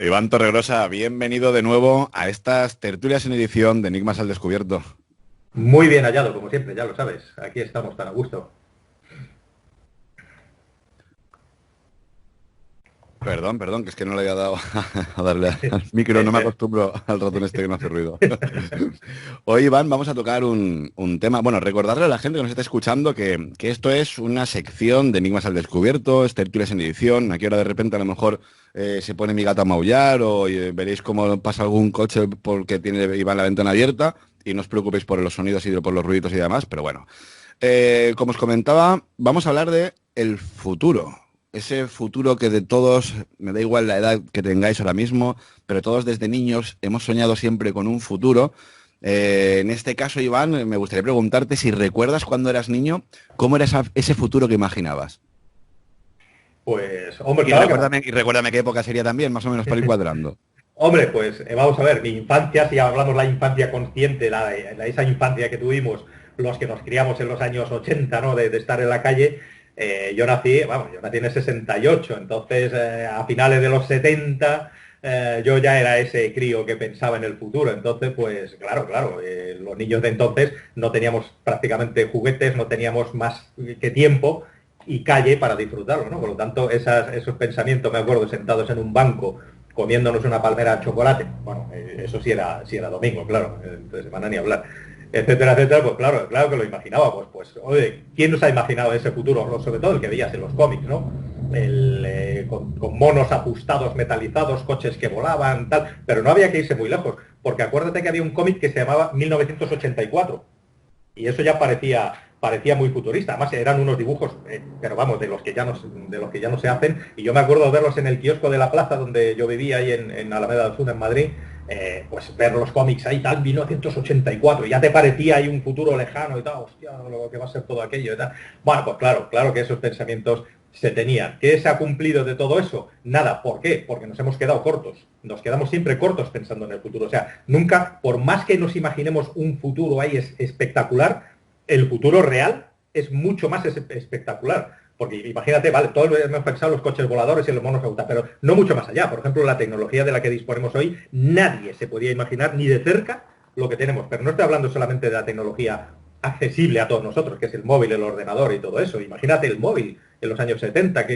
Iván Torregrosa, bienvenido de nuevo a estas tertulias en edición de Enigmas al Descubierto. Muy bien hallado, como siempre, ya lo sabes. Aquí estamos tan a gusto. Perdón, que es que no le había dado a darle al micro, no me Ese. acostumbro al ratón este que no hace ruido. Hoy, Iván, vamos a tocar un tema, bueno, recordarle a la gente que nos está escuchando que esto es una sección de Enigmas al Descubierto, es tertulias en edición, aquí ahora de repente a lo mejor se pone mi gata a maullar o veréis cómo pasa algún coche porque tiene Iván la ventana abierta y no os preocupéis por los sonidos y por los ruidos y demás, pero bueno. Como os comentaba, vamos a hablar de el futuro. Ese futuro que de todos, me da igual la edad que tengáis ahora mismo, pero todos desde niños hemos soñado siempre con un futuro. En este caso, Iván, me gustaría preguntarte si recuerdas cuando eras niño, cómo era ese futuro que imaginabas. Pues, hombre, Y claro que recuérdame, y recuérdame qué época sería también, más o menos para ir cuadrando. Hombre, pues vamos a ver, mi infancia, si hablamos la infancia consciente, esa infancia que tuvimos los que nos criamos en los años 80, ¿no? De estar en la calle, yo nací en el 68, entonces a finales de los 70 yo ya era ese crío que pensaba en el futuro, entonces pues claro, los niños de entonces no teníamos prácticamente juguetes, no teníamos más que tiempo y calle para disfrutarlo, ¿no? Por lo tanto, esos pensamientos, me acuerdo, sentados en un banco, comiéndonos una palmera de chocolate, bueno, eso sí era domingo, claro, entre semana ni hablar, etcétera, etcétera, pues claro que lo imaginábamos, pues, oye, ¿quién nos ha imaginado ese futuro? Sobre todo el que veías en los cómics, ¿no? Con monos ajustados, metalizados, coches que volaban, tal, pero no había que irse muy lejos, porque acuérdate que había un cómic que se llamaba 1984, y eso ya parecía muy futurista. Además eran unos dibujos, pero vamos, de los que ya no se hacen. Y yo me acuerdo de verlos en el kiosco de la plaza donde yo vivía, ahí en Alameda del Sur, en Madrid, pues ver los cómics ahí, tal, 1984, y ya te parecía ahí un futuro lejano y tal, hostia, lo que va a ser todo aquello y tal. Bueno, pues claro que esos pensamientos se tenían. ¿Qué se ha cumplido de todo eso? Nada. ¿Por qué? Porque nos hemos quedado cortos. Nos quedamos siempre cortos pensando en el futuro. O sea, nunca, por más que nos imaginemos un futuro ahí espectacular, el futuro real es mucho más espectacular. Porque imagínate, vale, todos hemos pensado en los coches voladores y en los monos autas, pero no mucho más allá. Por ejemplo, la tecnología de la que disponemos hoy, nadie se podía imaginar ni de cerca lo que tenemos. Pero no estoy hablando solamente de la tecnología accesible a todos nosotros, que es el móvil, el ordenador y todo eso. Imagínate el móvil en los años 70,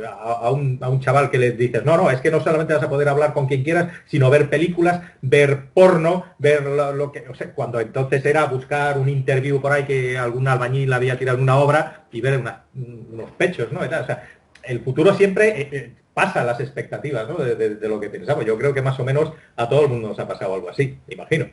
a un chaval que le dices, no, es que no solamente vas a poder hablar con quien quieras, sino ver películas, ver porno, ver lo que, o sea, cuando entonces era buscar un interview por ahí que algún albañil había tirado una obra y ver unos pechos, ¿no? O sea, el futuro siempre pasa las expectativas, ¿no? De lo que pensamos. Yo creo que más o menos a todo el mundo nos ha pasado algo así, imagino.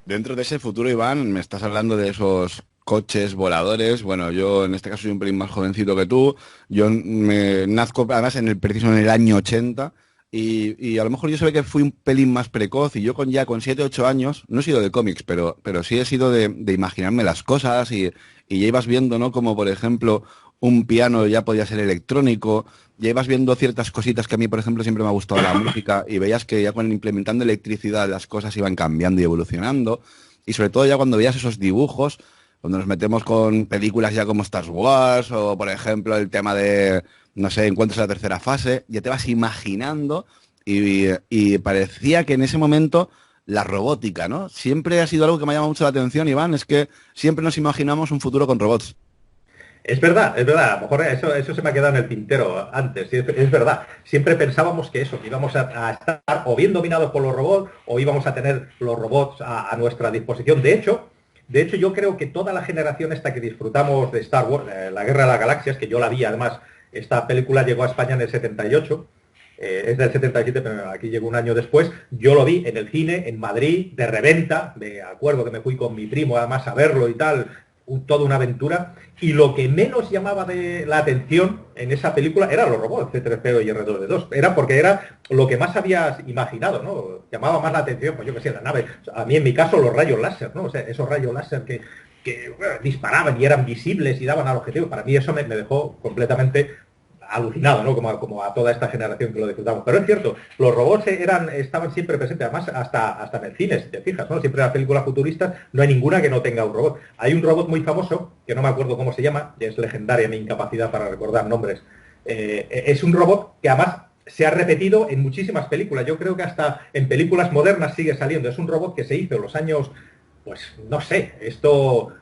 Dentro de ese futuro, Iván, me estás hablando de esos coches voladores. Bueno, yo en este caso soy un pelín más jovencito que tú. Yo me nazco además preciso en el año 80 y a lo mejor yo sé que fui un pelín más precoz y yo con 7 8 años, no he sido de cómics, pero sí he sido de imaginarme las cosas y ya ibas viendo, ¿no? Como por ejemplo un piano ya podía ser electrónico, ya ibas viendo ciertas cositas que a mí, por ejemplo, siempre me ha gustado la música y veías que ya con implementando electricidad las cosas iban cambiando y evolucionando. Y sobre todo ya cuando veías esos dibujos, cuando nos metemos con películas ya como Star Wars o, por ejemplo, el tema de, no sé, encuentros en la tercera fase, ya te vas imaginando y parecía que en ese momento la robótica, ¿no? Siempre ha sido algo que me ha llamado mucho la atención, Iván, es que siempre nos imaginamos un futuro con robots. Es verdad, a lo mejor eso se me ha quedado en el tintero antes, sí, es verdad. Siempre pensábamos que íbamos a estar o bien dominados por los robots o íbamos a tener los robots a nuestra disposición. De hecho, yo creo que toda la generación esta que disfrutamos de Star Wars, la Guerra de las Galaxias, que yo la vi, además, esta película llegó a España en el 78, es del 77, pero aquí llegó un año después. Yo lo vi en el cine, en Madrid, de reventa, me acuerdo que me fui con mi primo además a verlo y tal, toda una aventura. Y lo que menos llamaba de la atención en esa película eran los robots, C-3PO y R2D2. Era porque era lo que más habías imaginado, ¿no? Llamaba más la atención, pues yo qué sé, la nave. A mí en mi caso los rayos láser, ¿no? O sea, esos rayos láser que bueno, disparaban y eran visibles y daban al objetivo. Para mí eso me dejó completamente alucinado, ¿no? Como a toda esta generación que lo disfrutamos. Pero es cierto, los robots estaban siempre presentes, además hasta en el cine, si te fijas, ¿no? Siempre en las películas futuristas no hay ninguna que no tenga un robot. Hay un robot muy famoso, que no me acuerdo cómo se llama, y es legendaria mi incapacidad para recordar nombres. Es un robot que además se ha repetido en muchísimas películas. Yo creo que hasta en películas modernas sigue saliendo. Es un robot que se hizo en los años, pues no sé, esto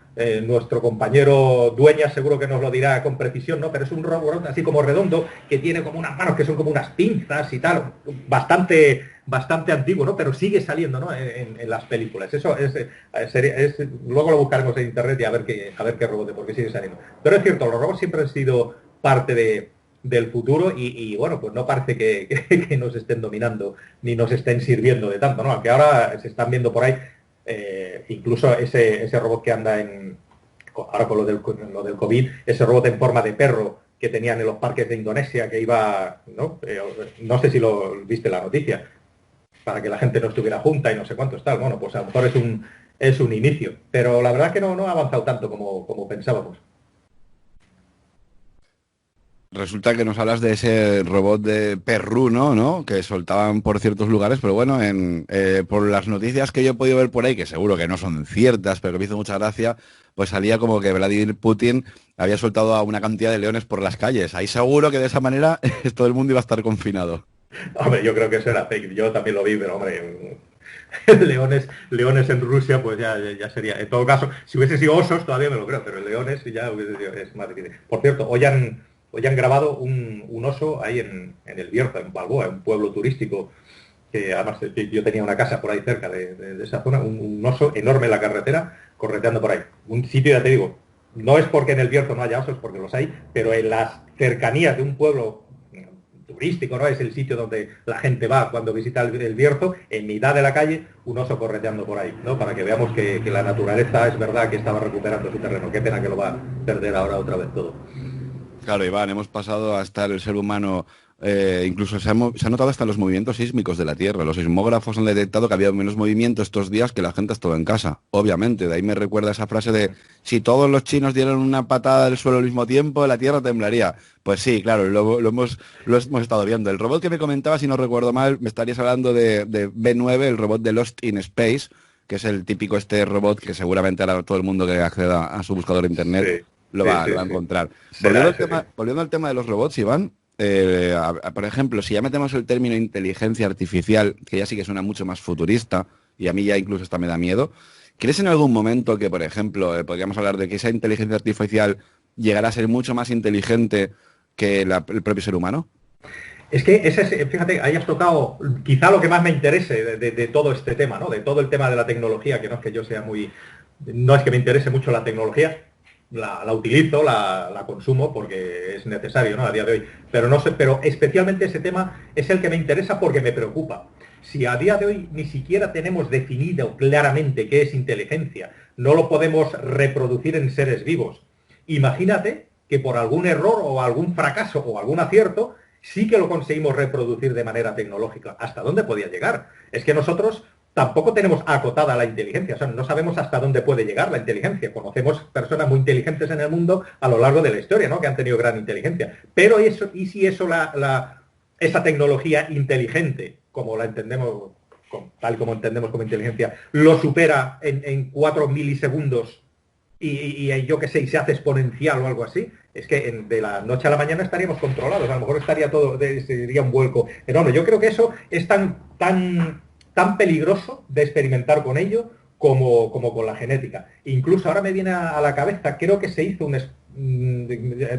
nuestro compañero Dueñas seguro que nos lo dirá con precisión, ¿no? Pero es un robot así como redondo que tiene como unas manos que son como unas pinzas y tal, bastante antiguo, ¿no? Pero sigue saliendo, ¿no? En las películas. Eso luego lo buscaremos en internet y a ver qué robot es, porque sigue saliendo. Pero es cierto, los robots siempre han sido parte del futuro y, bueno, pues no parece que nos estén dominando ni nos estén sirviendo de tanto, ¿no? Aunque ahora se están viendo por ahí incluso ese robot que anda ahora con lo del COVID, ese robot en forma de perro que tenían en los parques de Indonesia que iba, ¿no? No sé si lo viste la noticia, para que la gente no estuviera junta y no sé cuántos tal. Bueno, pues a lo mejor es un inicio, pero la verdad es que no ha avanzado tanto como pensábamos. Resulta que nos hablas de ese robot de perruno, ¿no? Que soltaban por ciertos lugares, pero bueno, por las noticias que yo he podido ver por ahí, que seguro que no son ciertas, pero que me hizo mucha gracia, pues salía como que Vladimir Putin había soltado a una cantidad de leones por las calles. Ahí seguro que de esa manera todo el mundo iba a estar confinado. Hombre, yo creo que eso era fake. Yo también lo vi, pero hombre, leones en Rusia, pues ya sería. En todo caso, si hubiese sido osos, todavía me lo creo, pero leones ya hubiese sido, es más difícil. Por cierto, hoy han grabado un oso ahí en el Bierzo, en Balboa, un pueblo turístico, que además yo tenía una casa por ahí cerca de esa zona, un oso enorme en la carretera, correteando por ahí. Un sitio, ya te digo, no es porque en el Bierzo no haya osos, porque los hay, pero en las cercanías de un pueblo turístico, ¿no? Es el sitio donde la gente va cuando visita el Bierzo, en mitad de la calle, un oso correteando por ahí, ¿no? Para que veamos que la naturaleza es verdad que estaba recuperando su terreno. Qué pena que lo va a perder ahora otra vez todo. Claro, Iván, hemos pasado a estar el ser humano, incluso se ha notado hasta en los movimientos sísmicos de la Tierra. Los sismógrafos han detectado que había menos movimiento estos días que la gente ha estado en casa. Obviamente, de ahí me recuerda esa frase de si todos los chinos dieran una patada del suelo al mismo tiempo, la Tierra temblaría. Pues sí, claro, lo hemos estado viendo. El robot que me comentaba, si no recuerdo mal, me estarías hablando de B9, el robot de Lost in Space, que es el típico robot que seguramente ahora todo el mundo que acceda a su buscador de internet Sí, lo sí, va, sí, lo va a sí. encontrar. Será ese, sí. Volviendo al tema de los robots, Iván, por ejemplo, si ya metemos el término inteligencia artificial, que ya sí que suena mucho más futurista, y a mí ya incluso hasta me da miedo, ¿crees en algún momento que, por ejemplo, podríamos hablar de que esa inteligencia artificial llegará a ser mucho más inteligente que el propio ser humano? Es que fíjate, ahí has tocado quizá lo que más me interese de todo este tema, ¿no? De todo el tema de la tecnología, que no es que yo sea no es que me interese mucho la tecnología, la utilizo, la consumo porque es necesario, ¿no? A día de hoy. Pero no sé, pero especialmente ese tema es el que me interesa porque me preocupa. Si a día de hoy ni siquiera tenemos definido claramente qué es inteligencia, no lo podemos reproducir en seres vivos. Imagínate que por algún error o algún fracaso o algún acierto sí que lo conseguimos reproducir de manera tecnológica. ¿Hasta dónde podía llegar? Es que nosotros tampoco tenemos acotada la inteligencia, o sea, no sabemos hasta dónde puede llegar la inteligencia. Conocemos personas muy inteligentes en el mundo a lo largo de la historia, ¿no? Que han tenido gran inteligencia. Pero ¿y si esa tecnología inteligente, como la entendemos, tal como entendemos como inteligencia, lo supera en 4 milisegundos y yo qué sé, y se hace exponencial o algo así? Es que de la noche a la mañana estaríamos controlados, a lo mejor estaría todo, sería un vuelco enorme. Yo creo que eso es tan peligroso de experimentar con ello como con la genética. Incluso ahora me viene a la cabeza, creo que se hizo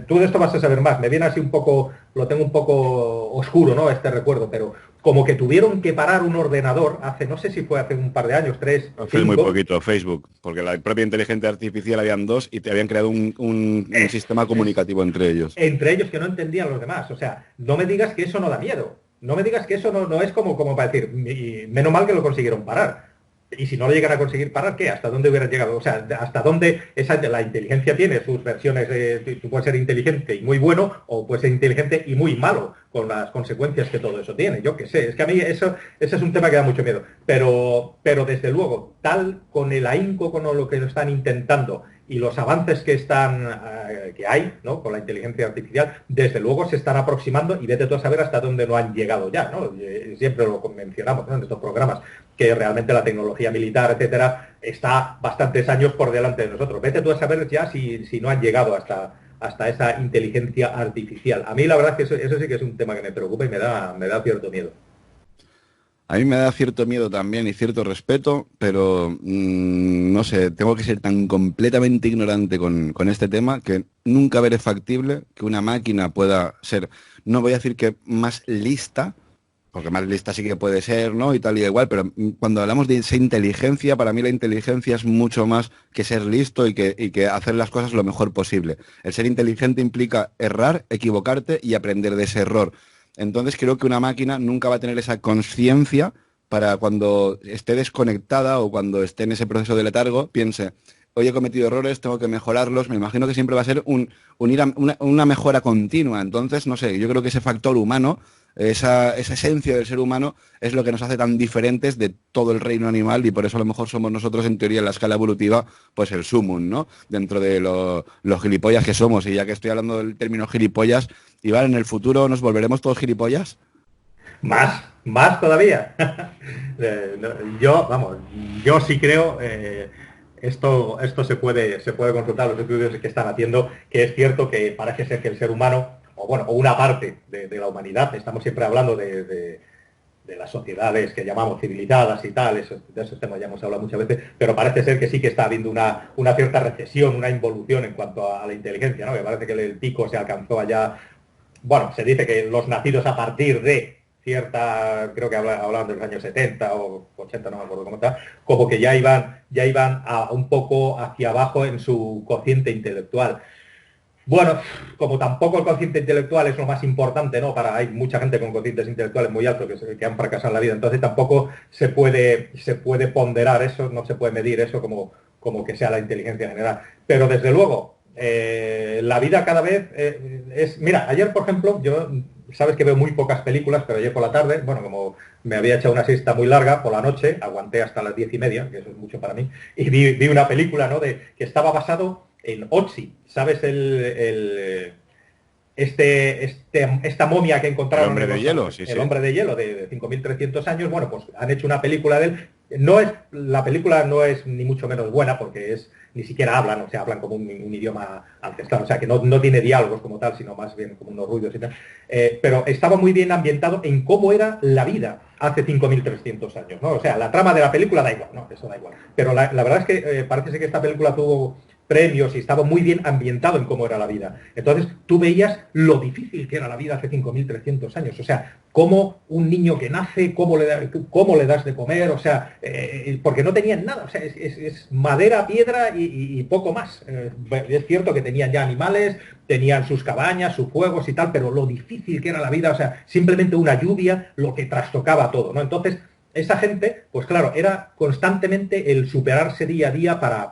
tú de esto vas a saber más, me viene así un poco, lo tengo un poco oscuro, ¿no? Este recuerdo, pero como que tuvieron que parar un ordenador no sé si fue hace un par de años, 3, Hace muy 5. poquito, Facebook, porque la propia inteligencia artificial habían dos y te habían creado un sistema comunicativo entre ellos. Entre ellos que no entendían los demás. O sea, no me digas que eso no da miedo. No me digas que eso no es como para decir, menos mal que lo consiguieron parar. Y si no lo llegan a conseguir parar, ¿qué? ¿Hasta dónde hubieran llegado? O sea, ¿hasta dónde la inteligencia tiene sus versiones? Tú puedes ser inteligente y muy bueno, o puedes ser inteligente y muy malo, con las consecuencias que todo eso tiene. Yo qué sé, es que a mí ese es un tema que da mucho miedo. Pero desde luego, tal con el ahínco con lo que lo están intentando y los avances que hay, ¿no? Con la inteligencia artificial, desde luego se están aproximando y vete tú a saber hasta dónde no han llegado ya, ¿no? Siempre lo mencionamos, ¿no? En estos programas, que realmente la tecnología militar, etcétera, está bastantes años por delante de nosotros. Vete tú a saber ya si no han llegado hasta esa inteligencia artificial. A mí la verdad es que eso sí que es un tema que me preocupa y me da cierto miedo. A mí me da cierto miedo también y cierto respeto, pero no sé, tengo que ser tan completamente ignorante con este tema que nunca veré factible que una máquina pueda ser, no voy a decir que más lista, porque más lista sí que puede ser, ¿no? Y tal y igual, pero cuando hablamos de esa inteligencia, para mí la inteligencia es mucho más que ser listo y que hacer las cosas lo mejor posible. El ser inteligente implica errar, equivocarte y aprender de ese error. Entonces creo que una máquina nunca va a tener esa conciencia para cuando esté desconectada o cuando esté en ese proceso de letargo, piense, hoy he cometido errores, tengo que mejorarlos. Me imagino que siempre va a ser una mejora continua. Entonces, no sé, yo creo que ese factor humano, esa esencia del ser humano, es lo que nos hace tan diferentes de todo el reino animal y por eso a lo mejor somos nosotros, en teoría, en la escala evolutiva, pues el sumum, ¿no? Dentro de los gilipollas que somos. Y ya que estoy hablando del término gilipollas, Iván, ¿en el futuro nos volveremos todos gilipollas? Más todavía. Vamos, yo sí creo, esto se puede consultar los estudios que están haciendo, que es cierto que parece ser que el ser humano, o bueno, o una parte de la humanidad, estamos siempre hablando de las sociedades que llamamos civilizadas y tal, de esos temas ya hemos hablado muchas veces, pero parece ser que sí que está habiendo una cierta recesión, una involución en cuanto a la inteligencia, ¿no? Que parece que el pico se alcanzó allá. Bueno, se dice que los nacidos a partir de cierta, creo que hablaban de los años 70 o 80, no me acuerdo cómo está, como que ya iban un poco hacia abajo en su cociente intelectual. Bueno, como tampoco el cociente intelectual es lo más importante, ¿no? Hay mucha gente con cocientes intelectuales muy altos que han fracasado en la vida, entonces tampoco se puede ponderar eso, no se puede medir eso como que sea la inteligencia general. Pero desde luego, la vida cada vez es... Mira, ayer, por ejemplo, yo, sabes que veo muy pocas películas, pero ayer por la tarde, bueno, como me había echado una siesta muy larga por la noche, aguanté hasta las 10:30, que eso es mucho para mí, y vi una película, ¿no? Que estaba basado en Otzi, ¿sabes? Esta momia que El encontraron hombre en de hielo, sí, el sí. hombre de hielo de 5.300 años. Bueno, pues han hecho una película de él. La película no es ni mucho menos buena porque ni siquiera hablan, o sea, hablan como un idioma ancestral, o sea, que no tiene diálogos como tal, sino más bien como unos ruidos y tal. Pero estaba muy bien ambientado en cómo era la vida hace 5.300 años, ¿no? O sea, la trama de la película da igual, ¿no? Eso da igual. Pero la verdad es que parece ser que esta película tuvo premios y estaba muy bien ambientado en cómo era la vida. Entonces tú veías lo difícil que era la vida hace 5.300 años. O sea, cómo un niño que nace, cómo le das de comer, o sea, porque no tenían nada. O sea, es madera, piedra y poco más. Es cierto que tenían ya animales, tenían sus cabañas, sus fuegos y tal, pero lo difícil que era la vida, o sea, simplemente una lluvia, lo que trastocaba todo, ¿no? Entonces, esa gente, pues claro, era constantemente el superarse día a día para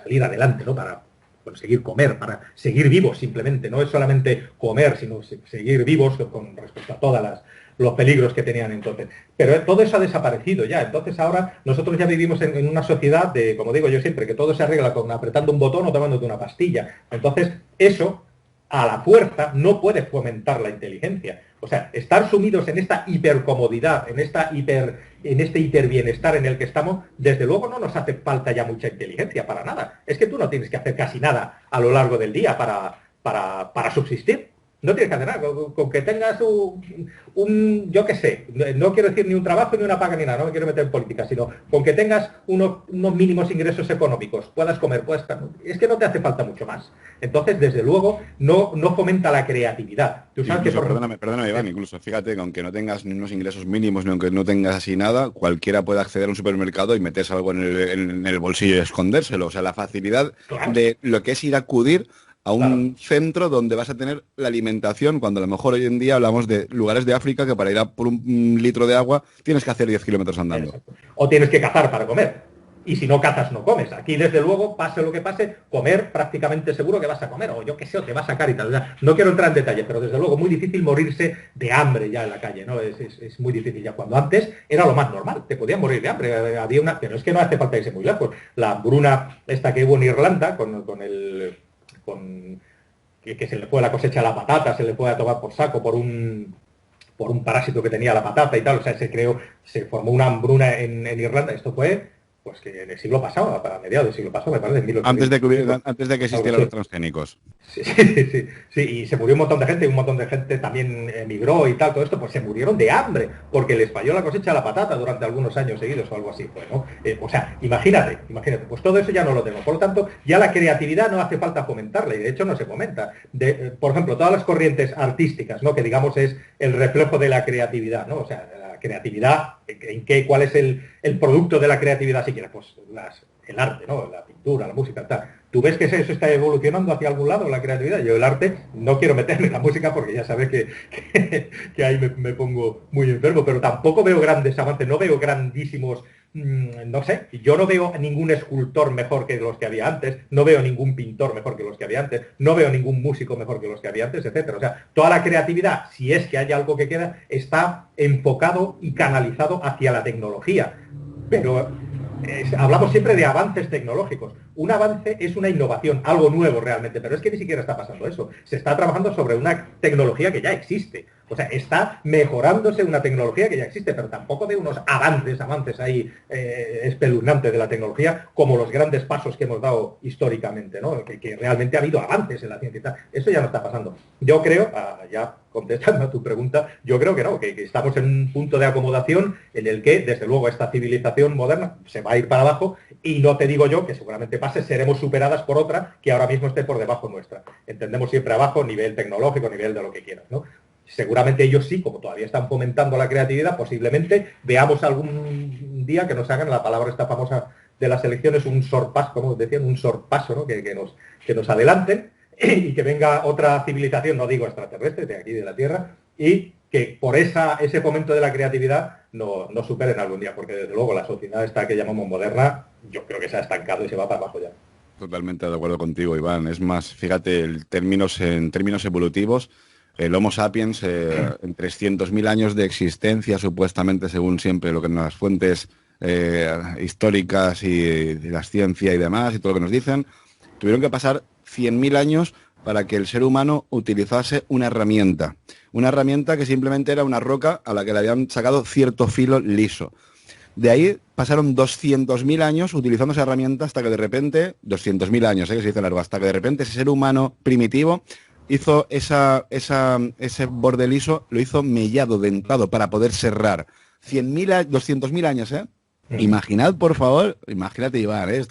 salir adelante, ¿no? Para conseguir comer, para seguir vivos simplemente. No es solamente comer, sino seguir vivos con respecto a todos los peligros que tenían entonces. Pero todo eso ha desaparecido ya. Entonces ahora nosotros ya vivimos en una sociedad de, como digo yo siempre, que todo se arregla con apretando un botón o tomándote una pastilla. Entonces eso, a la fuerza, no puede fomentar la inteligencia. O sea, estar sumidos en esta hipercomodidad, en este hiperbienestar en el que estamos, desde luego no nos hace falta ya mucha inteligencia para nada. Es que tú no tienes que hacer casi nada a lo largo del día para subsistir. No tienes que hacer nada. Con que tengas yo qué sé, no quiero decir ni un trabajo ni una paga ni nada, no me quiero meter en política, sino con que tengas unos mínimos ingresos económicos, puedas comer, es que no te hace falta mucho más. Entonces, desde luego, no fomenta la creatividad. Tú sabes Incluso, que perdóname, Iván, incluso fíjate que aunque no tengas ni unos ingresos mínimos, ni aunque no tengas así nada, cualquiera puede acceder a un supermercado y meterse algo en el bolsillo y escondérselo. O sea, la facilidad claro, de lo que es ir a acudir a claro. un centro donde vas a tener la alimentación, cuando a lo mejor hoy en día hablamos de lugares de África que para ir a por un litro de agua tienes que hacer 10 kilómetros andando. Exacto. O tienes que cazar para comer. Y si no cazas, no comes. Aquí, desde luego, pase lo que pase, comer prácticamente seguro que vas a comer. O yo qué sé, o te va a sacar y tal. No quiero entrar en detalle, pero desde luego muy difícil morirse de hambre ya en la calle, ¿no? Es muy difícil ya. Cuando antes era lo más normal, te podían morir de hambre. Pero es que no hace falta irse muy lejos. La hambruna esta que hubo en Irlanda, que se le fue la cosecha a la patata, se le fue a tomar por saco por un parásito que tenía la patata y tal, o sea, se formó una hambruna en Irlanda. Esto fue pues que en el siglo pasado, a mediados del siglo pasado, me parece, en 1800. Antes de que existieran los transgénicos. Sí, sí, y se murió un montón de gente, y un montón de gente también emigró y tal, todo esto, pues se murieron de hambre, porque les falló la cosecha de la patata durante algunos años seguidos o algo así, pues, ¿no? O sea, imagínate, pues todo eso ya no lo tengo. Por lo tanto, ya la creatividad no hace falta fomentarla, y de hecho no se fomenta. Por ejemplo, todas las corrientes artísticas, ¿no? Que digamos es el reflejo de la creatividad, ¿no? O sea, la creatividad, ¿cuál es el producto de la creatividad si quieres? Pues el arte, ¿no? La pintura, la música, tal. ¿Tú ves que eso está evolucionando hacia algún lado, la creatividad? Yo el arte no quiero meterme en la música porque ya sabes que ahí me pongo muy enfermo, pero tampoco veo grandes avances, no veo grandísimos, no sé, yo no veo ningún escultor mejor que los que había antes, no veo ningún pintor mejor que los que había antes, no veo ningún músico mejor que los que había antes, etcétera. O sea, toda la creatividad, si es que hay algo que queda, está enfocado y canalizado hacia la tecnología. Pero hablamos siempre de avances tecnológicos. Un avance es una innovación, algo nuevo realmente, pero es que ni siquiera está pasando eso. Se está trabajando sobre una tecnología que ya existe. O sea, está mejorándose una tecnología que ya existe, pero tampoco de unos avances ahí espeluznantes de la tecnología, como los grandes pasos que hemos dado históricamente, ¿no? Que realmente ha habido avances en la ciencia y tal. Eso ya no está pasando. Yo creo, ya contestando a tu pregunta, yo creo que no, que estamos en un punto de acomodación en el que, desde luego, esta civilización moderna se va a ir para abajo, y no te digo yo que seguramente pase, seremos superadas por otra que ahora mismo esté por debajo nuestra. Entendemos siempre abajo, nivel tecnológico, nivel de lo que quieras, ¿no? Seguramente ellos sí, como todavía están fomentando la creatividad, posiblemente veamos algún día que nos hagan, la palabra esta famosa de las elecciones, un sorpaso, como decían, un sorpaso, ¿no? que nos adelanten y que venga otra civilización, no digo extraterrestre, de aquí de la Tierra, y que por ese fomento de la creatividad no superen algún día, porque desde luego la sociedad esta que llamamos moderna, yo creo que se ha estancado y se va para abajo ya. Totalmente de acuerdo contigo, Iván. Es más, fíjate, en términos evolutivos, el Homo sapiens, en 300.000 años de existencia, supuestamente, según siempre lo que en las fuentes históricas y de la ciencia y demás, y todo lo que nos dicen, tuvieron que pasar 100.000 años para que el ser humano utilizase una herramienta que simplemente era una roca a la que le habían sacado cierto filo liso. De ahí pasaron 200.000 años utilizando esa herramienta hasta que de repente, 200.000 años, que se dice largo, hasta que de repente ese ser humano primitivo hizo ese borde liso, lo hizo mellado, dentado, para poder serrar. 200.000 años, ¿eh? Imaginad, por favor, imagínate, Iván, ¿eh?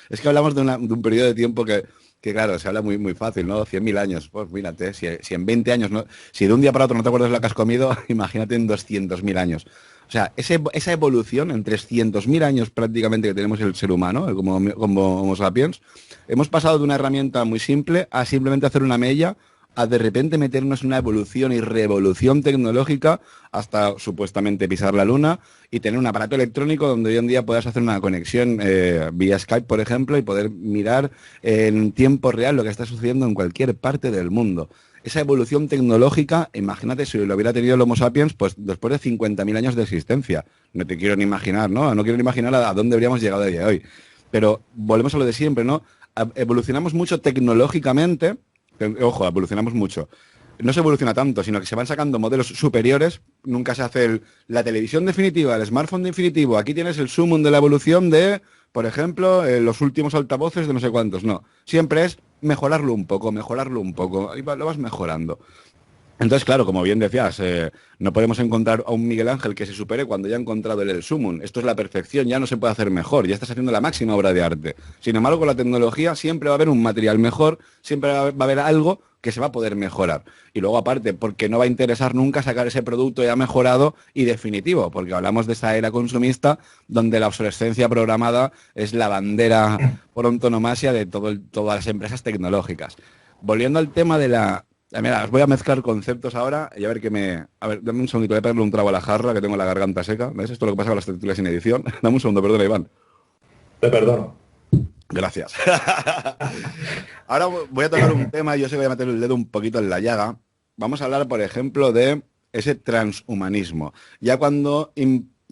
Es que hablamos de un periodo de tiempo que claro, se habla muy, muy fácil, ¿no? 100.000 años, pues mírate, si en 20 años, ¿no? Si de un día para otro no te acuerdas lo que has comido, imagínate en 200.000 años. O sea, esa evolución en 300.000 años prácticamente que tenemos el ser humano, como Homo sapiens, hemos pasado de una herramienta muy simple a simplemente hacer una mella, a de repente meternos en una evolución y revolución tecnológica hasta supuestamente pisar la luna y tener un aparato electrónico donde hoy en día puedas hacer una conexión vía Skype, por ejemplo, y poder mirar en tiempo real lo que está sucediendo en cualquier parte del mundo. Esa evolución tecnológica, imagínate si lo hubiera tenido el Homo sapiens, pues después de 50.000 años de existencia. No te quiero ni imaginar, ¿no? No quiero ni imaginar a dónde habríamos llegado a día de hoy. Pero volvemos a lo de siempre, ¿no? Evolucionamos mucho tecnológicamente. Ojo, evolucionamos mucho. No se evoluciona tanto, sino que se van sacando modelos superiores. Nunca se hace la televisión definitiva, el smartphone definitivo. Aquí tienes el sumum de la evolución de, por ejemplo, los últimos altavoces de no sé cuántos. No, siempre es mejorarlo un poco, y lo vas mejorando. Entonces, claro, como bien decías, no podemos encontrar a un Miguel Ángel que se supere cuando ya ha encontrado el sumum. Esto es la perfección, ya no se puede hacer mejor, ya estás haciendo la máxima obra de arte. Sin embargo, con la tecnología siempre va a haber un material mejor, siempre va a haber algo que se va a poder mejorar. Y luego, aparte, porque no va a interesar nunca sacar ese producto ya mejorado y definitivo, porque hablamos de esa era consumista donde la obsolescencia programada es la bandera por antonomasia de todas las empresas tecnológicas. Volviendo al tema de la... Mira, os voy a mezclar conceptos ahora y a ver qué me... A ver, dame un segundito, voy a pegarle un trago a la jarra, que tengo la garganta seca. ¿Ves? Esto es lo que pasa con las tertulias sin edición. Dame un segundo, perdona, Iván. Te perdono. Gracias. Ahora voy a tocar un tema, yo sé que voy a meter el dedo un poquito en la llaga. Vamos a hablar, por ejemplo, de ese transhumanismo. Ya cuando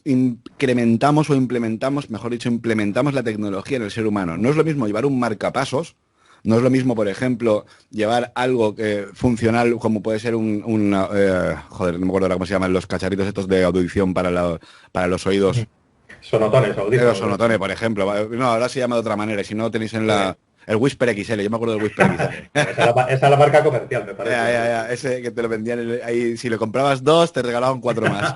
incrementamos o implementamos, mejor dicho, implementamos la tecnología en el ser humano. No es lo mismo llevar un marcapasos. No es lo mismo, por ejemplo, llevar algo funcional como puede ser joder, no me acuerdo ahora cómo se llaman los cacharritos estos de audición para los oídos. Sonotones, Los audífonos. Sonotone, por ejemplo. No, ahora se llama de otra manera. Y si no, tenéis en la... El Whisper XL, yo me acuerdo del Whisper XL. Esa es la marca comercial, me parece. Ese que te lo vendían ahí, si lo comprabas dos, te regalaban cuatro más.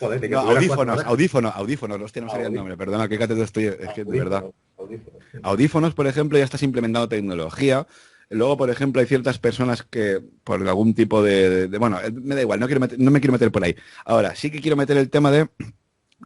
Joder, de que No, tuviera cuatro orejas. audífonos, hostia, no sabía el nombre, perdona, qué catete estoy, es que de verdad. Audífonos. Audífonos, por ejemplo, ya estás implementando tecnología. Luego, por ejemplo, hay ciertas personas que, por algún tipo bueno, me da igual, no me quiero meter por ahí. Ahora, sí que quiero meter el tema de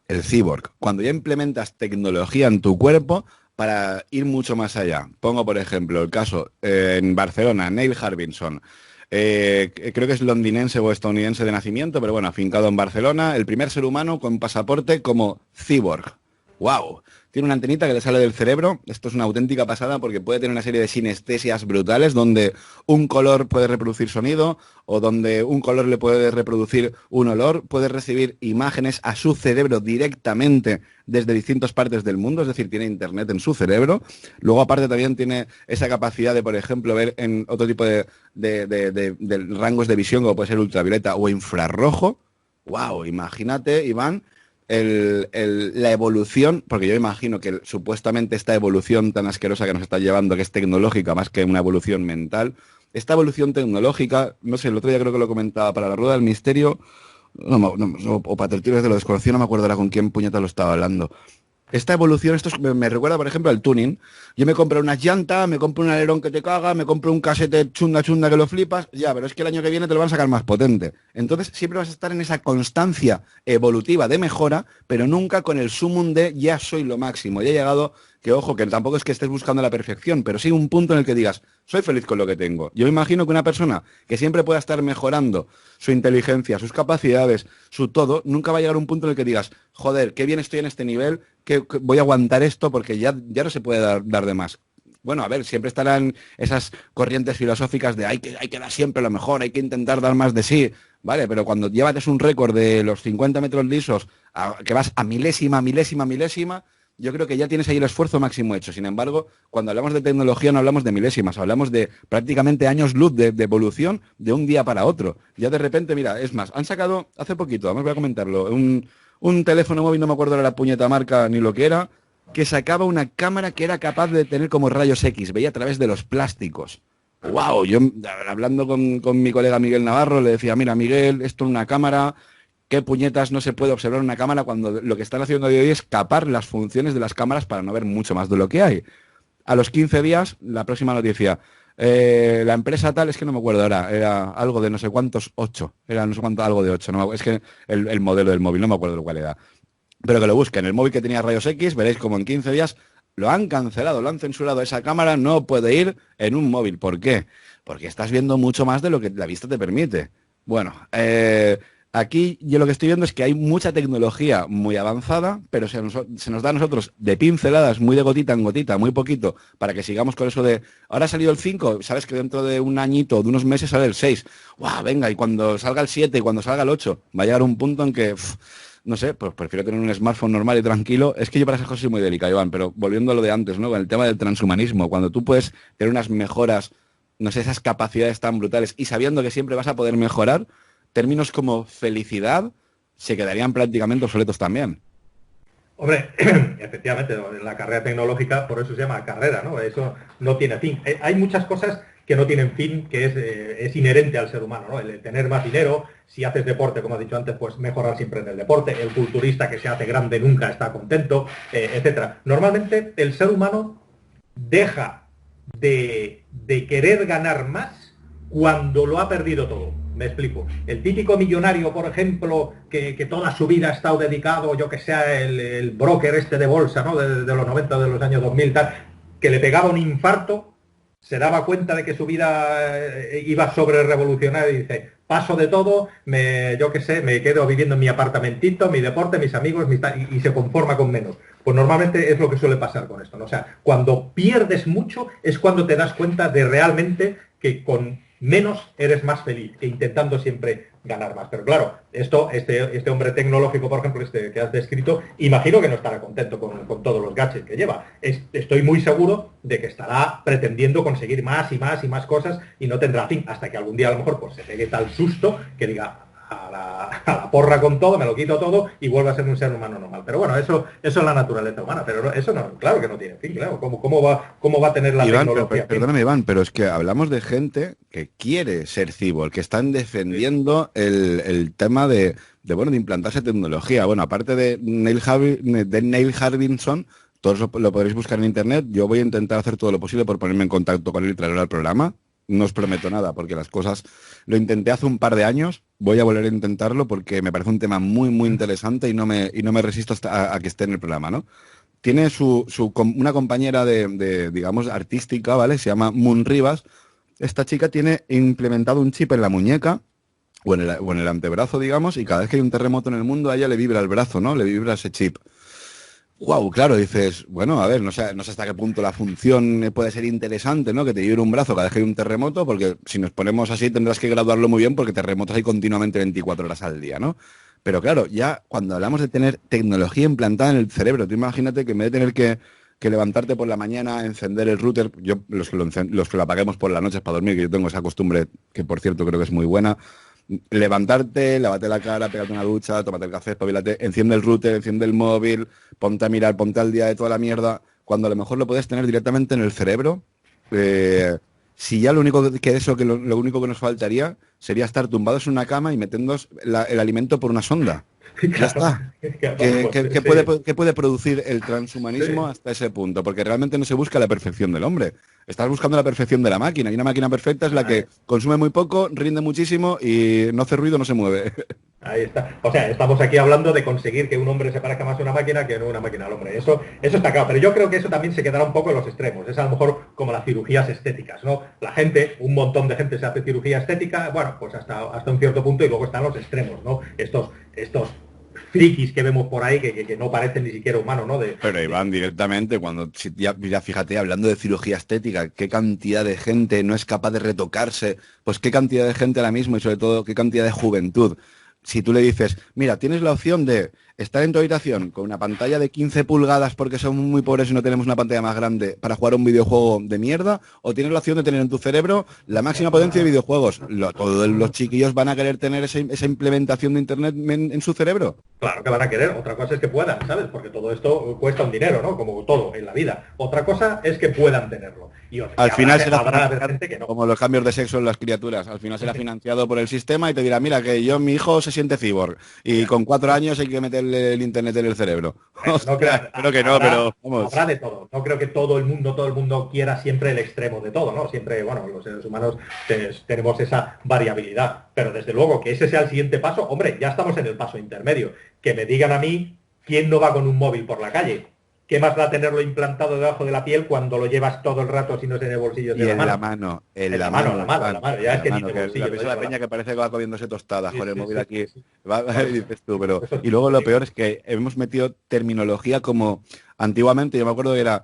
el cyborg. Cuando ya implementas tecnología en tu cuerpo para ir mucho más allá. Pongo, por ejemplo, el caso en Barcelona, Neil Harbinson. Creo que es londinense o estadounidense de nacimiento, pero bueno, afincado en Barcelona, el primer ser humano con pasaporte como cyborg. ¡Wow! Tiene una antenita que le sale del cerebro. Esto es una auténtica pasada porque puede tener una serie de sinestesias brutales donde un color puede reproducir sonido o donde un color le puede reproducir un olor. Puede recibir imágenes a su cerebro directamente desde distintas partes del mundo, es decir, tiene internet en su cerebro. Luego, aparte, también tiene esa capacidad de, por ejemplo, ver en otro tipo de rangos de visión, como puede ser ultravioleta o infrarrojo. ¡Wow! Imagínate, Iván, la evolución, porque yo imagino que supuestamente esta evolución tan asquerosa que nos está llevando, que es tecnológica más que una evolución mental, esta evolución tecnológica, no sé, el otro día creo que lo comentaba para la Rueda del Misterio, o para Tertulias de lo Desconocido, no me acuerdo ahora con quién puñeta lo estaba hablando. Esta evolución, me recuerda, por ejemplo, al tuning. Yo me compro unas llantas, me compro un alerón que te caga, me compro un casete chunda que lo flipas, ya, pero es que el año que viene te lo van a sacar más potente. Entonces siempre vas a estar en esa constancia evolutiva de mejora, pero nunca con el sumum de ya soy lo máximo, ya he llegado, que ojo, que tampoco es que estés buscando la perfección, pero sí un punto en el que digas, soy feliz con lo que tengo. Yo me imagino que una persona que siempre pueda estar mejorando su inteligencia, sus capacidades, su todo, nunca va a llegar a un punto en el que digas, joder, qué bien estoy en este nivel, que voy a aguantar esto porque ya no se puede dar de más. Bueno, a ver, siempre estarán esas corrientes filosóficas de hay que dar siempre lo mejor, hay que intentar dar más de sí, ¿vale? Pero cuando llevas un récord de los 50 metros lisos, que vas a milésima, yo creo que ya tienes ahí el esfuerzo máximo hecho. Sin embargo, cuando hablamos de tecnología no hablamos de milésimas, hablamos de prácticamente años luz de evolución de un día para otro. Ya de repente, mira, es más, han sacado hace poquito, vamos a comentarlo, un teléfono móvil, no me acuerdo de la puñeta marca ni lo que era, que sacaba una cámara que era capaz de tener como rayos X, veía a través de los plásticos. ¡Wow! Yo, hablando con mi colega Miguel Navarro, le decía, mira, Miguel, esto es una cámara, ¿qué puñetas no se puede observar una cámara cuando lo que están haciendo hoy es capar las funciones de las cámaras para no ver mucho más de lo que hay? A los 15 días, la próxima noticia. La empresa tal, es que no me acuerdo ahora, era algo de no sé cuántos, 8, era no sé cuánto, algo de 8, no, es que el modelo del móvil, no me acuerdo cuál era. Pero que lo busquen, el móvil que tenía rayos X, veréis como en 15 días lo han cancelado, lo han censurado, esa cámara no puede ir en un móvil. ¿Por qué? Porque estás viendo mucho más de lo que la vista te permite. Bueno, aquí yo lo que estoy viendo es que hay mucha tecnología muy avanzada, pero se nos da a nosotros de pinceladas, muy de gotita en gotita, muy poquito, para que sigamos con eso de, ahora ha salido el 5, sabes que dentro de un añito, de unos meses sale el 6. ¡Guau! Venga, y cuando salga el 7 y cuando salga el 8, va a llegar un punto en que, no sé, pues prefiero tener un smartphone normal y tranquilo. Es que yo para esas cosas soy muy delicado, Iván, pero volviendo a lo de antes, ¿no? Con el tema del transhumanismo, cuando tú puedes tener unas mejoras, no sé, esas capacidades tan brutales y sabiendo que siempre vas a poder mejorar, términos como felicidad se quedarían prácticamente obsoletos también. Hombre, efectivamente, la carrera tecnológica, por eso se llama carrera, ¿no? Eso no tiene fin. Hay muchas cosas que no tienen fin, que es inherente al ser humano, ¿no? El tener más dinero, si haces deporte, como has dicho antes, pues mejorar siempre en el deporte, el culturista que se hace grande nunca está contento, etcétera. Normalmente el ser humano deja de querer ganar más cuando lo ha perdido todo. Me explico. El típico millonario, por ejemplo, que toda su vida ha estado dedicado, yo que sea el broker este de bolsa, ¿no? De los 90, de los años 2000, tal, que le pegaba un infarto, se daba cuenta de que su vida iba sobre revolucionar y dice, paso de todo, yo que sé, me quedo viviendo en mi apartamentito, mi deporte, mis amigos, y se conforma con menos. Pues normalmente es lo que suele pasar con esto, ¿no? O sea, cuando pierdes mucho es cuando te das cuenta de realmente que con menos eres más feliz que intentando siempre ganar más. Pero claro, este hombre tecnológico, por ejemplo, este que has descrito, imagino que no estará contento con todos los gadgets que lleva. Estoy muy seguro de que estará pretendiendo conseguir más y más y más cosas y no tendrá fin hasta que algún día a lo mejor pues, se pegue tal susto que diga, a la porra con todo, me lo quito todo y vuelvo a ser un ser humano normal. Pero bueno, eso es la naturaleza humana, pero eso no, claro que no tiene fin, claro. ¿Cómo va a tener la Iván, tecnología fin? perdóname, Iván, pero es que hablamos de gente que quiere ser cyborg, que están Sí. defendiendo el tema bueno, de implantarse tecnología. Bueno, aparte de Neil Harbinson, todos lo podréis buscar en internet. Yo voy a intentar hacer todo lo posible por ponerme en contacto con él y traerlo al programa. No os prometo nada, porque las cosas lo intenté hace un par de años. Voy a volver a intentarlo porque me parece un tema muy, muy interesante y no me resisto hasta a que esté en el programa, ¿no? Tiene una compañera digamos, artística, ¿vale? Se llama Moon Rivas. Esta chica tiene implementado un chip en la muñeca o en el antebrazo, digamos, y cada vez que hay un terremoto en el mundo, a ella le vibra el brazo, ¿no? Le vibra ese chip. Wow, claro, dices, bueno, a ver, no sé hasta qué punto la función puede ser interesante, ¿no? Que te vibre un brazo cada vez que hay un terremoto, porque si nos ponemos así tendrás que graduarlo muy bien porque terremotos hay continuamente 24 horas al día, ¿no? Pero claro, ya cuando hablamos de tener tecnología implantada en el cerebro, tú imagínate que en vez de tener que levantarte por la mañana, encender el router, yo los que lo apaguemos por las noches para dormir, que yo tengo esa costumbre, que por cierto creo que es muy buena, levantarte, lavate la cara, pégate una ducha, tómate el café, espabilate, enciende el router, enciende el móvil, ponte a mirar, ponte al día de toda la mierda, cuando a lo mejor lo puedes tener directamente en el cerebro. eh, si ya lo único lo único que nos faltaría sería estar tumbados en una cama y metiéndonos el alimento por una sonda. Ya Claro, está. claro, pues sí, Qué puede producir el transhumanismo sí. hasta ese punto? Porque realmente no se busca la perfección del hombre. Estás buscando la perfección de la máquina. Y una máquina perfecta es la que consume muy poco, rinde muchísimo y no hace ruido, no se mueve. Ahí está. O sea, estamos aquí hablando de conseguir que un hombre se parezca más a una máquina que no una máquina al hombre. Eso está claro. Pero yo creo que eso también se quedará un poco en los extremos. Es a lo mejor como las cirugías estéticas, ¿no? La gente, un montón de gente se hace cirugía estética, bueno, pues hasta un cierto punto y luego están los extremos, ¿no? Estos frikis que vemos por ahí que no parecen ni siquiera humanos, ¿no? Pero Iván, directamente, cuando ya fíjate, hablando de cirugía estética, qué cantidad de gente no es capaz de retocarse, pues qué cantidad de gente ahora mismo y sobre todo qué cantidad de juventud. Si tú le dices, mira, tienes la opción de estar en tu habitación con una pantalla de 15 pulgadas porque somos muy pobres y no tenemos una pantalla más grande para jugar un videojuego de mierda, o tienes la opción de tener en tu cerebro la máxima potencia de videojuegos. Todos los chiquillos van a querer tener esa implementación de Internet en su cerebro. Claro que van a querer, otra cosa es que puedan, ¿sabes? Porque todo esto cuesta un dinero, ¿no? Como todo en la vida. Otra cosa es que puedan tenerlo. Y Al final será habrá financiado, gente que no. como los cambios de sexo en las criaturas, al final será financiado por el sistema y te dirá, mira, que mi hijo se siente cyborg y con 4 años hay que meterle el internet en el cerebro. Bueno, no creo, Hostia, creo que no, pero vamos. habrá de todo. No creo que todo el mundo quiera siempre el extremo de todo, ¿no? Siempre, bueno, los seres humanos tenemos esa variabilidad. Pero desde luego que ese sea el siguiente paso, hombre, ya estamos en el paso intermedio. Que me digan a mí quién no va con un móvil por la calle. ¿Qué más da tenerlo implantado debajo de la piel cuando lo llevas todo el rato si no es en el bolsillo de Y la en la mano? mano, En la mano, en la mano, en la mano. Ya en es la que mano, dice que la bolsillo, lo ves a la lleva la peña mano. que parece que va comiéndose tostadas Sí, con el sí, móvil sí, aquí. sí. Y Por eso, dices tú, pero... por eso Y luego te lo digo. peor es que hemos metido terminología como antiguamente, yo me acuerdo que era,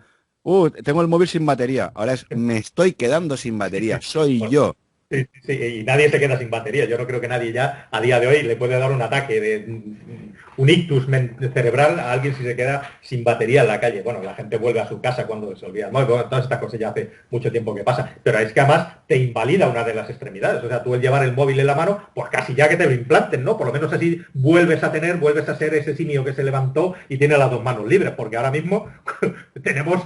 tengo el móvil sin batería, ahora es, me estoy quedando sin batería, soy Bueno, yo. sí, sí, sí, y nadie se queda sin batería. Yo no creo que nadie ya a día de hoy le puede dar un ataque un ictus cerebral a alguien si se queda sin batería en la calle. Bueno, la gente vuelve a su casa cuando se olvida. Bueno, todas estas cosas ya hace mucho tiempo que pasa. Pero es que además te invalida una de las extremidades. O sea, tú el llevar el móvil en la mano, pues casi ya que te lo implanten, ¿no? Por lo menos así vuelves a ser ese simio que se levantó y tiene las dos manos libres. Porque ahora mismo tenemos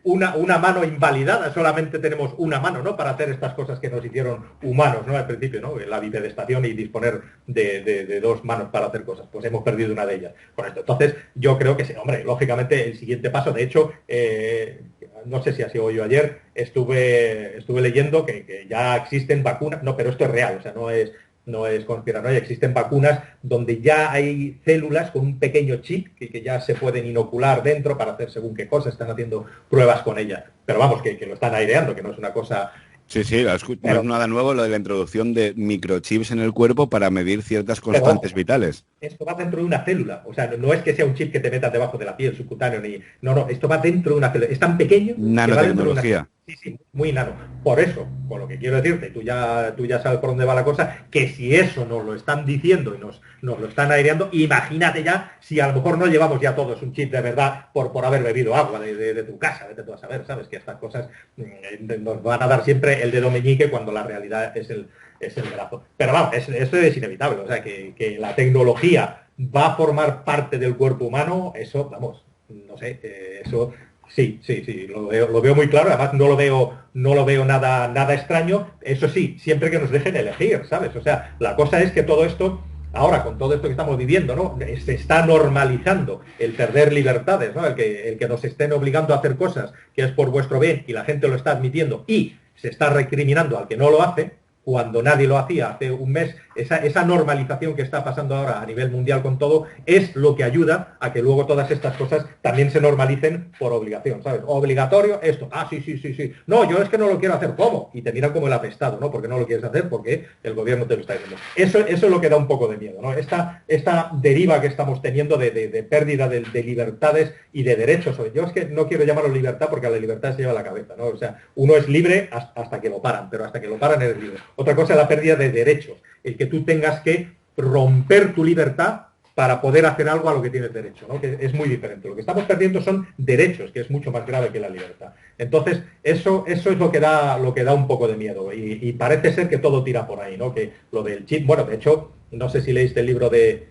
una mano invalidada, solamente tenemos una mano, ¿no? Para hacer estas cosas que nos hicieron humanos, ¿no? Al principio, ¿no? La bipedestación y disponer de dos manos para hacer cosas. Pues hemos perdido una de ellas con esto. Entonces, yo creo que sí, hombre, lógicamente el siguiente paso, de hecho, no sé si ha sido hoy o ayer, estuve leyendo que ya existen vacunas, no, pero esto es real, o sea, no es conspiranoia, existen vacunas donde ya hay células con un pequeño chip que ya se pueden inocular dentro para hacer según qué cosas, están haciendo pruebas con ellas. Pero vamos, que lo están aireando, que no es una cosa... Sí, sí, no es Pero, nada nuevo lo de la introducción de microchips en el cuerpo para medir ciertas pero constantes ojo, vitales. esto va dentro de una célula. O sea, no es que sea un chip que te metas debajo de la piel subcutáneo ni. No, no, esto va dentro de una célula. Es tan pequeño que va dentro de una célula. Nanotecnología. Sí, sí, muy nano. Por eso, con lo que quiero decirte, tú ya sabes por dónde va la cosa, que si eso nos lo están diciendo y nos lo están aireando, imagínate ya si a lo mejor no llevamos ya todos un chip de verdad por haber bebido agua de tu casa, vete tú a saber, ¿sabes? Que estas cosas nos van a dar siempre el dedo meñique cuando la realidad es es el brazo. Pero vamos, eso es inevitable, o sea, que la tecnología va a formar parte del cuerpo humano, eso, vamos, no sé, eso sí, lo veo muy claro, además no lo veo nada extraño, eso sí, siempre que nos dejen elegir, ¿sabes? O sea, la cosa es que todo esto, ahora con todo esto que estamos viviendo, ¿no? Se está normalizando el perder libertades, ¿no? El que nos estén obligando a hacer cosas que es por vuestro bien y la gente lo está admitiendo y se está recriminando al que no lo hace, cuando nadie lo hacía hace un mes, esa normalización que está pasando ahora a nivel mundial con todo, es lo que ayuda a que luego todas estas cosas también se normalicen por obligación, ¿sabes? Obligatorio esto, sí. No, yo es que no lo quiero hacer, ¿cómo? Y te miran como el apestado, ¿no? Porque no lo quieres hacer, porque el gobierno te lo está diciendo. Eso es lo que da un poco de miedo, ¿no? Esta deriva que estamos teniendo de pérdida de libertades y de derechos. Yo es que no quiero llamarlo libertad porque a la libertad se lleva la cabeza, ¿no? O sea, uno es libre hasta que lo paran, pero hasta que lo paran eres libre. Otra cosa es la pérdida de derechos, el que tú tengas que romper tu libertad para poder hacer algo a lo que tienes derecho, ¿no? Que es muy diferente. Lo que estamos perdiendo son derechos, que es mucho más grave que la libertad. Entonces, eso es lo que da un poco de miedo. Y parece ser que todo tira por ahí, ¿no? Que lo del chip, bueno, de hecho, no sé si leíste el libro de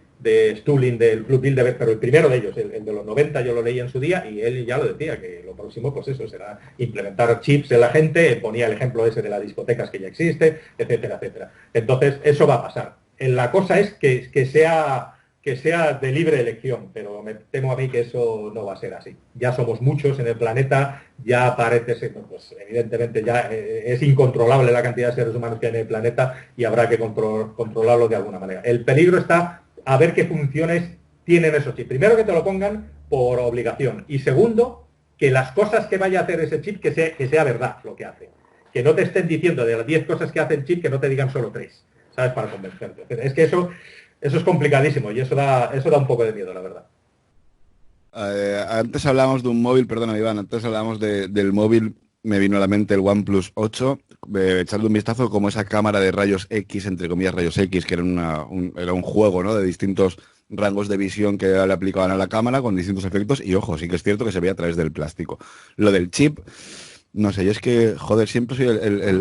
Stulin del Club Bilderberg, pero el primero de ellos, el de los 90, yo lo leí en su día y él ya lo decía, que lo próximo, pues eso, será implementar chips en la gente, ponía el ejemplo ese de las discotecas que ya existe, etcétera, etcétera. Entonces, eso va a pasar. La cosa es que sea de libre elección, pero me temo a mí que eso no va a ser así. Ya somos muchos en el planeta, ya parece ser, pues evidentemente ya es incontrolable la cantidad de seres humanos que hay en el planeta y habrá que controlarlo de alguna manera. El peligro está a ver qué funciones tienen esos chips. Primero, que te lo pongan por obligación. Y segundo, que las cosas que vaya a hacer ese chip, que sea verdad lo que hace. Que no te estén diciendo de las 10 cosas que hace el chip, que no te digan solo 3, ¿sabes? Para convencerte. Es que eso es complicadísimo y eso da un poco de miedo, la verdad. Antes hablábamos de un móvil, perdona Iván, antes hablábamos del móvil, me vino a la mente el OnePlus 8, echarle un vistazo como esa cámara de rayos X, entre comillas rayos X, que era un juego, ¿no? De distintos rangos de visión que le aplicaban a la cámara con distintos efectos y ojo, sí que es cierto que se veía a través del plástico. Lo del chip, no sé, yo es que, joder, siempre soy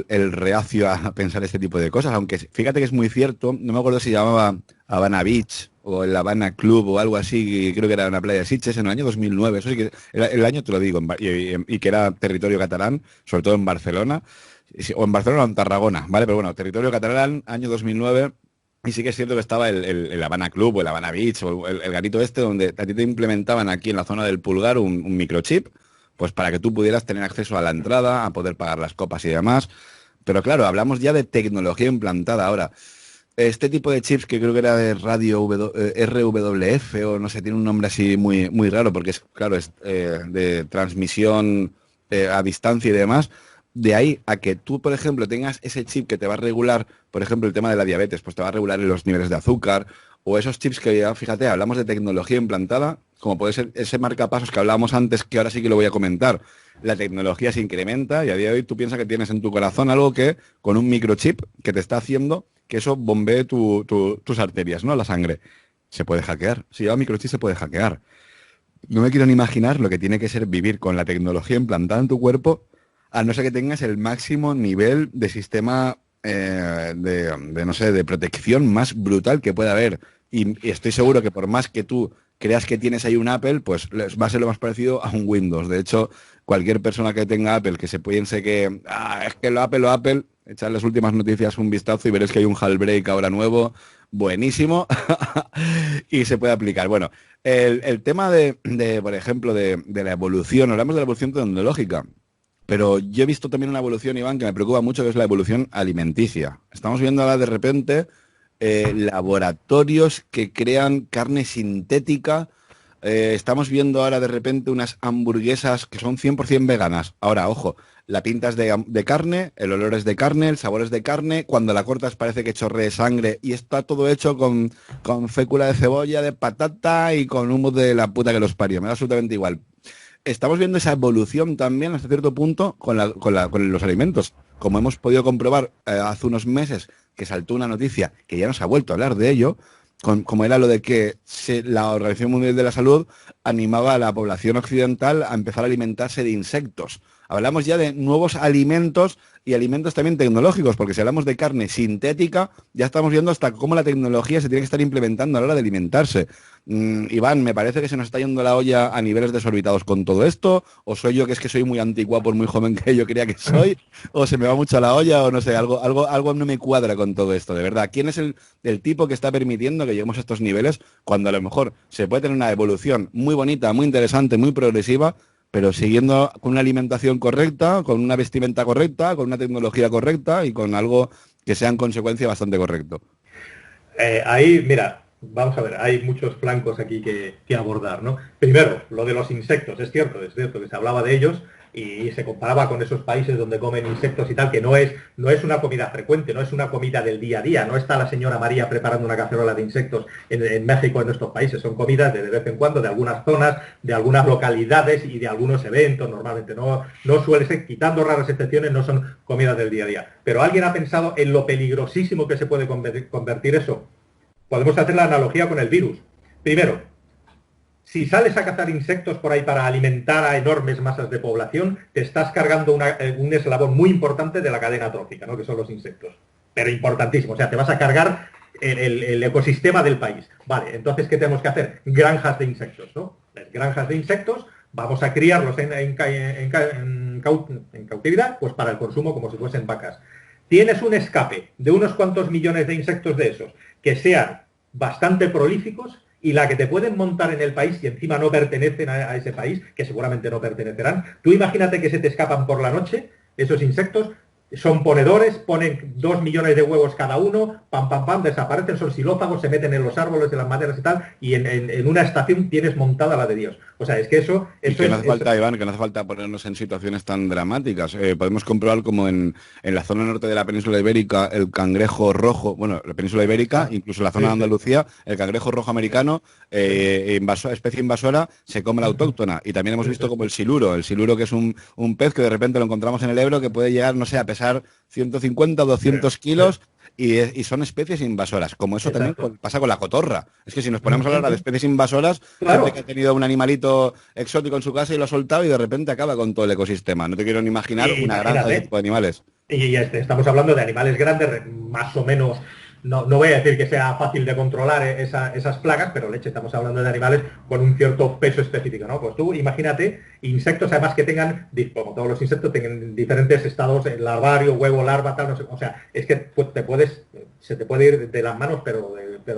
el reacio a pensar este tipo de cosas, aunque fíjate que es muy cierto, no me acuerdo si llamaba Habana Beach o el Habana Club o algo así, creo que era una playa de Sitges en el año 2009, eso sí que, el año te lo digo, y que era territorio catalán, sobre todo en Barcelona, o en Barcelona o en Tarragona, ¿vale? Pero bueno, territorio catalán, año 2009, y sí que es cierto que estaba el Habana Club o el Habana Beach o el garito este, donde a ti te implementaban aquí en la zona del pulgar un microchip, pues para que tú pudieras tener acceso a la entrada, a poder pagar las copas y demás. Pero claro, hablamos ya de tecnología implantada ahora. Este tipo de chips que creo que era de radio RWF o no sé, tiene un nombre así muy, muy raro porque es, claro, es de transmisión a distancia y demás. De ahí a que tú, por ejemplo, tengas ese chip que te va a regular, por ejemplo, el tema de la diabetes, pues te va a regular los niveles de azúcar, o esos chips que ya, fíjate, hablamos de tecnología implantada, como puede ser ese marcapasos que hablábamos antes, que ahora sí que lo voy a comentar. La tecnología se incrementa y a día de hoy tú piensas que tienes en tu corazón algo que, con un microchip que te está haciendo que eso bombee tus arterias, ¿no? La sangre. Se puede hackear. Si lleva microchip se puede hackear. No me quiero ni imaginar lo que tiene que ser vivir con la tecnología implantada en tu cuerpo, a no ser que tengas el máximo nivel de sistema no sé, de protección más brutal que pueda haber. Y estoy seguro que por más que tú creas que tienes ahí un Apple, pues va a ser lo más parecido a un Windows. De hecho, cualquier persona que tenga Apple, que se piense que es que lo Apple, echad las últimas noticias un vistazo y veréis que hay un jailbreak ahora nuevo, buenísimo, y se puede aplicar. Bueno, el tema por ejemplo, de la evolución, hablamos de la evolución tecnológica. Pero yo he visto también una evolución, Iván, que me preocupa mucho, que es la evolución alimenticia. Estamos viendo ahora de repente laboratorios que crean carne sintética. Estamos viendo ahora de repente unas hamburguesas que son 100% veganas. Ahora, ojo, la pinta es de carne, el olor es de carne, el sabor es de carne. Cuando la cortas parece que chorree sangre y está todo hecho con fécula de cebolla, de patata y con humo de la puta que los parió. Me da absolutamente igual. Estamos viendo esa evolución también hasta cierto punto con los alimentos. Como hemos podido comprobar hace unos meses que saltó una noticia que ya no se ha vuelto a hablar de ello, como era lo de que la Organización Mundial de la Salud animaba a la población occidental a empezar a alimentarse de insectos. Hablamos ya de nuevos alimentos y alimentos también tecnológicos, porque si hablamos de carne sintética, ya estamos viendo hasta cómo la tecnología se tiene que estar implementando a la hora de alimentarse. Iván, me parece que se nos está yendo la olla a niveles desorbitados con todo esto, o soy yo que es que soy muy antigua por muy joven que yo creía que soy, o se me va mucho la olla, o no sé, algo no me cuadra con todo esto, de verdad. ¿Quién es el tipo que está permitiendo que lleguemos a estos niveles cuando a lo mejor se puede tener una evolución muy bonita, muy interesante, muy progresiva, pero siguiendo con una alimentación correcta, con una vestimenta correcta, con una tecnología correcta y con algo que sea en consecuencia bastante correcto? Ahí, mira, vamos a ver, hay muchos flancos aquí que abordar, ¿no? Primero, lo de los insectos, es cierto que se hablaba de ellos y se comparaba con esos países donde comen insectos y tal, que no es una comida frecuente, no es una comida del día a día, no está la señora María preparando una cacerola de insectos en México, en nuestros países, son comidas de vez en cuando, de algunas zonas, de algunas localidades y de algunos eventos, normalmente no suele ser, quitando raras excepciones, no son comidas del día a día. Pero alguien ha pensado en lo peligrosísimo que se puede convertir eso. Podemos hacer la analogía con el virus. Primero, si sales a cazar insectos por ahí para alimentar a enormes masas de población, te estás cargando un eslabón muy importante de la cadena trófica, ¿no? Que son los insectos. Pero importantísimo, o sea, te vas a cargar el ecosistema del país. Vale, entonces, ¿qué tenemos que hacer? Granjas de insectos, ¿no? Granjas de insectos, vamos a criarlos en cautividad, pues para el consumo como si fuesen vacas. Tienes un escape de unos cuantos millones de insectos de esos, que sean bastante prolíficos, y la que te pueden montar en el país y encima no pertenecen a ese país, que seguramente no pertenecerán. Tú imagínate que se te escapan por la noche esos insectos, son ponedores, ponen 2 millones de huevos cada uno, pam, pam, pam, desaparecen, son xilófagos, se meten en los árboles, de las maderas y tal, y en una estación tienes montada la de Dios. O sea, es que eso Y que no hace falta, Iván, que no hace falta ponernos en situaciones tan dramáticas. Podemos comprobar como en la zona norte de la península ibérica el cangrejo rojo, bueno, la península ibérica, incluso la zona de Andalucía, el cangrejo rojo americano, especie invasora, se come la autóctona. Y también hemos visto como el siluro que es un pez que de repente lo encontramos en el Ebro, que puede llegar, no sé, a pesar 150 o 200 kilos. Y son especies invasoras, como eso también pasa con la cotorra. Es que si nos ponemos a hablar de especies invasoras, claro, gente que ha tenido un animalito exótico en su casa y lo ha soltado y de repente acaba con todo el ecosistema. No te quiero ni imaginar una granja de ese tipo de animales. Y estamos hablando de animales grandes, más o menos, no voy a decir que sea fácil de controlar esas plagas, pero leche, estamos hablando de animales con un cierto peso específico, ¿no? Pues tú imagínate insectos además que tengan, como todos los insectos, tengan diferentes estados, larvario, huevo, larva, tal, no sé, o sea, es que se te puede ir de las manos, pero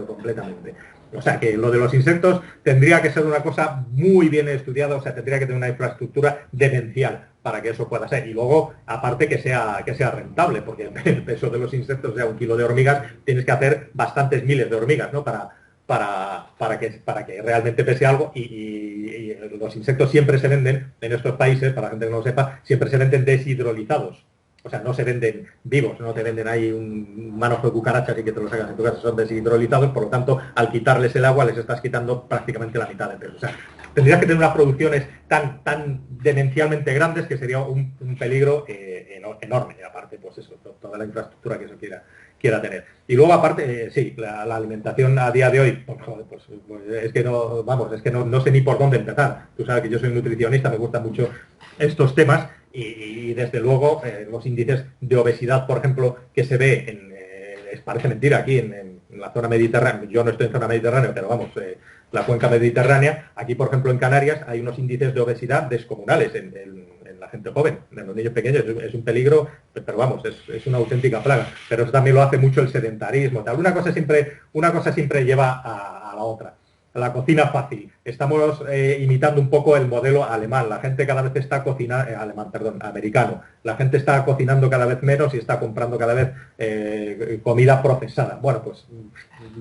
completamente. O sea, que lo de los insectos tendría que ser una cosa muy bien estudiada, o sea, tendría que tener una infraestructura demencial para que eso pueda ser. Y luego, aparte, que sea rentable, porque el peso de los insectos, o sea, 1 kilo de hormigas, tienes que hacer bastantes miles de hormigas, ¿no? Para que realmente pese algo. Y los insectos siempre se venden, en estos países, para la gente que no lo sepa, siempre se venden deshidrolizados. O sea, no se venden vivos, no te venden ahí un manojo de cucarachas y que te lo sacas en tu casa, son deshidrolizados, por lo tanto, al quitarles el agua les estás quitando prácticamente la mitad del peso. O sea, tendrías que tener unas producciones tan demencialmente grandes que sería un peligro enorme. Y aparte, pues eso, toda la infraestructura que eso quiera tener. Y luego, aparte, sí, la alimentación a día de hoy, pues es que no, vamos, es que no sé ni por dónde empezar. Tú sabes que yo soy nutricionista, me gustan mucho estos temas y desde luego los índices de obesidad, por ejemplo, que se ve parece mentira aquí en la zona mediterránea, yo no estoy en zona mediterránea, pero vamos, la cuenca mediterránea, aquí por ejemplo en Canarias hay unos índices de obesidad descomunales en la gente joven, en los niños pequeños, es un peligro, pero vamos, es una auténtica plaga, pero eso también lo hace mucho el sedentarismo, tal. Una cosa siempre lleva a la otra. La cocina fácil. Estamos imitando un poco el modelo alemán. La gente cada vez está cocinando, americano. La gente está cocinando cada vez menos y está comprando cada vez comida procesada. Bueno, pues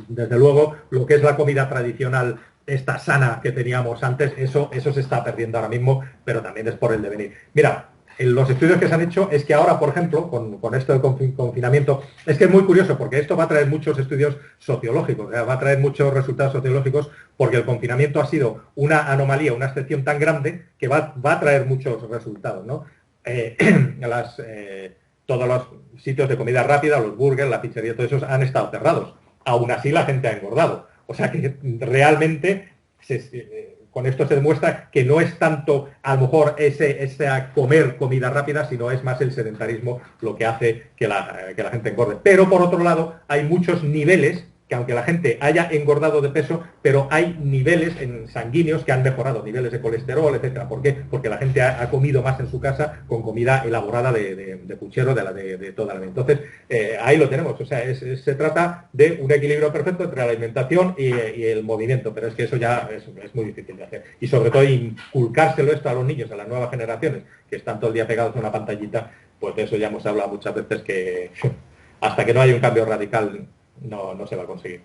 desde luego lo que es la comida tradicional, esta sana que teníamos antes, eso se está perdiendo ahora mismo, pero también es por el devenir. Mira, en los estudios que se han hecho es que ahora, por ejemplo, con esto del confinamiento, es que es muy curioso porque esto va a traer muchos estudios sociológicos, va a traer muchos resultados sociológicos porque el confinamiento ha sido una anomalía, una excepción tan grande que va a traer muchos resultados, ¿no? Todos los sitios de comida rápida, los burgers, la pizzería, todos esos han estado cerrados. Aún así la gente ha engordado. O sea que realmente con esto se demuestra que no es tanto a lo mejor ese comer comida rápida, sino es más el sedentarismo lo que hace que la gente engorde. Pero por otro lado, hay muchos niveles que aunque la gente haya engordado de peso, pero hay niveles en sanguíneos que han mejorado, niveles de colesterol, etcétera. ¿Por qué? Porque la gente ha comido más en su casa con comida elaborada de puchero, de toda la vida. Entonces, ahí lo tenemos. O sea, se trata de un equilibrio perfecto entre la alimentación y el movimiento, pero es que eso ya es muy difícil de hacer. Y sobre todo inculcárselo esto a los niños, a las nuevas generaciones, que están todo el día pegados a una pantallita, pues de eso ya hemos hablado muchas veces, que hasta que no haya un cambio radical no se va a conseguir.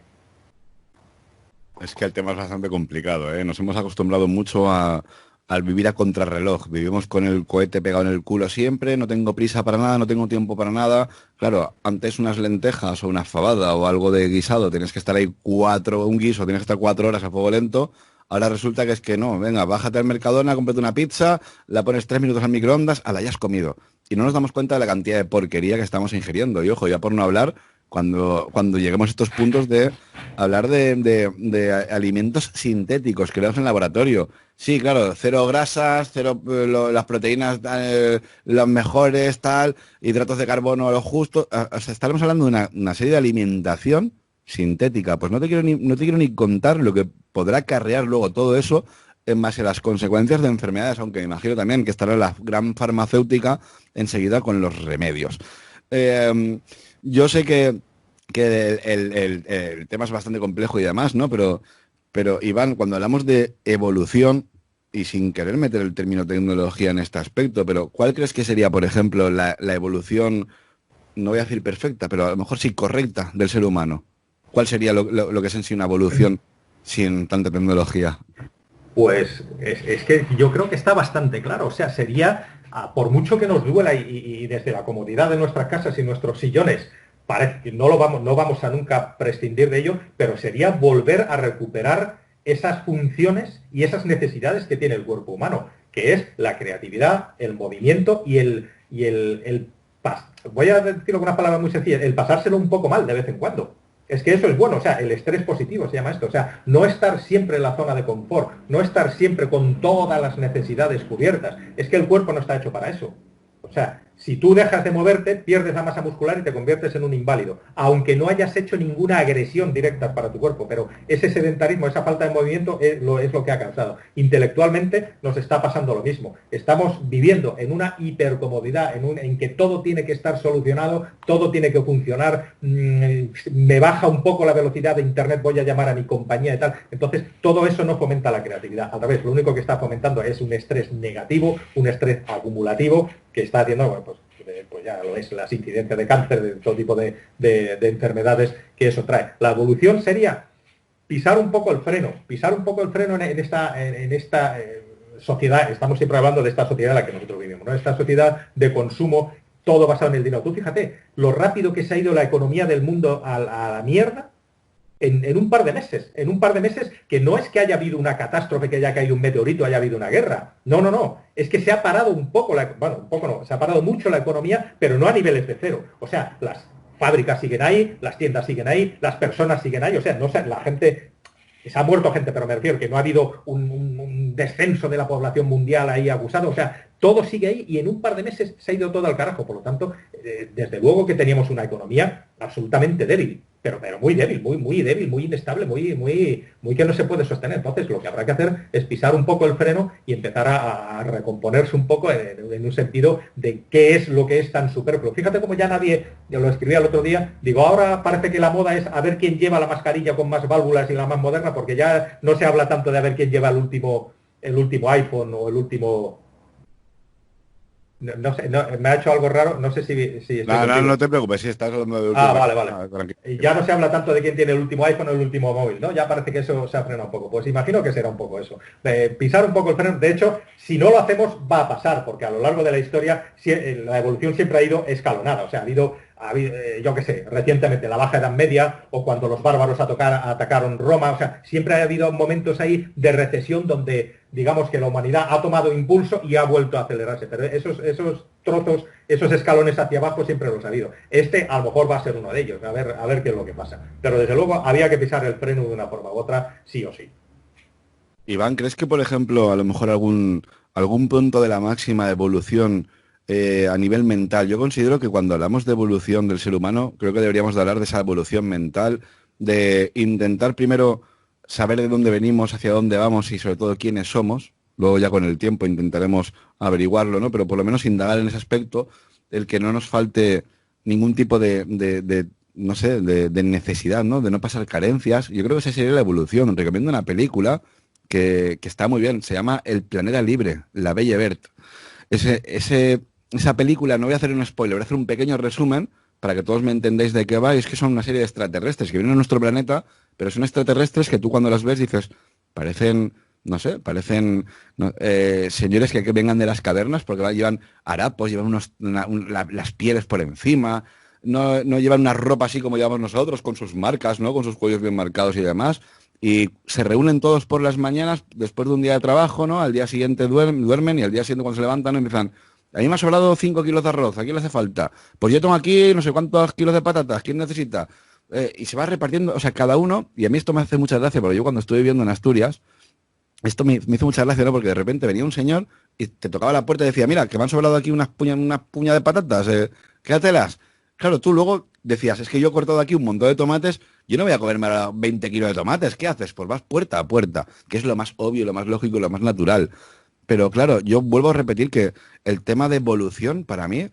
Es que el tema es bastante complicado, ¿eh? Nos hemos acostumbrado mucho al vivir a contrarreloj. Vivimos con el cohete pegado en el culo siempre, no tengo prisa para nada, no tengo tiempo para nada. Claro, antes unas lentejas o una fabada o algo de guisado, tienes que estar ahí un guiso, tienes que estar 4 horas a fuego lento. Ahora resulta que es que no, venga, bájate al Mercadona, cómprate una pizza, la pones 3 minutos al microondas, la ya has comido. Y no nos damos cuenta de la cantidad de porquería que estamos ingiriendo. Y ojo, ya por no hablar, cuando lleguemos a estos puntos de hablar de alimentos sintéticos creados en laboratorio. Sí, claro, 0 grasas, 0 las proteínas las mejores, tal, hidratos de carbono lo justo. O sea, estaremos hablando de una serie de alimentación sintética. Pues no te quiero ni contar lo que podrá acarrear luego todo eso en base a las consecuencias de enfermedades, aunque me imagino también que estará la gran farmacéutica enseguida con los remedios. Yo sé que el tema es bastante complejo y demás, ¿no? Pero Iván, cuando hablamos de evolución, y sin querer meter el término tecnología en este aspecto, pero ¿cuál crees que sería, por ejemplo, la evolución, no voy a decir perfecta, pero a lo mejor sí correcta del ser humano? ¿Cuál sería lo que es en sí una evolución sin tanta tecnología? Pues es que yo creo que está bastante claro. O sea, sería, por mucho que nos duela y desde la comodidad de nuestras casas y nuestros sillones, parece que no vamos a nunca prescindir de ello, pero sería volver a recuperar esas funciones y esas necesidades que tiene el cuerpo humano, que es la creatividad, el movimiento y voy a decirlo con unas palabras muy sencillas, el pasárselo un poco mal de vez en cuando. Es que eso es bueno, o sea, el estrés positivo se llama esto, o sea, no estar siempre en la zona de confort, no estar siempre con todas las necesidades cubiertas. Es que el cuerpo no está hecho para eso. O sea, si tú dejas de moverte, pierdes la masa muscular y te conviertes en un inválido, aunque no hayas hecho ninguna agresión directa para tu cuerpo, pero ese sedentarismo, esa falta de movimiento es lo que ha causado. Intelectualmente nos está pasando lo mismo. Estamos viviendo en una hipercomodidad, en que todo tiene que estar solucionado, todo tiene que funcionar, me baja un poco la velocidad de internet, voy a llamar a mi compañía y tal. Entonces, todo eso no fomenta la creatividad. Al revés, lo único que está fomentando es un estrés negativo, un estrés acumulativo, que está haciendo, bueno, pues ya lo es, las incidencias de cáncer, de todo tipo de enfermedades que eso trae. La evolución sería pisar un poco el freno en esta sociedad. Estamos siempre hablando de esta sociedad en la que nosotros vivimos, ¿no? Esta sociedad de consumo, todo basado en el dinero. Tú fíjate lo rápido que se ha ido la economía del mundo a la mierda en un par de meses, que no es que haya habido una catástrofe, que haya caído un meteorito, haya habido una guerra. No. Es que se ha parado se ha parado mucho la economía, pero no a niveles de cero. O sea, las fábricas siguen ahí, las tiendas siguen ahí, las personas siguen ahí. O sea, la gente, se ha muerto gente, pero me refiero que no ha habido un descenso de la población mundial ahí acusado. O sea, todo sigue ahí y en un par de meses se ha ido todo al carajo. Por lo tanto, desde luego que teníamos una economía absolutamente débil. Pero muy débil, muy débil, muy inestable, muy que no se puede sostener. Entonces, lo que habrá que hacer es pisar un poco el freno y empezar a recomponerse un poco en un sentido de qué es lo que es tan superfluo. Fíjate cómo ya nadie, yo lo escribía el otro día, digo, ahora parece que la moda es a ver quién lleva la mascarilla con más válvulas y la más moderna, porque ya no se habla tanto de a ver quién lleva el último iPhone o el último... No sé, me ha hecho algo raro, no sé si estoy contigo. No te preocupes, si estás hablando de último. Vale. Y ya no se habla tanto de quién tiene el último iPhone o el último móvil, ¿no? Ya parece que eso se ha frenado un poco. Pues imagino que será un poco eso. Pisar un poco el freno. De hecho, si no lo hacemos, va a pasar, porque a lo largo de la historia la evolución siempre ha ido escalonada. O sea, ha habido yo qué sé, recientemente la Baja Edad Media o cuando los bárbaros atacaron Roma. O sea, siempre ha habido momentos ahí de recesión donde, digamos, que la humanidad ha tomado impulso y ha vuelto a acelerarse. Pero esos trozos, esos escalones hacia abajo siempre los ha habido. Este a lo mejor va a ser uno de ellos, a ver qué es lo que pasa. Pero desde luego había que pisar el freno de una forma u otra, sí o sí. Iván, ¿crees que, por ejemplo, a lo mejor algún punto de la máxima evolución a nivel mental? Yo considero que cuando hablamos de evolución del ser humano, creo que deberíamos de hablar de esa evolución mental, de intentar primero saber de dónde venimos, hacia dónde vamos y sobre todo quiénes somos. Luego ya con el tiempo intentaremos averiguarlo, ¿no? Pero por lo menos indagar en ese aspecto, el que no nos falte ningún tipo no sé, de necesidad, ¿no? De no pasar carencias. Yo creo que esa sería la evolución. Recomiendo una película que está muy bien. Se llama El planeta libre, La Belle Verte. Esa película, no voy a hacer un spoiler, voy a hacer un pequeño resumen para que todos me entendáis de qué va. Y es que son una serie de extraterrestres que vienen a nuestro planeta, pero son extraterrestres que tú cuando los ves dices, parecen, no sé, parecen señores que vengan de las cavernas porque llevan harapos, llevan las pieles por encima, no llevan una ropa así como llevamos nosotros, con sus marcas, ¿no? Con sus cuellos bien marcados y demás. Y se reúnen todos por las mañanas después de un día de trabajo, ¿no? Al día siguiente duermen y al día siguiente cuando se levantan empiezan, a mí me ha sobrado 5 kilos de arroz, ¿a quién le hace falta? Pues yo tengo aquí no sé cuántos kilos de patatas, ¿quién necesita? Y se va repartiendo, o sea, cada uno, y a mí esto me hace mucha gracia, porque yo cuando estuve viviendo en Asturias, esto me hizo mucha gracia, ¿no? Porque de repente venía un señor y te tocaba la puerta y decía, mira, que me han sobrado aquí unas puñas de patatas, quédatelas. Claro, tú luego decías, es que yo he cortado aquí un montón de tomates, yo no voy a comerme ahora 20 kilos de tomates, ¿qué haces? Pues vas puerta a puerta, que es lo más obvio, lo más lógico, lo más natural. Pero claro, yo vuelvo a repetir que el tema de evolución, para mí,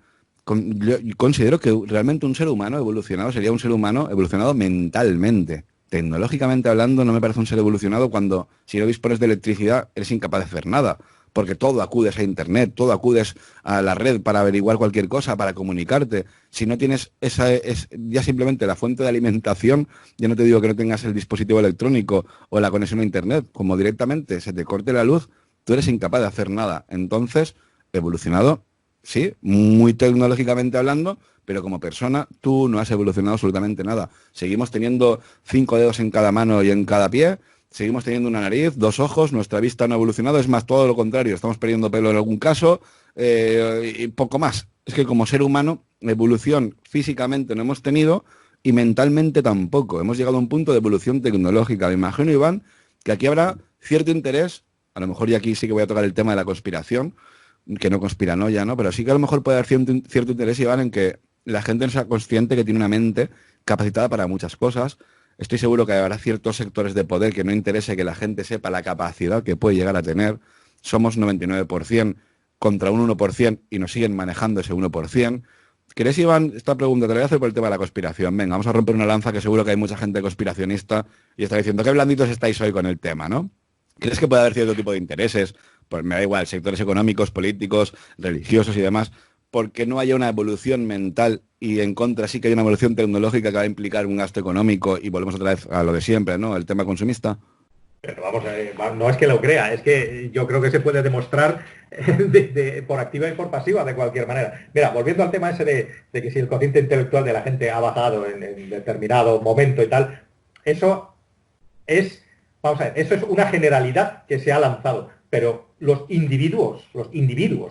yo considero que realmente un ser humano evolucionado sería un ser humano evolucionado mentalmente. Tecnológicamente hablando, no me parece un ser evolucionado cuando, si no dispones de electricidad, eres incapaz de hacer nada. Porque todo acudes a Internet, todo acudes a la red para averiguar cualquier cosa, para comunicarte. Si no tienes ya simplemente la fuente de alimentación, ya no te digo que no tengas el dispositivo electrónico o la conexión a Internet, como directamente se te corte la luz, tú eres incapaz de hacer nada. Entonces, evolucionado, sí, muy tecnológicamente hablando, pero como persona tú no has evolucionado absolutamente nada. Seguimos teniendo 5 dedos en cada mano y en cada pie, seguimos teniendo una nariz, 2 ojos, nuestra vista no ha evolucionado, es más, todo lo contrario, estamos perdiendo pelo en algún caso y poco más. Es que como ser humano, evolución físicamente no hemos tenido y mentalmente tampoco. Hemos llegado a un punto de evolución tecnológica. Me imagino, Iván, que aquí habrá cierto interés, a lo mejor y aquí sí que voy a tocar el tema de la conspiración, que no conspiranoia, ¿no? Pero sí que a lo mejor puede haber cierto interés, Iván, en que la gente no sea consciente que tiene una mente capacitada para muchas cosas. Estoy seguro que habrá ciertos sectores de poder que no interese que la gente sepa la capacidad que puede llegar a tener. Somos 99% contra un 1% y nos siguen manejando ese 1%. ¿Crees, Iván? Esta pregunta te la voy a hacer por el tema de la conspiración. Venga, vamos a romper una lanza que seguro que hay mucha gente conspiracionista y está diciendo qué blanditos estáis hoy con el tema, ¿no? ¿Crees que puede haber cierto tipo de intereses? Pues me da igual, sectores económicos, políticos, religiosos y demás, porque no haya una evolución mental y en contra sí que hay una evolución tecnológica que va a implicar un gasto económico y volvemos otra vez a lo de siempre, ¿no? El tema consumista. Pero vamos, no es que lo crea, es que yo creo que se puede demostrar por activa y por pasiva de cualquier manera. Mira, volviendo al tema ese de que si el cociente intelectual de la gente ha bajado en determinado momento y tal, eso es, vamos a ver, eso es una generalidad que se ha lanzado, pero los individuos,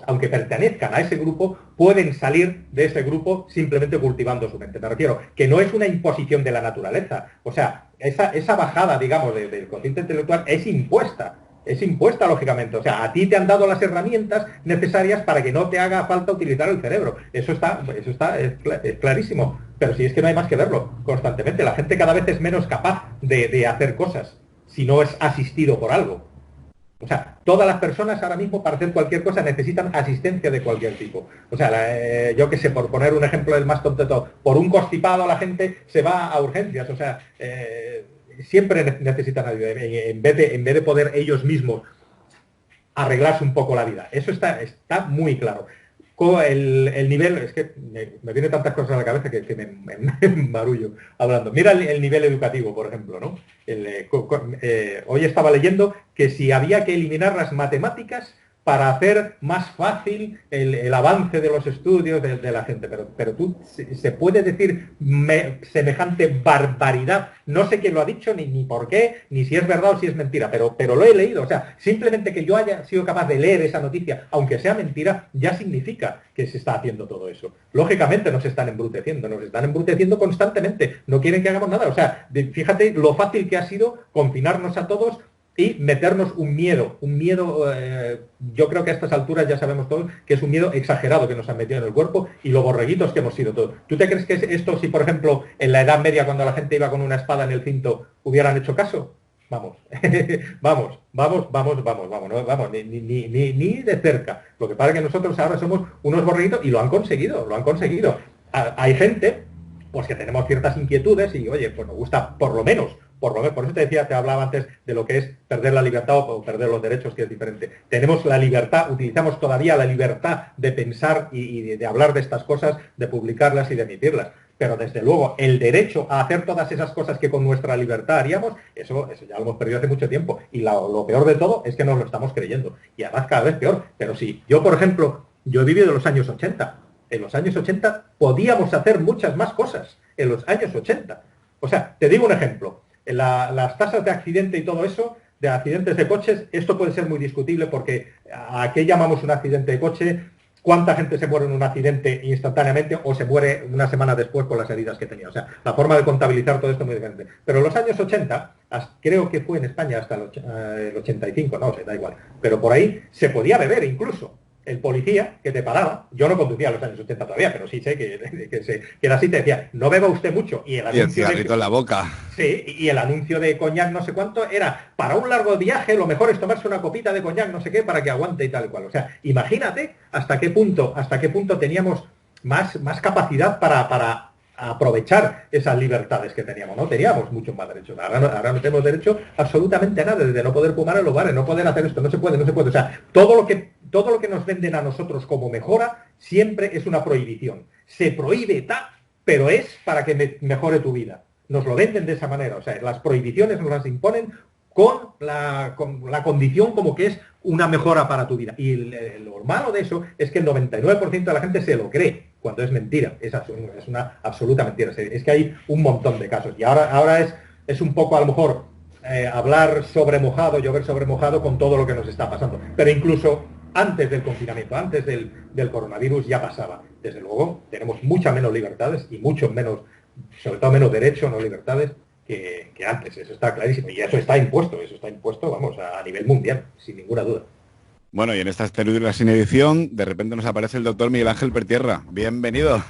aunque pertenezcan a ese grupo, pueden salir de ese grupo simplemente cultivando su mente. Me refiero que no es una imposición de la naturaleza. O sea, esa bajada, digamos, del cociente intelectual es impuesta. Es impuesta, lógicamente. O sea, a ti te han dado las herramientas necesarias para que no te haga falta utilizar el cerebro. Eso es clarísimo. Pero si es que no hay más que verlo constantemente. La gente cada vez es menos capaz de hacer cosas si no es asistido por algo. O sea, todas las personas ahora mismo para hacer cualquier cosa necesitan asistencia de cualquier tipo. O sea, yo qué sé, por poner un ejemplo del más tonto de todo, por un constipado la gente se va a urgencias. O sea, siempre necesitan ayuda en vez de poder ellos mismos arreglarse un poco la vida. Eso está muy claro. El nivel, es que me vienen tantas cosas a la cabeza que me embarullo hablando. Mira el nivel educativo, por ejemplo, ¿no? Hoy estaba leyendo que si había que eliminar las matemáticas para hacer más fácil el avance de los estudios de la gente. Pero tú, se puede decir semejante barbaridad. No sé quién lo ha dicho, ni por qué, ni si es verdad o si es mentira, pero lo he leído. O sea, simplemente que yo haya sido capaz de leer esa noticia, aunque sea mentira, ya significa que se está haciendo todo eso. Lógicamente nos están embruteciendo constantemente. No quieren que hagamos nada. O sea, fíjate lo fácil que ha sido confinarnos a todos y meternos un miedo, yo creo que a estas alturas ya sabemos todos que es un miedo exagerado que nos han metido en el cuerpo y lo borreguitos que hemos sido todos. ¿Tú te crees que esto, si por ejemplo en la Edad Media cuando la gente iba con una espada en el cinto, hubieran hecho caso? Vamos, vamos, ni de cerca. Lo que pasa es que nosotros ahora somos unos borreguitos y lo han conseguido. Hay gente, pues que tenemos ciertas inquietudes y, oye, pues nos gusta por lo menos, por eso te hablaba antes de lo que es perder la libertad o perder los derechos, que es diferente. Tenemos la libertad, utilizamos todavía la libertad de pensar y de hablar de estas cosas, de publicarlas y de emitirlas. Pero desde luego, el derecho a hacer todas esas cosas que con nuestra libertad haríamos, eso ya lo hemos perdido hace mucho tiempo. Y lo peor de todo es que nos lo estamos creyendo. Y además cada vez peor. Pero sí, yo por ejemplo, yo he vivido los años 80. En los años 80 podíamos hacer muchas más cosas. En los años 80. O sea, te digo un ejemplo. Las tasas de accidente y todo eso, de accidentes de coches, esto puede ser muy discutible porque ¿a qué llamamos un accidente de coche? ¿Cuánta gente se muere en un accidente instantáneamente o se muere una semana después con las heridas que tenía? O sea, la forma de contabilizar todo esto es muy diferente. Pero en los años 80, creo que fue en España hasta el 85, no sé, da igual. Pero por ahí se podía beber incluso. El policía que te paraba, yo no conducía en los años 80 todavía, pero sí sé que era así, te decía, no beba usted mucho. Y el cigarrito en la boca. Sí, y el anuncio de coñac no sé cuánto era, para un largo viaje lo mejor es tomarse una copita de coñac no sé qué para que aguante y tal y cual. O sea, imagínate hasta qué punto teníamos más capacidad para aprovechar esas libertades que teníamos, ¿no? Teníamos muchos más derechos. Ahora no tenemos derecho absolutamente a nada, desde no poder fumar en los bares, no poder hacer esto, no se puede. O sea, todo lo que nos venden a nosotros como mejora siempre es una prohibición. Se prohíbe pero es para que mejore tu vida. Nos lo venden de esa manera. O sea, las prohibiciones nos las imponen con la condición como que es una mejora para tu vida. Y lo malo de eso es que el 99% de la gente se lo cree, cuando es mentira. Es una absoluta mentira. Es que hay un montón de casos. Y ahora es un poco, a lo mejor, hablar sobre mojado, llover sobre mojado con todo lo que nos está pasando. Pero incluso antes del confinamiento, antes del coronavirus ya pasaba. Desde luego, tenemos muchas menos libertades y mucho menos, sobre todo menos derechos, no libertades, que antes. Eso está clarísimo. Y eso está impuesto, vamos, a nivel mundial, sin ninguna duda. Bueno, y en estas tertulias sin edición, de repente nos aparece el doctor Miguel Ángel Pertierra. Bienvenido.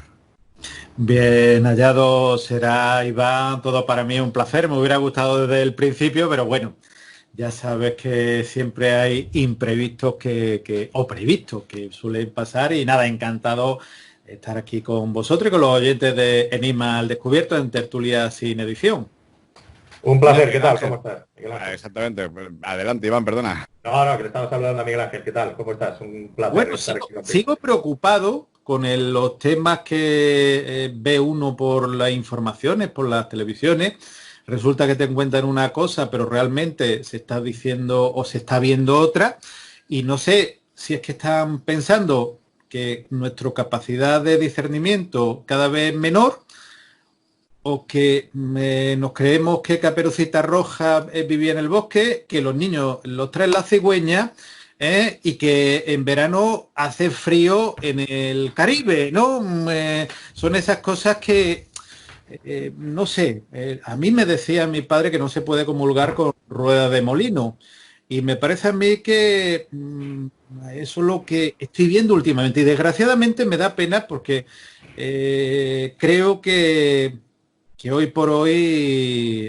Bien hallado será, Iván, todo para mí un placer. Me hubiera gustado desde el principio, pero bueno, ya sabes que siempre hay imprevistos o previstos que suelen pasar y nada, encantado estar aquí con vosotros y con los oyentes de Enigma al Descubierto en tertulia sin edición. Un placer, ¿qué tal? ¿Cómo estás? Exactamente. Adelante, Iván, perdona. No, que le estamos hablando a Miguel Ángel. ¿Qué tal? ¿Cómo estás? Un placer. Bueno, sigo preocupado con los temas que ve uno por las informaciones, por las televisiones. Resulta que te encuentran una cosa, pero realmente se está diciendo o se está viendo otra. Y no sé si es que están pensando que nuestra capacidad de discernimiento cada vez es menor, o que nos creemos que Caperucita Roja vivía en el bosque, que los niños los traen la cigüeña y que en verano hace frío en el Caribe, ¿no? Son esas cosas que, no sé, a mí me decía mi padre que no se puede comulgar con rueda de molino. Y me parece a mí que eso es lo que estoy viendo últimamente. Y desgraciadamente me da pena porque creo que hoy por hoy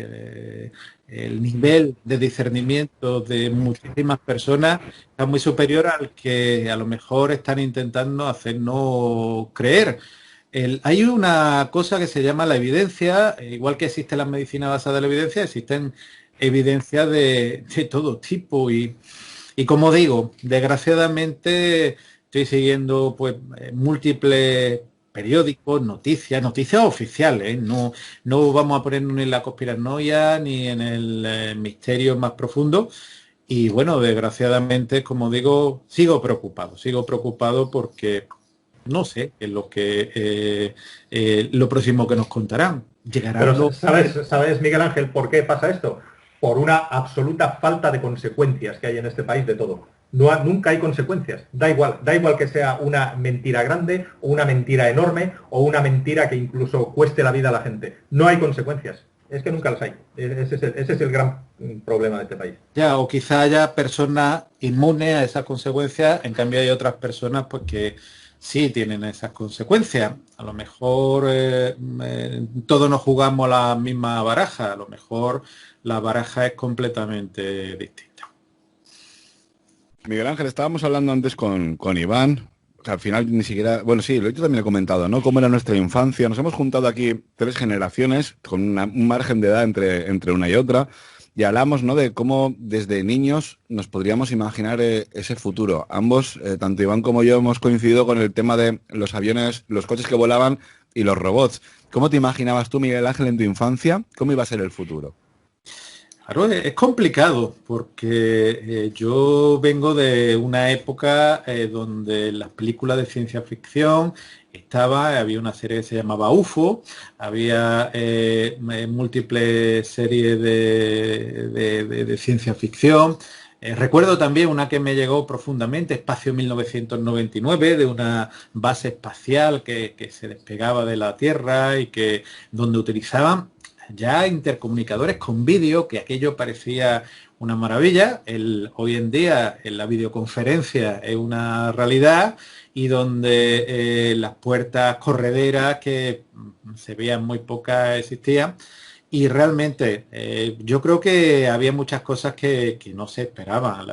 el nivel de discernimiento de muchísimas personas está muy superior al que a lo mejor están intentando hacernos creer. Hay una cosa que se llama la evidencia, igual que existe la medicina basada en la evidencia, existen evidencias de todo tipo y como digo, desgraciadamente estoy siguiendo pues múltiples periódicos, noticias oficiales, no vamos a ponernos ni en la conspiranoia ni en el misterio más profundo. Y bueno, desgraciadamente, como digo, sigo preocupado porque no sé qué es lo próximo que nos contarán. Pero ¿sabes, Miguel Ángel, por qué pasa esto? Por una absoluta falta de consecuencias que hay en este país de todo. Nunca hay consecuencias. Da igual que sea una mentira grande o una mentira enorme o una mentira que incluso cueste la vida a la gente. No hay consecuencias. Es que nunca los hay. Ese es el gran problema de este país. Ya, o quizá haya personas inmunes a esas consecuencias, en cambio hay otras personas pues que sí tienen esas consecuencias. A lo mejor todos nos jugamos la misma baraja, a lo mejor la baraja es completamente distinta. Miguel Ángel, estábamos hablando antes con Iván, o sea, al final ni siquiera, bueno, sí, yo también he comentado, ¿no? Cómo era nuestra infancia. Nos hemos juntado aquí 3 generaciones con un margen de edad entre una y otra y hablamos, ¿no? De cómo desde niños nos podríamos imaginar ese futuro. Ambos, tanto Iván como yo, hemos coincidido con el tema de los aviones, los coches que volaban y los robots. ¿Cómo te imaginabas tú, Miguel Ángel, en tu infancia? ¿Cómo iba a ser el futuro? Claro, es complicado porque yo vengo de una época donde las películas de ciencia ficción había una serie que se llamaba UFO, había múltiples series de ciencia ficción. Recuerdo también una que me llegó profundamente, Espacio 1999, de una base espacial que se despegaba de la Tierra y donde utilizaban ya intercomunicadores con vídeo, que aquello parecía una maravilla. Hoy en día en la videoconferencia es una realidad y donde las puertas correderas que se veían muy pocas existían. Y realmente yo creo que había muchas cosas que no se esperaban.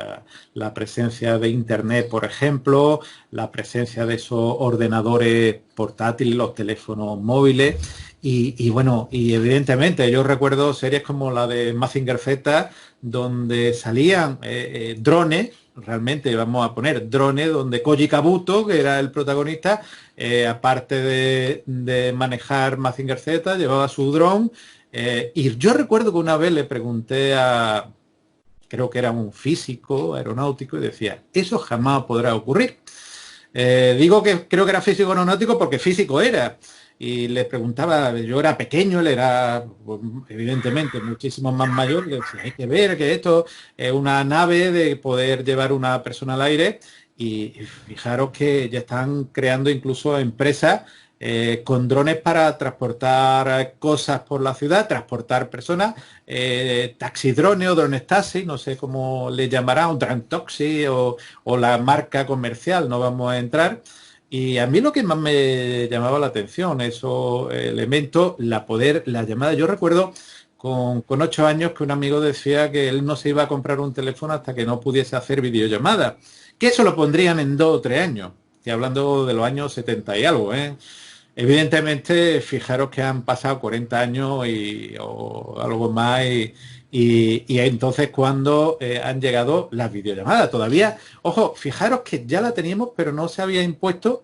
La presencia de Internet, por ejemplo, la presencia de esos ordenadores portátiles, los teléfonos móviles. Y bueno, y evidentemente yo recuerdo series como la de Mazinger Z, donde salían drones, realmente vamos a poner drones, donde Koji Kabuto, que era el protagonista, aparte de manejar Mazinger Z, llevaba su dron. Y yo recuerdo que una vez le pregunté creo que era un físico aeronáutico, y decía, eso jamás podrá ocurrir. Digo que creo que era físico aeronáutico porque físico era. Y le preguntaba, yo era pequeño, él era pues, evidentemente muchísimo más mayor, le decía, hay que ver que esto es una nave de poder llevar una persona al aire. Y fijaros que ya están creando incluso empresas con drones para transportar cosas por la ciudad, transportar personas, taxidrones o drones taxi, no sé cómo le llamará, un drone taxi o la marca comercial, no vamos a entrar. Y a mí lo que más me llamaba la atención, esos elementos, la llamada. Yo recuerdo con 8 años que un amigo decía que él no se iba a comprar un teléfono hasta que no pudiese hacer videollamadas, que eso lo pondrían en 2 o 3 años, y hablando de los años 70 y algo, ¿eh? Evidentemente, fijaros que han pasado 40 años o algo más y entonces cuando han llegado las videollamadas. Todavía, ojo, fijaros que ya la teníamos, pero no se había impuesto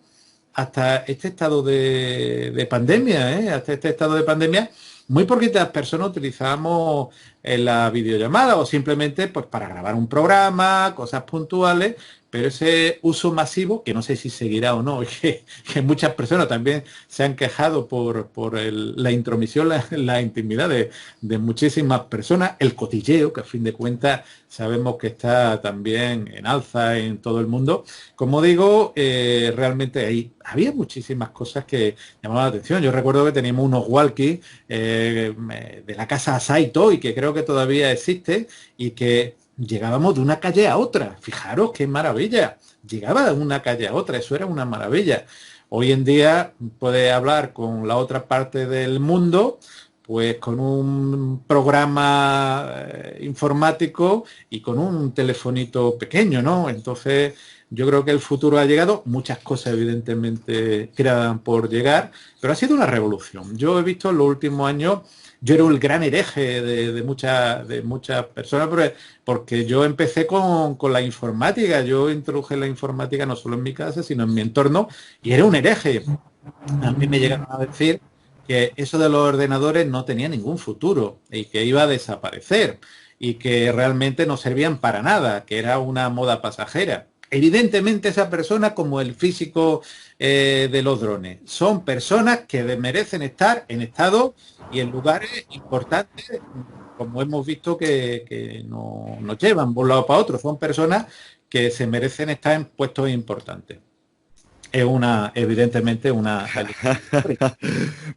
hasta este estado de pandemia, ¿eh? Hasta este estado de pandemia, muy poquitas personas utilizábamos la videollamada o simplemente pues para grabar un programa, cosas puntuales, pero ese uso masivo, que no sé si seguirá o no, que muchas personas también se han quejado por la intromisión, la intimidad de muchísimas personas, el cotilleo, que a fin de cuentas sabemos que está también en alza en todo el mundo. Como digo, realmente había muchísimas cosas que llamaban la atención. Yo recuerdo que teníamos unos walkies de la casa Saito y que creo que todavía existe y que llegábamos de una calle a otra. Fijaros qué maravilla. Llegaba de una calle a otra, eso era una maravilla. Hoy en día puedes hablar con la otra parte del mundo, pues con un programa informático y con un telefonito pequeño, ¿no? Entonces, yo creo que el futuro ha llegado, muchas cosas evidentemente quedan por llegar, pero ha sido una revolución. Yo he visto en los últimos años, yo era el gran hereje de muchas personas, porque yo empecé con la informática, yo introduje la informática no solo en mi casa, sino en mi entorno, y era un hereje. A mí me llegaron a decir que eso de los ordenadores no tenía ningún futuro y que iba a desaparecer y que realmente no servían para nada, que era una moda pasajera. Evidentemente esa persona, como el físico de los drones, son personas que merecen estar en estado y en lugares importantes, como hemos visto que nos llevan de un lado para otro. Son personas que se merecen estar en puestos importantes. es evidentemente una...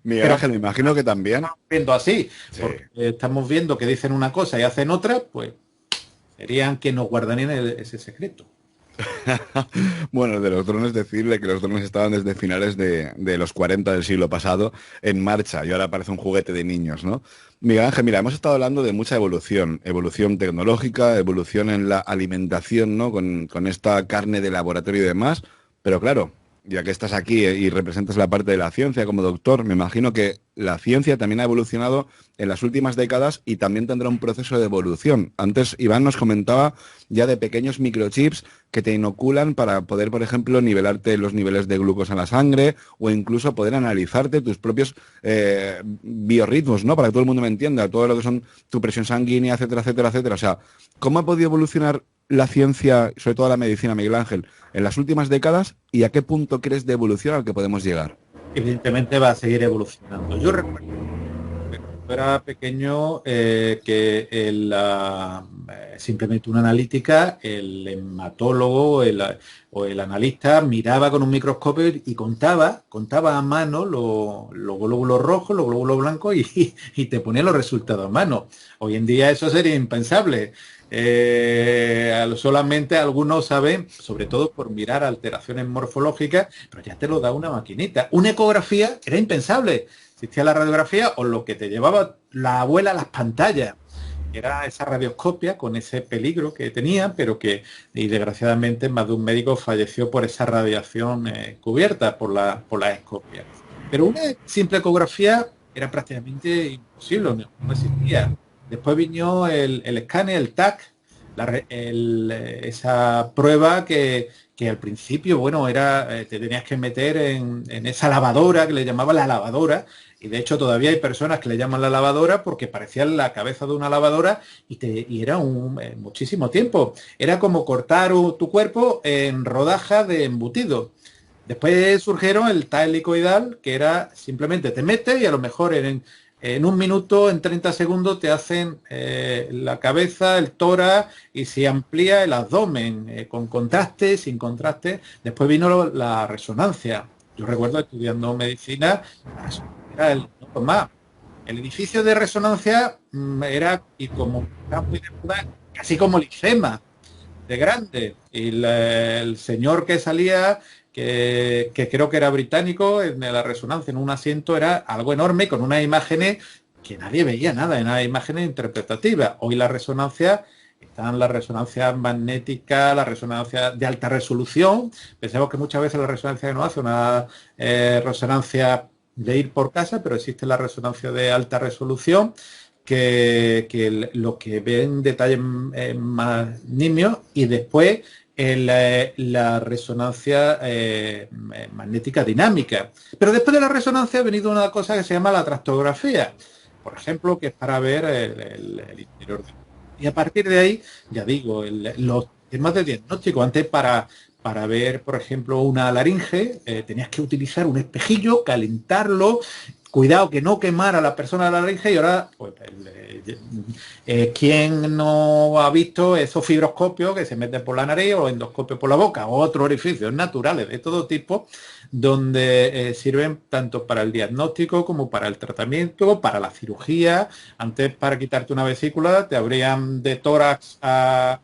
Miguel Pero Ángel, me imagino que también. estamos viendo así, Sí. porque estamos viendo que dicen una cosa y hacen otra, pues serían que nos guardarían ese secreto. Bueno, de los drones, decirle que los drones estaban desde finales de los 40 del siglo pasado en marcha y ahora parece un juguete de niños, ¿no? Miguel Ángel, mira, hemos estado hablando de mucha evolución, evolución tecnológica, evolución en la alimentación, ¿no? Con esta carne de laboratorio y demás, pero claro, ya que estás aquí y representas la parte de la ciencia como doctor, me imagino que la ciencia también ha evolucionado en las últimas décadas y también tendrá un proceso de evolución. Antes Iván nos comentaba ya de pequeños microchips que te inoculan para poder, por ejemplo, nivelarte los niveles de glucosa en la sangre o incluso poder analizarte tus propios biorritmos, ¿no? Para que todo el mundo me entienda, todo lo que son tu presión sanguínea, etcétera, etcétera, etcétera. O sea, ¿cómo ha podido evolucionar la ciencia, sobre todo la medicina, Miguel Ángel, en las últimas décadas y a qué punto crees de evolución al que podemos llegar? Evidentemente va a seguir evolucionando. Yo recuerdo cuando era pequeño que simplemente una analítica, el hematólogo o el analista miraba con un microscopio y contaba a mano los glóbulos rojos, los glóbulos blancos y te ponía los resultados a mano. Hoy en día eso sería impensable. Solamente algunos saben, sobre todo por mirar alteraciones morfológicas, pero ya te lo da una maquinita. Una ecografía era impensable. Existía la radiografía o lo que te llevaba la abuela a las pantallas. Era esa radioscopia con ese peligro que tenía, pero y desgraciadamente más de un médico falleció por esa radiación cubierta por la escopia. Pero una simple ecografía era prácticamente imposible, no existía. Después vino el escáner, el TAC, esa prueba que al principio, bueno, te tenías que meter en esa lavadora, que le llamaban la lavadora, y de hecho todavía hay personas que le llaman la lavadora porque parecía la cabeza de una lavadora y era muchísimo tiempo. Era como cortar tu cuerpo en rodajas de embutido. Después surgieron el TAC helicoidal, que era simplemente te metes y a lo mejor en un minuto, en 30 segundos, te hacen la cabeza, el tórax y se amplía el abdomen, con contraste, sin contraste. Después vino la resonancia. Yo recuerdo estudiando medicina, la resonancia era el edificio de resonancia era, y como era muy de moda, casi como el IFEMA, de grande. Y el señor que salía, que creo que era británico, en la resonancia, en un asiento, era algo enorme, con unas imágenes que nadie veía nada, en unas imágenes interpretativas. Hoy la resonancia, están las resonancias magnéticas, la resonancia de alta resolución. Pensamos que muchas veces la resonancia no hace una resonancia de ir por casa, pero existe la resonancia de alta resolución, que lo que ven detalles más nimios, y después la resonancia magnética dinámica. Pero después de la resonancia ha venido una cosa que se llama la tractografía, por ejemplo, que es para ver el interior. Y a partir de ahí, ya digo, los temas de diagnóstico, antes para ver, por ejemplo, una laringe, tenías que utilizar un espejillo, calentarlo, cuidado que no quemara a la persona de la laringe, y ahora, pues, ¿quién no ha visto esos fibroscopios que se meten por la nariz o endoscopios por la boca o otros orificios naturales de todo tipo, donde sirven tanto para el diagnóstico como para el tratamiento, para la cirugía? Antes, para quitarte una vesícula, te abrían de tórax a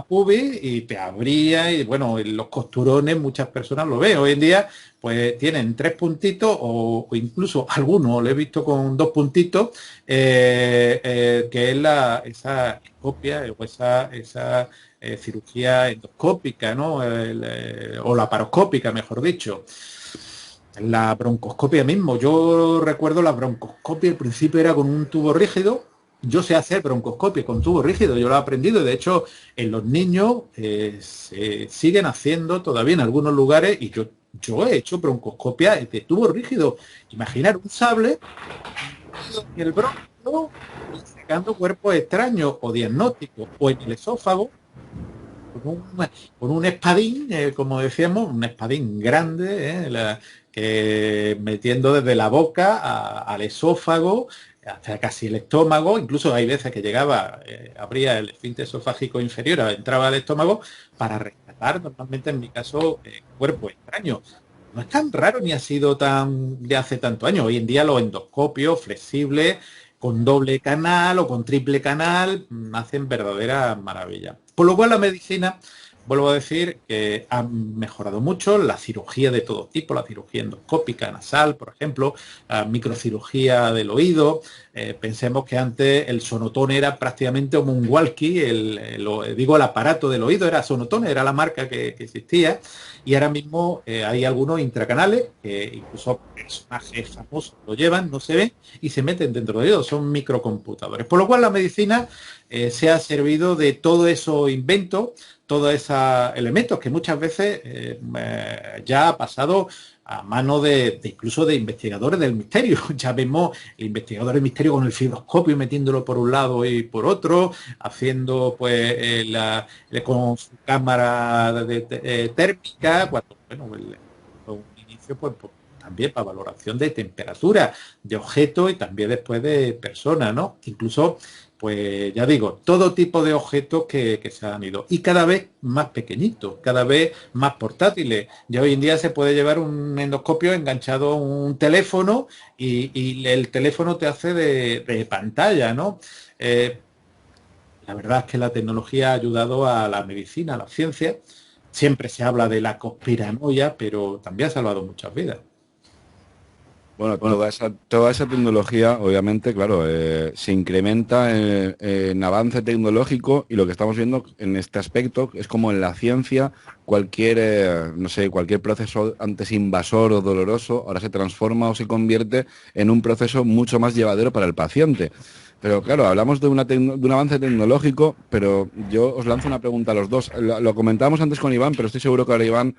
pubis y te abría, y bueno, en los costurones muchas personas lo ven. Hoy en día pues tienen 3 puntitos o incluso algunos lo he visto con 2 puntitos, que es esa copia o esa cirugía endoscópica, ¿no? O laparoscópica, mejor dicho. La broncoscopia mismo, yo recuerdo la broncoscopia, al principio era con un tubo rígido. Yo sé hacer broncoscopia con tubo rígido, yo lo he aprendido, y de hecho en los niños se siguen haciendo todavía en algunos lugares, y yo he hecho broncoscopia de tubo rígido. Imaginar un sable y el bronco sacando cuerpos extraños o diagnósticos, o en el esófago con un espadín, como decíamos, un espadín grande, que metiendo desde la boca al esófago, hasta casi el estómago, incluso hay veces que llegaba, abría el esfínter esofágico inferior, entraba al estómago para rescatar, normalmente en mi caso, cuerpo extraño. No es tan raro ni ha sido tan de hace tanto años. Hoy en día los endoscopios flexibles, con doble canal o con triple canal, hacen verdadera maravilla. Por lo cual la medicina, vuelvo a decir, que ha mejorado mucho la cirugía de todo tipo, la cirugía endoscópica, nasal, por ejemplo, la microcirugía del oído. Pensemos que antes el sonotone era prácticamente como un walkie, el aparato del oído era sonotone, era la marca que existía, y ahora mismo hay algunos intracanales, que incluso personajes famosos lo llevan, no se ven, y se meten dentro de ellos, son microcomputadores. Por lo cual la medicina se ha servido de todos esos inventos, todos esos elementos que muchas veces ya ha pasado a mano de incluso de investigadores del misterio. Ya vemos el investigador del misterio con el fibroscopio metiéndolo por un lado y por otro, haciendo pues con su cámara térmica, cuando bueno, un inicio pues también para valoración de temperatura de objetos y también después de personas, ¿no? Incluso pues ya digo, todo tipo de objetos que se han ido. Y cada vez más pequeñitos, cada vez más portátiles. Ya hoy en día se puede llevar un endoscopio enganchado a un teléfono y el teléfono te hace de pantalla, ¿no? La verdad es que la tecnología ha ayudado a la medicina, a la ciencia. Siempre se habla de la conspiranoia, pero también ha salvado muchas vidas. Bueno, toda esa tecnología, obviamente, claro, se incrementa en avance tecnológico y lo que estamos viendo en este aspecto es como en la ciencia cualquier, no sé, cualquier proceso antes invasor o doloroso ahora se transforma o se convierte en un proceso mucho más llevadero para el paciente. Pero claro, hablamos de un avance tecnológico, pero yo os lanzo una pregunta a los dos. Lo comentábamos antes con Iván, pero estoy seguro que ahora Iván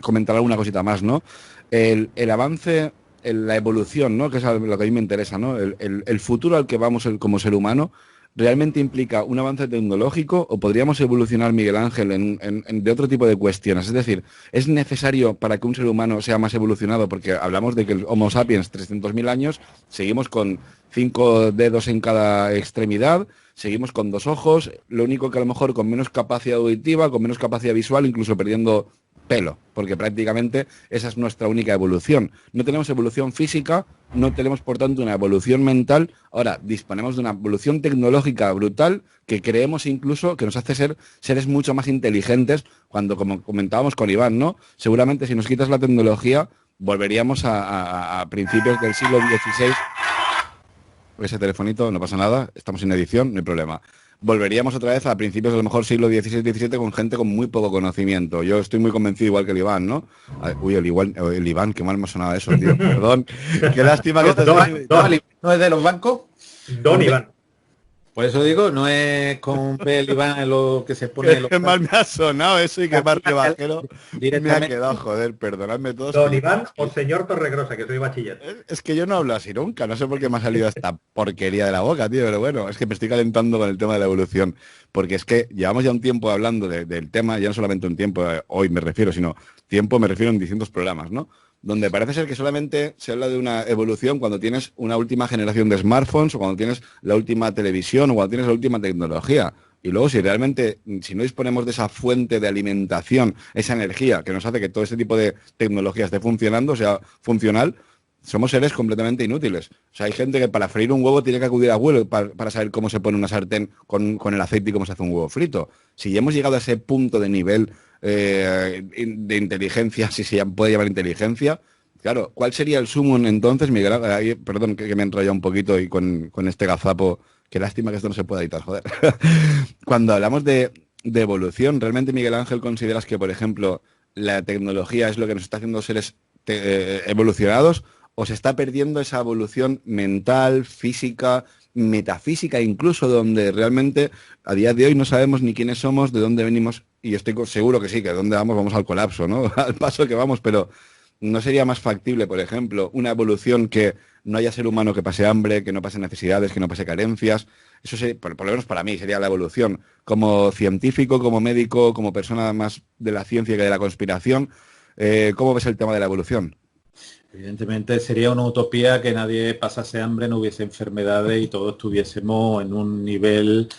comentará alguna cosita más, ¿no? El avance, la evolución, ¿no? Que es lo que a mí me interesa, ¿no? El futuro al que vamos como ser humano, ¿realmente implica un avance tecnológico o podríamos evolucionar, Miguel Ángel, de otro tipo de cuestiones? Es decir, ¿es necesario para que un ser humano sea más evolucionado? Porque hablamos de que el Homo sapiens, 300.000 años, seguimos con 5 dedos en cada extremidad, seguimos con 2 ojos, lo único que a lo mejor con menos capacidad auditiva, con menos capacidad visual, incluso perdiendo pelo, porque prácticamente esa es nuestra única evolución. No tenemos evolución física, no tenemos por tanto una evolución mental, ahora disponemos de una evolución tecnológica brutal que creemos incluso que nos hace ser seres mucho más inteligentes cuando, como comentábamos con Iván, ¿no? Seguramente si nos quitas la tecnología volveríamos a principios del siglo XVI. Ese telefonito, no pasa nada, estamos en edición, no hay problema. Volveríamos otra vez a principios del mejor siglo XVI-XVII con gente con muy poco conocimiento. Yo estoy muy convencido igual que el Iván, ¿no? Uy, el Iván, qué mal me ha sonado eso, tío. Perdón. Qué lástima que estás... ¿No es de los bancos? Don Iván. Por eso digo, no es con el Iván lo que se pone... Qué mal me ha sonado eso y qué parte bajero me ha quedado, joder, perdonadme todos. Don Iván o señor Torregrosa, que soy bachiller. Es que yo no hablo así nunca, no sé por qué me ha salido esta porquería de la boca, tío, pero bueno, es que me estoy calentando con el tema de la evolución, porque es que llevamos ya un tiempo hablando del tema, ya no solamente un tiempo, hoy me refiero, sino tiempo me refiero en distintos programas, ¿no? Donde parece ser que solamente se habla de una evolución cuando tienes una última generación de smartphones o cuando tienes la última televisión o cuando tienes la última tecnología. Y luego, si realmente, si no disponemos de esa fuente de alimentación, esa energía que nos hace que todo este tipo de tecnología esté funcionando, o sea, funcional, somos seres completamente inútiles. O sea, hay gente que para freír un huevo tiene que acudir a Google para saber cómo se pone una sartén con el aceite y cómo se hace un huevo frito. Si ya hemos llegado a ese punto de nivel de inteligencia, si se puede llamar inteligencia, claro, ¿cuál sería el sumum entonces, Miguel? Perdón, que me he enrollado un poquito y con este gazapo, qué lástima que esto no se pueda editar, joder. Cuando hablamos de evolución, ¿realmente, Miguel Ángel, consideras que, por ejemplo, la tecnología es lo que nos está haciendo seres evolucionados o se está perdiendo esa evolución mental, física, metafísica, incluso donde realmente a día de hoy no sabemos ni quiénes somos, de dónde venimos, y estoy seguro que sí, que de dónde vamos al colapso, ¿no? Al paso que vamos, pero ¿no sería más factible, por ejemplo, una evolución que no haya ser humano que pase hambre, que no pase necesidades, que no pase carencias? Eso sí, por lo menos para mí sería la evolución. Como científico, como médico, como persona más de la ciencia que de la conspiración, ¿cómo ves el tema de la evolución? Evidentemente sería una utopía que nadie pasase hambre, no hubiese enfermedades y todos estuviésemos en un nivel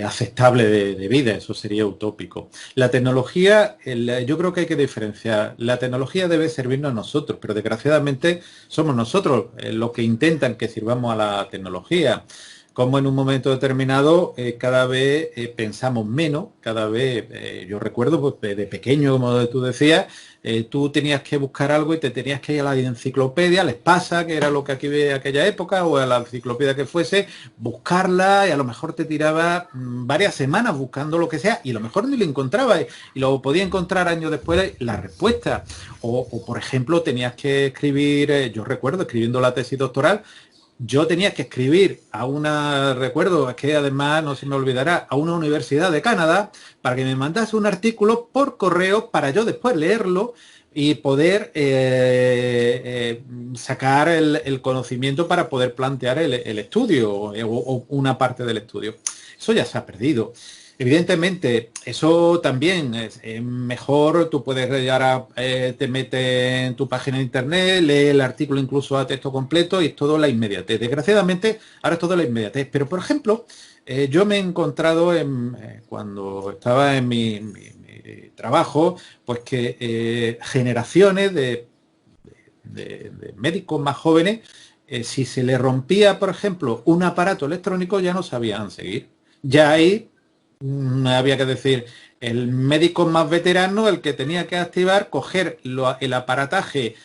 aceptable de vida. Eso sería utópico. La tecnología, yo creo que hay que diferenciar. La tecnología debe servirnos a nosotros, pero desgraciadamente somos nosotros los que intentan que sirvamos a la tecnología. Como en un momento determinado cada vez pensamos menos, cada vez, yo recuerdo pues, de pequeño, como tú decías, tú tenías que buscar algo y te tenías que ir a la enciclopedia, les pasa, que era lo que aquí ve aquella época, o a la enciclopedia que fuese, buscarla y a lo mejor te tiraba varias semanas buscando lo que sea y a lo mejor ni lo encontraba y lo podía encontrar años después la respuesta. O por ejemplo, tenías que escribir, yo recuerdo escribiendo la tesis doctoral, yo tenía que escribir a una, recuerdo, es que además no se me olvidará, a una universidad de Canadá para que me mandase un artículo por correo para yo después leerlo y poder sacar el conocimiento para poder plantear el estudio o una parte del estudio. Eso ya se ha perdido. Evidentemente, eso también es mejor, tú puedes llegar te metes en tu página de internet, lees el artículo incluso a texto completo y es todo la inmediatez. Desgraciadamente, ahora es todo la inmediatez. Pero, por ejemplo, yo me he encontrado cuando estaba en mi trabajo, pues que generaciones de médicos más jóvenes, si se les rompía, por ejemplo, un aparato electrónico, ya no sabían seguir. Ya ahí había que decir, el médico más veterano, el que tenía que activar, coger el aparataje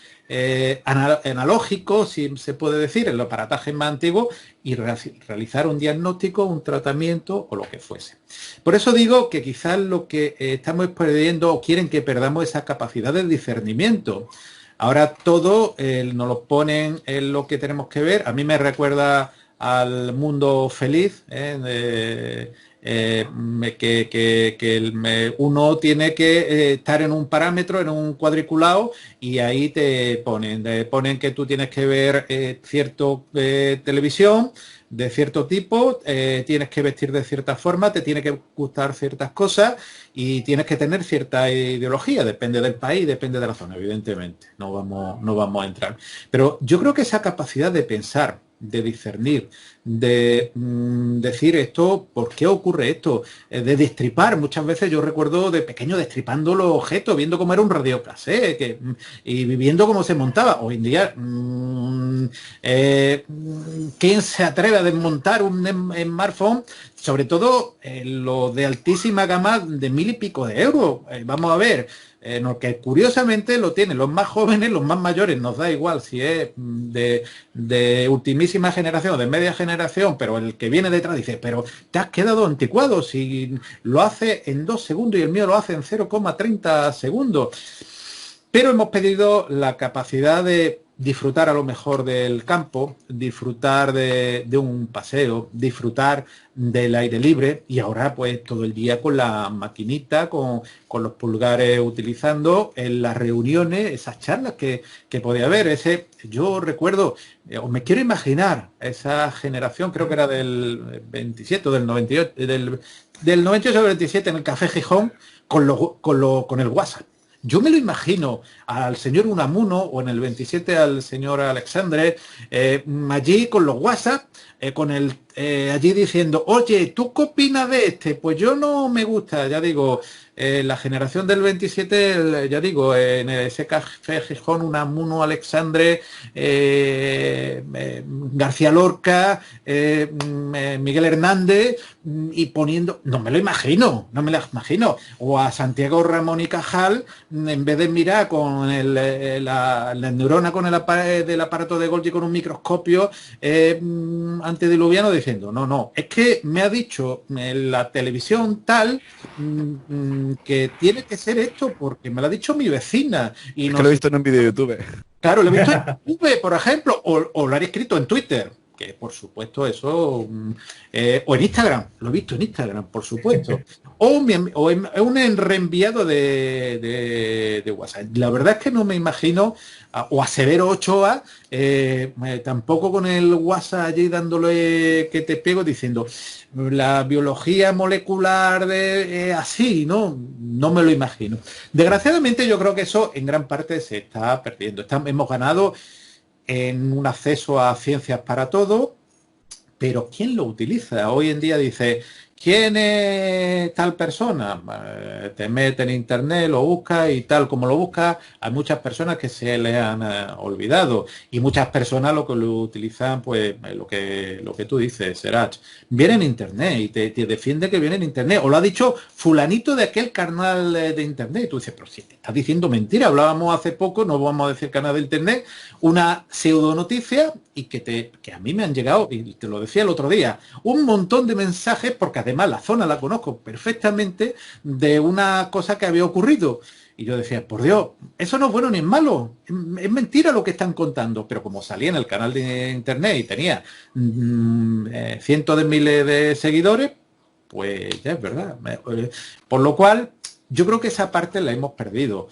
analógico, si se puede decir, el aparataje más antiguo, y realizar un diagnóstico, un tratamiento o lo que fuese. Por eso digo que quizás lo que estamos perdiendo o quieren que perdamos esa capacidad de discernimiento. Ahora todo nos lo ponen en lo que tenemos que ver. A mí me recuerda al Mundo Feliz, uno tiene que estar en un parámetro, en un cuadriculado, y ahí te ponen que tú tienes que ver cierto televisión de cierto tipo, tienes que vestir de cierta forma, te tiene que gustar ciertas cosas y tienes que tener cierta ideología, depende del país, depende de la zona, evidentemente, no vamos a entrar. Pero yo creo que esa capacidad de pensar, de discernir, de decir esto, ¿por qué ocurre esto? De destripar, muchas veces yo recuerdo de pequeño destripando los objetos, viendo cómo era un radiocassette y viendo cómo se montaba. Hoy en día, ¿quién se atreve a desmontar un smartphone? Sobre todo lo de altísima gama de 1000 y pico de euros. Vamos a ver, que curiosamente lo tienen los más jóvenes, los más mayores, nos da igual si es de ultimísima generación o de media generación, pero el que viene detrás dice, pero te has quedado anticuado si lo hace en 2 segundos y el mío lo hace en 0,30 segundos. Pero hemos pedido la capacidad de disfrutar a lo mejor del campo, disfrutar de un paseo, disfrutar del aire libre, y ahora pues todo el día con la maquinita, con los pulgares utilizando en las reuniones, esas charlas que podía haber. Yo recuerdo, o me quiero imaginar, esa generación, creo que era del 27 o del 98, del 98 al 27 en el Café Gijón, con el WhatsApp. Yo me lo imagino al señor Unamuno o en el 27 al señor Alexandre, allí con los WhatsApp, allí diciendo, oye, ¿tú qué opinas de este? Pues yo no me gusta, ya digo, la generación del 27, ya digo, en ese Café Gijón, Unamuno, Alexandre, García Lorca, Miguel Hernández, y poniendo, no me lo imagino, o a Santiago Ramón y Cajal, en vez de mirar con la neurona con del aparato de Golgi con un microscopio antediluviano, diciendo, no, es que me ha dicho en la televisión tal que tiene que ser esto porque me lo ha dicho mi vecina. Y es que lo he visto en un vídeo de YouTube. Claro, lo he visto en YouTube, por ejemplo, o lo han escrito en Twitter. que por supuesto eso, o en Instagram, lo he visto en Instagram, por supuesto, o en un reenviado de WhatsApp. La verdad es que no me imagino, o a Severo Ochoa, tampoco con el WhatsApp allí dándole que te pego diciendo la biología molecular de así, no me lo imagino. Desgraciadamente yo creo que eso en gran parte se está perdiendo. Hemos ganado en un acceso a ciencias para todo, pero ¿quién lo utiliza? Hoy en día dice, ¿quién es tal persona? Te metes en internet, lo buscas y tal como lo buscas, hay muchas personas que se le han olvidado y muchas personas lo que lo utilizan, pues lo que tú dices, Serach, viene en internet y te defiende que viene en internet, o lo ha dicho fulanito de aquel canal de internet, y tú dices, pero si te estás diciendo mentira, hablábamos hace poco, no vamos a decir canal de internet, una pseudo noticia y que a mí me han llegado, y te lo decía el otro día, un montón de mensajes, porque además la zona la conozco perfectamente, de una cosa que había ocurrido. Y yo decía, por Dios, eso no es bueno ni es malo, es mentira lo que están contando. Pero como salía en el canal de internet y tenía cientos de miles de seguidores, pues ya es verdad. Por lo cual, yo creo que esa parte la hemos perdido.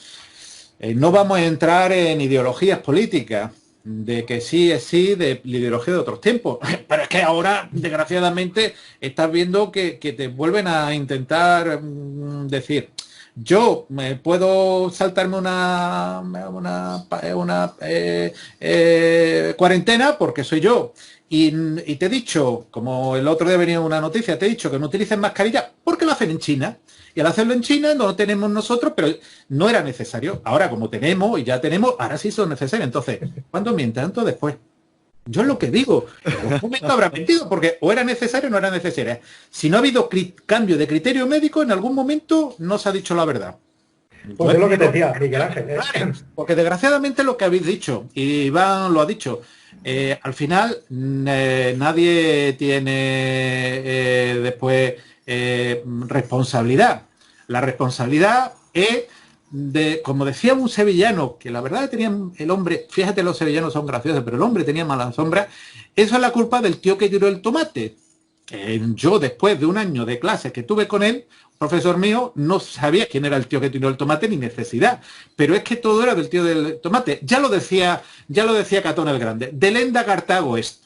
No vamos a entrar en ideologías políticas, de que sí es sí, de la ideología de otros tiempos. Pero es que ahora, desgraciadamente, estás viendo que te vuelven a intentar decir, yo me puedo saltarme una cuarentena porque soy yo. Y te he dicho, como el otro día venía una noticia, te he dicho que no utilicen mascarilla porque lo hacen en China. Y al hacerlo en China no lo tenemos nosotros, pero no era necesario. Ahora, como tenemos y ya tenemos, ahora sí son necesarios. Entonces, ¿cuándo miente? Tanto después. Yo es lo que digo. En algún momento habrá mentido, porque o era necesario o no era necesario. Si no ha habido cambio de criterio médico, en algún momento no se ha dicho la verdad. Entonces, pues es lo que te decía, Miguel Ángel. Porque desgraciadamente lo que habéis dicho, y Iván lo ha dicho, al final nadie tiene después responsabilidad. La responsabilidad es de, como decía un sevillano, que la verdad tenía el hombre, fíjate, los sevillanos son graciosos, pero el hombre tenía mala sombra, eso es la culpa del tío que tiró el tomate. Yo, después de un año de clases que tuve con él, profesor mío, no sabía quién era el tío que tiró el tomate ni necesidad, pero es que todo era del tío del tomate. Ya lo decía Catón el Grande, delenda Cartago est.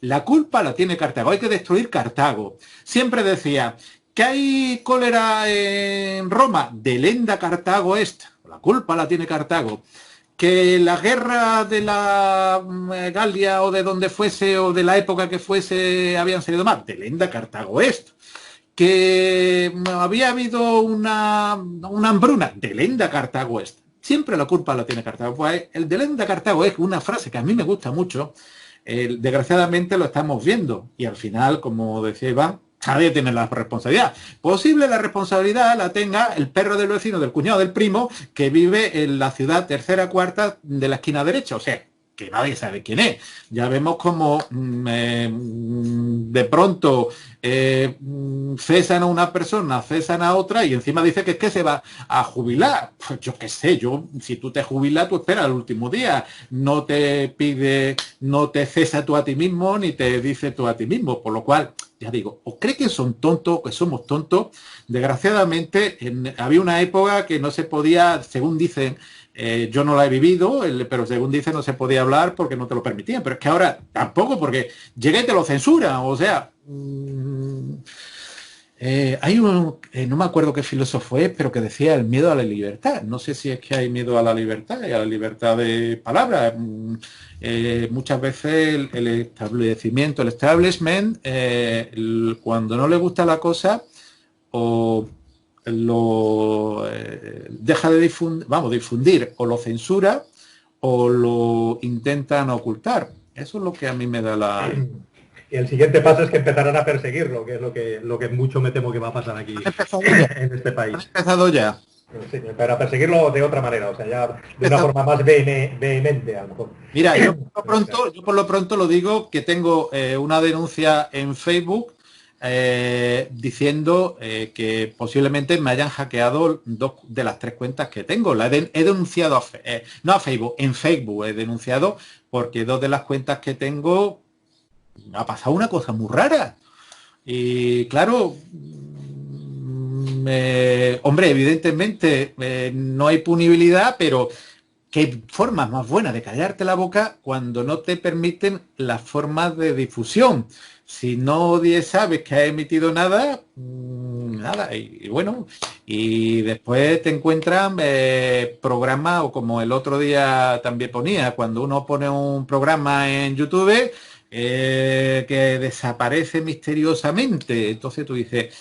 La culpa la tiene Cartago, hay que destruir Cartago. Siempre decía que hay cólera en Roma, delenda Cartago est. La culpa la tiene Cartago. Que la guerra de la Galia o de donde fuese o de la época que fuese habían salido mal, delenda Cartago est. Que había habido una hambruna, delenda Cartago est. Siempre la culpa la tiene Cartago. Pues el delenda Cartago es una frase que a mí me gusta mucho. Desgraciadamente lo estamos viendo y al final, como decía Iván, nadie tiene la responsabilidad. Posible la responsabilidad la tenga el perro del vecino, del cuñado, del primo, que vive en la ciudad tercera, cuarta de la esquina derecha. O sea, que nadie sabe quién es. Ya vemos como de pronto cesan a una persona, cesan a otra y encima dice que es que se va a jubilar. Pues yo qué sé, si tú te jubilas, tú esperas el último día. No te pide, no te cesa tú a ti mismo, ni te dice tú a ti mismo. Por lo cual, ya digo, o cree que son tontos, que somos tontos. Desgraciadamente, había una época que no se podía, según dicen, yo no la he vivido, pero según dice no se podía hablar porque no te lo permitían. Pero es que ahora tampoco, porque llega y te lo censura. O sea, hay no me acuerdo qué filósofo es, pero que decía el miedo a la libertad. No sé si es que hay miedo a la libertad y a la libertad de palabra. Muchas veces el establecimiento, el establishment, cuando no le gusta la cosa, o lo deja de difundir o lo censura o lo intentan ocultar. Eso es lo que a mí me da la... Y el siguiente paso es que empezarán a perseguirlo, que es lo que mucho me temo que va a pasar aquí en este país. Ha empezado ya. Sí, pero a perseguirlo de otra manera, o sea, ya de una forma más vehemente a lo mejor. Mira, yo por lo pronto lo digo, que tengo una denuncia en Facebook diciendo que posiblemente me hayan hackeado 2 de las 3 cuentas que tengo. He denunciado, no a Facebook, en Facebook he denunciado porque 2 de las cuentas que tengo ha pasado una cosa muy rara. Y claro, hombre, evidentemente no hay punibilidad, pero qué formas más buenas de callarte la boca cuando no te permiten las formas de difusión. Si nadie sabe que ha emitido nada, nada. Y bueno, y después te encuentran programas, o como el otro día también ponía, cuando uno pone un programa en YouTube que desaparece misteriosamente. Entonces tú dices,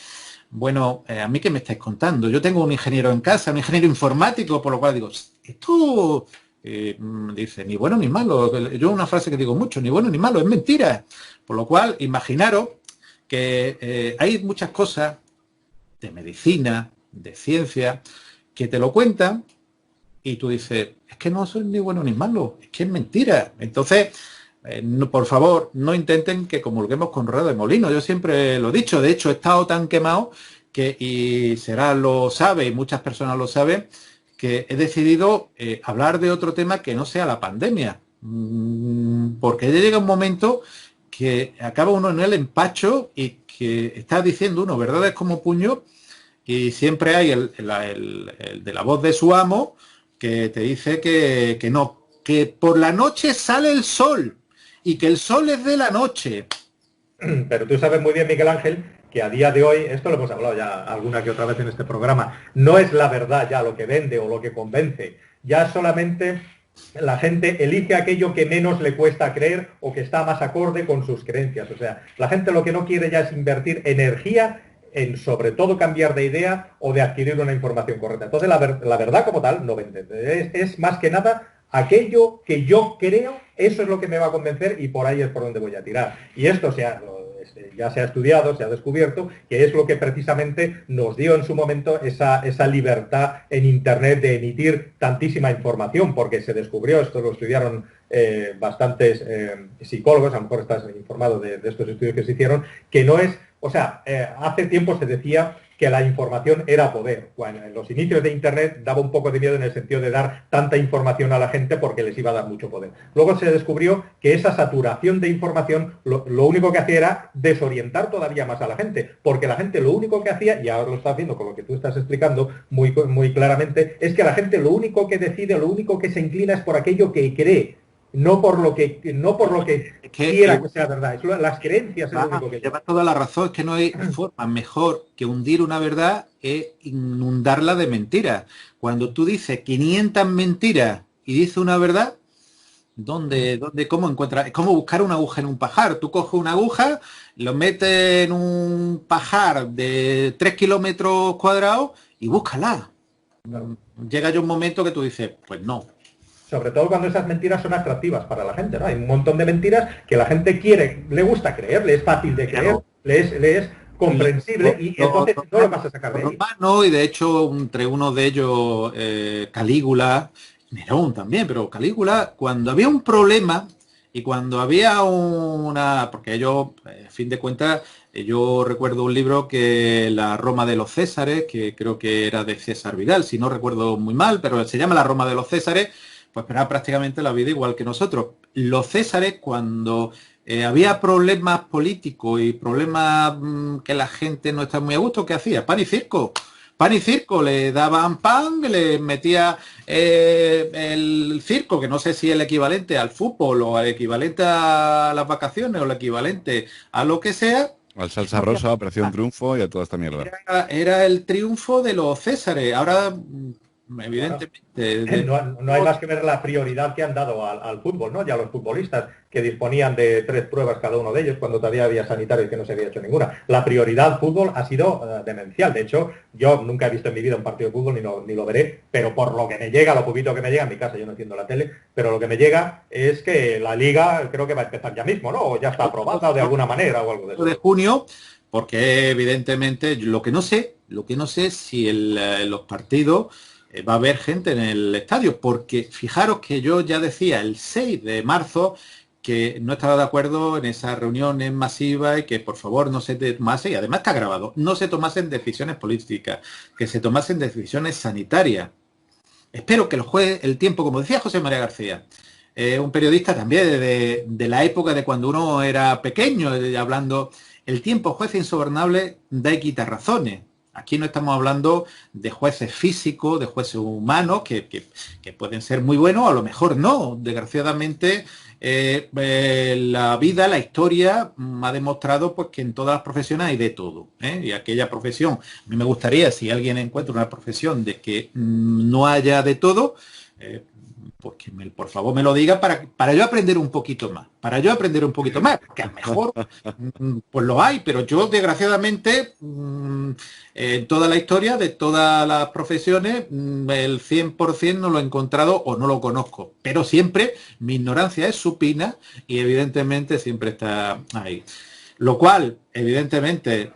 bueno, ¿a mí qué me estáis contando? Yo tengo un ingeniero en casa, un ingeniero informático, por lo cual digo, esto, dice, ni bueno ni malo. Yo una frase que digo mucho, ni bueno ni malo, es mentira. Por lo cual, imaginaros que hay muchas cosas de medicina, de ciencia, que te lo cuentan y tú dices, es que no soy ni bueno ni malo, es que es mentira. Entonces, no, por favor, no intenten que comulguemos con rueda de molino. Yo siempre lo he dicho, de hecho he estado tan quemado que, y Será lo sabe, y muchas personas lo saben, que he decidido hablar de otro tema que no sea la pandemia. Porque ya llega un momento que acaba uno en el empacho y que está diciendo uno verdades como puño, y siempre hay el de la voz de su amo que te dice que no, que por la noche sale el sol y que el sol es de la noche. Pero tú sabes muy bien, Miguel Ángel, que a día de hoy, esto lo hemos hablado ya alguna que otra vez en este programa, no es la verdad ya lo que vende o lo que convence, ya solamente la gente elige aquello que menos le cuesta creer o que está más acorde con sus creencias. O sea, la gente lo que no quiere ya es invertir energía en sobre todo cambiar de idea o de adquirir una información correcta. Entonces la verdad como tal no vende. Es más que nada aquello que yo creo, eso es lo que me va a convencer y por ahí es por donde voy a tirar. Y esto ya se ha estudiado, se ha descubierto, que es lo que precisamente nos dio en su momento esa libertad en Internet de emitir tantísima información, porque se descubrió, esto lo estudiaron bastantes psicólogos, a lo mejor estás informado de estos estudios que se hicieron, que no es, o sea, hace tiempo se decía que la información era poder. Bueno, en los inicios de Internet daba un poco de miedo en el sentido de dar tanta información a la gente porque les iba a dar mucho poder. Luego se descubrió que esa saturación de información lo único que hacía era desorientar todavía más a la gente, porque la gente lo único que hacía, y ahora lo está haciendo con lo que tú estás explicando muy, muy claramente, es que la gente lo único que decide, lo único que se inclina es por aquello que cree. No por lo que quiera que sea verdad. Las creencias es lo único que lleva toda la razón. Es que no hay forma mejor que hundir una verdad e inundarla de mentiras. Cuando tú dices 500 mentiras y dices una verdad, ¿cómo encuentras? Es como buscar una aguja en un pajar. Tú coges una aguja, lo metes en un pajar de 3 kilómetros cuadrados y búscala. Claro. Llega ya un momento que tú dices, pues no. Sobre todo cuando esas mentiras son atractivas para la gente, ¿no? Hay un montón de mentiras que la gente quiere, le gusta creer, le es fácil de creer, le es comprensible y entonces no lo vas a sacar de ahí. No, y de hecho, entre uno de ellos, Calígula, Nerón también, pero Calígula, cuando había un problema y cuando había porque ellos, a fin de cuentas, yo recuerdo un libro que La Roma de los Césares, que creo que era de César Vidal, si no recuerdo muy mal, pero se llama La Roma de los Césares, pues era prácticamente la vida igual que nosotros. Los césares, cuando había problemas políticos y problemas que la gente no estaba muy a gusto, ¿qué hacía? Pan y circo. Pan y circo, le daban pan, le metía el circo, que no sé si es el equivalente al fútbol o el equivalente a las vacaciones o el equivalente a lo que sea. Al Salsa Rosa, Operación Triunfo y a toda esta mierda. Era el triunfo de los césares. Ahora, evidentemente... No hay más que ver la prioridad que han dado al fútbol, ¿no? Ya los futbolistas que disponían de 3 pruebas cada uno de ellos cuando todavía había sanitarios que no se había hecho ninguna. La prioridad al fútbol ha sido demencial. De hecho, yo nunca he visto en mi vida un partido de fútbol ni lo veré, pero por lo que me llega, lo poquito que me llega, en mi casa yo no entiendo la tele, pero lo que me llega es que la liga creo que va a empezar ya mismo, ¿no? O ya está aprobada de alguna manera o algo de eso. De junio, porque evidentemente lo que no sé es si los partidos va a haber gente en el estadio, porque fijaros que yo ya decía el 6 de marzo que no estaba de acuerdo en esas reuniones masivas y que por favor no se tomase, y además está grabado, no se tomasen decisiones políticas, que se tomasen decisiones sanitarias. Espero que el tiempo, como decía José María García, un periodista también de la época de cuando uno era pequeño, hablando, el tiempo juez insobornable da y quita razones. Aquí no estamos hablando de jueces físicos, de jueces humanos, que pueden ser muy buenos, a lo mejor no. Desgraciadamente, la vida, la historia ha demostrado pues, que en todas las profesiones hay de todo. Y aquella profesión, a mí me gustaría, si alguien encuentra una profesión de que no haya de todo, pues que por favor me lo diga para yo aprender un poquito más. Para yo aprender un poquito más, que a lo mejor pues lo hay, pero yo desgraciadamente en toda la historia de todas las profesiones el 100% no lo he encontrado o no lo conozco. Pero siempre mi ignorancia es supina y evidentemente siempre está ahí. Lo cual, evidentemente,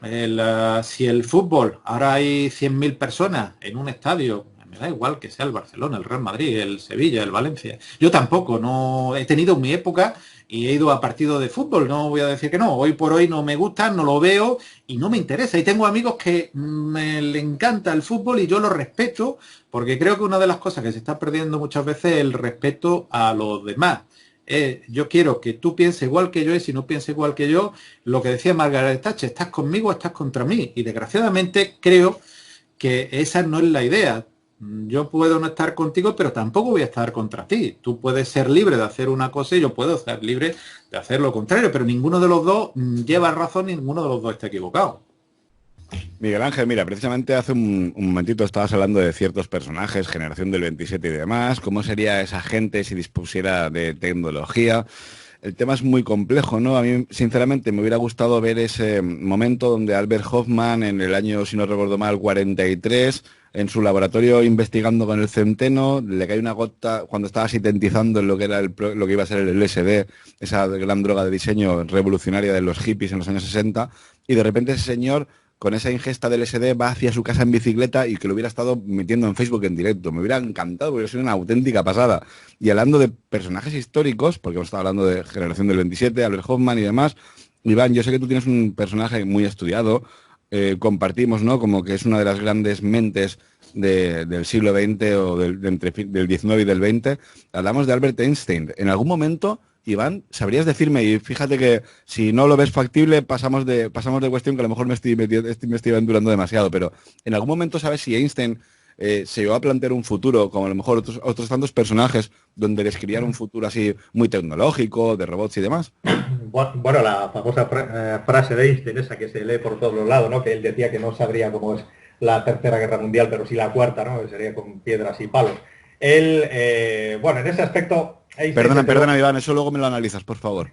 si el fútbol, ahora hay 100.000 personas en un estadio, me da igual que sea el Barcelona, el Real Madrid, el Sevilla, el Valencia. Yo tampoco, no he tenido mi época y he ido a partidos de fútbol, no voy a decir que no. Hoy por hoy no me gustan, no lo veo y no me interesa. Y tengo amigos que le encanta el fútbol y yo lo respeto, porque creo que una de las cosas que se está perdiendo muchas veces es el respeto a los demás. Yo quiero que tú pienses igual que yo y si no piensas igual que yo, lo que decía Margaret Thatcher, estás conmigo o estás contra mí. Y desgraciadamente creo que esa no es la idea. Yo puedo no estar contigo, pero tampoco voy a estar contra ti. Tú puedes ser libre de hacer una cosa y yo puedo ser libre de hacer lo contrario, pero ninguno de los dos lleva razón y ninguno de los dos está equivocado. Miguel Ángel, mira, precisamente hace un momentito estabas hablando de ciertos personajes, generación del 27 y demás, cómo sería esa gente si dispusiera de tecnología. El tema es muy complejo, ¿no? A mí, sinceramente, me hubiera gustado ver ese momento donde Albert Hoffman, en el año, si no recuerdo mal, 43, en su laboratorio investigando con el centeno, le cae una gota cuando estaba sintetizando en lo que era lo que iba a ser el LSD, esa gran droga de diseño revolucionaria de los hippies en los años 60, y de repente ese señor, con esa ingesta del LSD, va hacia su casa en bicicleta y que lo hubiera estado metiendo en Facebook en directo. Me hubiera encantado, porque hubiera sido una auténtica pasada. Y hablando de personajes históricos, porque hemos estado hablando de Generación del 27, Albert Hoffman y demás, Iván, yo sé que tú tienes un personaje muy estudiado, compartimos, ¿no? Como que es una de las grandes mentes del siglo XX o del XIX y del XX. Hablamos de Albert Einstein. En algún momento, Iván, ¿sabrías decirme? Y fíjate que si no lo ves factible, pasamos de cuestión que a lo mejor me estoy aventurando demasiado, pero ¿en algún momento sabes si Einstein se llegó a plantear un futuro, como a lo mejor otros tantos personajes, donde describían un futuro así muy tecnológico, de robots y demás? Bueno, la famosa frase de Einstein, esa que se lee por todos los lados, ¿no? Que él decía que no sabría cómo es la Tercera Guerra Mundial, pero sí la cuarta, ¿no? Sería con piedras y palos. Él, bueno, en ese aspecto... Perdona, Iván, eso luego me lo analizas, por favor.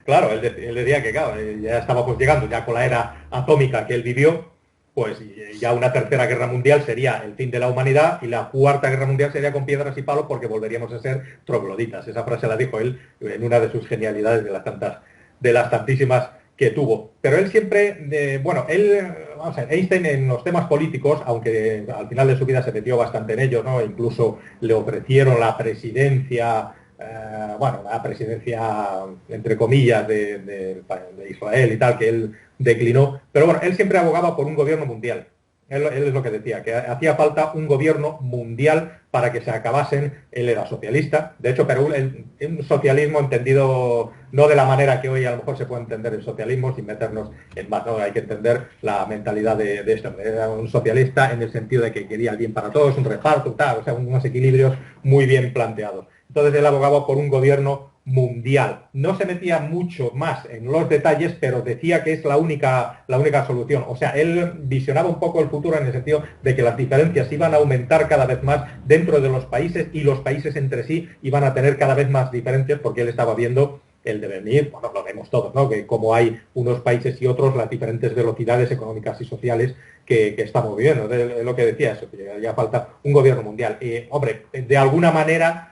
Claro, él decía que, claro, ya estábamos llegando, ya con la era atómica que él vivió, pues ya una Tercera Guerra Mundial sería el fin de la humanidad y la Cuarta Guerra Mundial sería con piedras y palos porque volveríamos a ser trogloditas. Esa frase la dijo él en una de sus genialidades de las tantísimas que tuvo. Pero él siempre, vamos a ver, Einstein en los temas políticos, aunque al final de su vida se metió bastante en ello, ¿no? Incluso le ofrecieron la presidencia, la presidencia, entre comillas, de Israel y tal, que él declinó. Pero bueno, él siempre abogaba por un gobierno mundial. Él es lo que decía, que hacía falta un gobierno mundial para que se acabasen. Él era socialista, de hecho, pero un socialismo entendido no de la manera que hoy a lo mejor se puede entender el socialismo, sin meternos en más, ¿no? Hay que entender la mentalidad de esto. Era un socialista en el sentido de que quería el bien para todos, un reparto, tal, o sea, unos equilibrios muy bien planteados. Entonces él abogaba por un gobierno mundial. No se metía mucho más en los detalles, pero decía que es la única solución. O sea, él visionaba un poco el futuro en el sentido de que las diferencias iban a aumentar cada vez más dentro de los países y los países entre sí iban a tener cada vez más diferencias porque él estaba viendo el devenir, bueno, lo vemos todos, ¿no? Que como hay unos países y otros, las diferentes velocidades económicas y sociales que estamos viviendo. Es lo que decía eso, que ya falta un gobierno mundial. Y, hombre, de alguna manera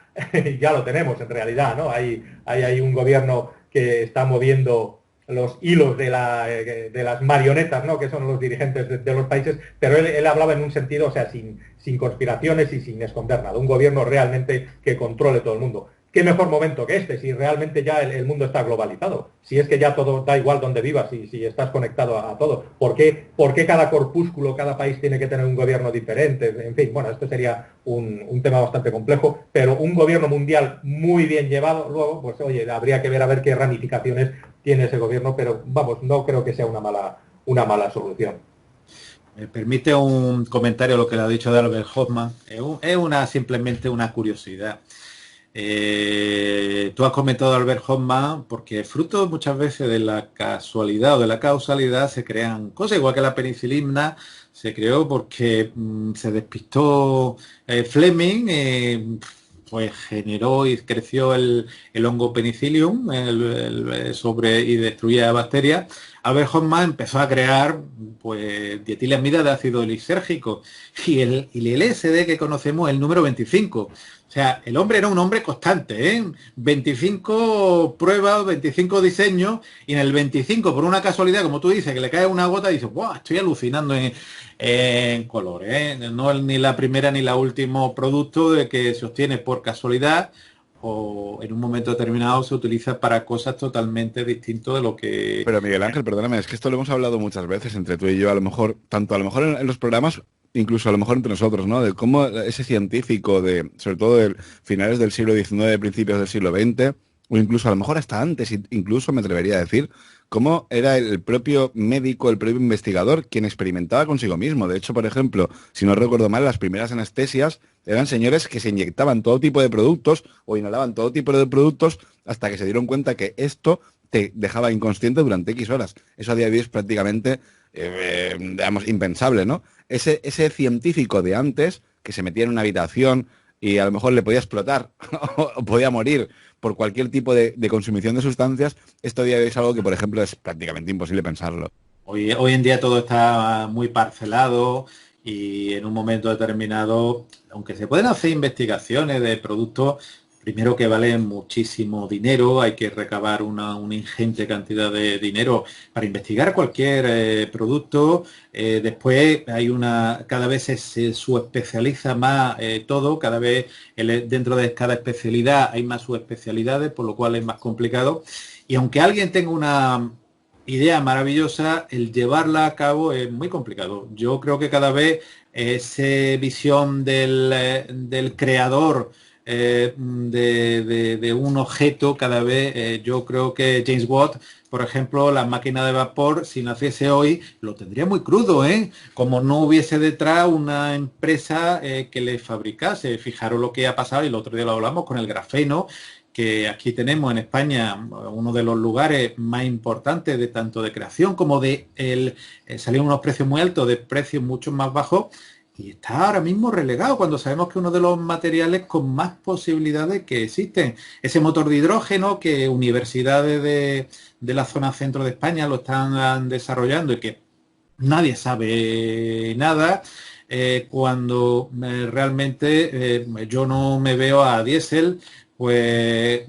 ya lo tenemos en realidad, ¿no? Hay un gobierno que está moviendo los hilos de las marionetas, ¿no? Que son los dirigentes de los países, pero él hablaba en un sentido, o sea, sin conspiraciones y sin esconder nada. Un gobierno realmente que controle todo el mundo. qué mejor momento que este, si realmente ya el mundo está globalizado, si es que ya todo da igual donde vivas, si estás conectado a todo. Por qué cada corpúsculo, cada país tiene que tener un gobierno diferente? En fin, bueno, esto sería un tema bastante complejo, pero un gobierno mundial muy bien llevado, luego, pues oye, habría que ver a ver qué ramificaciones tiene ese gobierno, pero vamos, no creo que sea una mala solución. Me permite un comentario a lo que le ha dicho de Albert Hoffman. Es simplemente una curiosidad. Tú has comentado Albert Hoffman porque fruto muchas veces de la casualidad o de la causalidad se crean cosas, igual que la penicilina se creó porque se despistó Fleming, pues generó y creció el hongo penicillium y destruía bacterias. Albert Hoffman empezó a crear pues dietilamida de ácido lisérgico y el LSD que conocemos es el número 25. O sea, el hombre era un hombre constante, ¿eh? 25 pruebas, 25 diseños, y en el 25, por una casualidad, como tú dices, que le cae una gota y dices, ¡buah! Estoy alucinando en colores, ¿eh? No es ni la primera ni la último producto de que se obtiene por casualidad o en un momento determinado se utiliza para cosas totalmente distintas de lo que... Pero Miguel Ángel, perdóname, es que esto lo hemos hablado muchas veces entre tú y yo, a lo mejor, tanto a lo mejor en los programas, incluso a lo mejor entre nosotros, ¿no? De cómo ese científico sobre todo de finales del siglo XIX, principios del siglo XX, o incluso a lo mejor hasta antes, incluso me atrevería a decir, cómo era el propio médico, el propio investigador, quien experimentaba consigo mismo. De hecho, por ejemplo, si no recuerdo mal, las primeras anestesias eran señores que se inyectaban todo tipo de productos o inhalaban todo tipo de productos hasta que se dieron cuenta que esto te dejaba inconsciente durante X horas. Eso a día de hoy es prácticamente, digamos, impensable, ¿no? Ese científico de antes, que se metía en una habitación y a lo mejor le podía explotar o podía morir por cualquier tipo de consumición de sustancias, esto a día de hoy es algo que, por ejemplo, es prácticamente imposible pensarlo. Hoy en día todo está muy parcelado y en un momento determinado, aunque se pueden hacer investigaciones de productos, primero que valen muchísimo dinero, hay que recabar una ingente cantidad de dinero para investigar cualquier producto. Después cada vez se subespecializa más todo, cada vez dentro de cada especialidad hay más subespecialidades, por lo cual es más complicado. Y aunque alguien tenga una idea maravillosa, el llevarla a cabo es muy complicado. Yo creo que cada vez esa visión del creador de un objeto, cada vez yo creo que James Watt, por ejemplo, la máquina de vapor, si naciese hoy, lo tendría muy crudo, ¿eh? Como no hubiese detrás una empresa que le fabricase. Fijaros lo que ha pasado, y el otro día lo hablamos con el grafeno, que aquí tenemos en España uno de los lugares más importantes de tanto de creación como de salieron unos precios muy altos, de precios mucho más bajos, y está ahora mismo relegado cuando sabemos que uno de los materiales con más posibilidades que existen. Ese motor de hidrógeno que universidades de la zona centro de España lo están desarrollando y que nadie sabe nada. Cuando realmente yo no me veo a diésel pues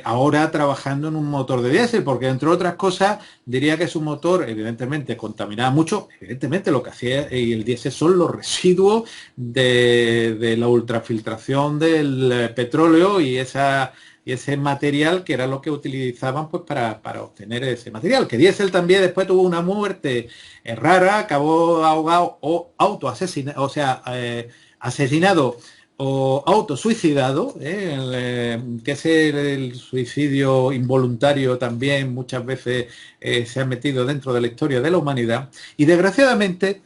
ahora trabajando en un motor de diésel, porque entre otras cosas diría que es un motor, evidentemente, contaminaba mucho, evidentemente lo que hacía y el diésel son los residuos de la ultrafiltración del petróleo y ese material que era lo que utilizaban pues para obtener ese material. Que diésel también después tuvo una muerte rara, acabó ahogado o autoasesinado, o sea, asesinado o autosuicidado, que es el suicidio involuntario también muchas veces se ha metido dentro de la historia de la humanidad. Y desgraciadamente,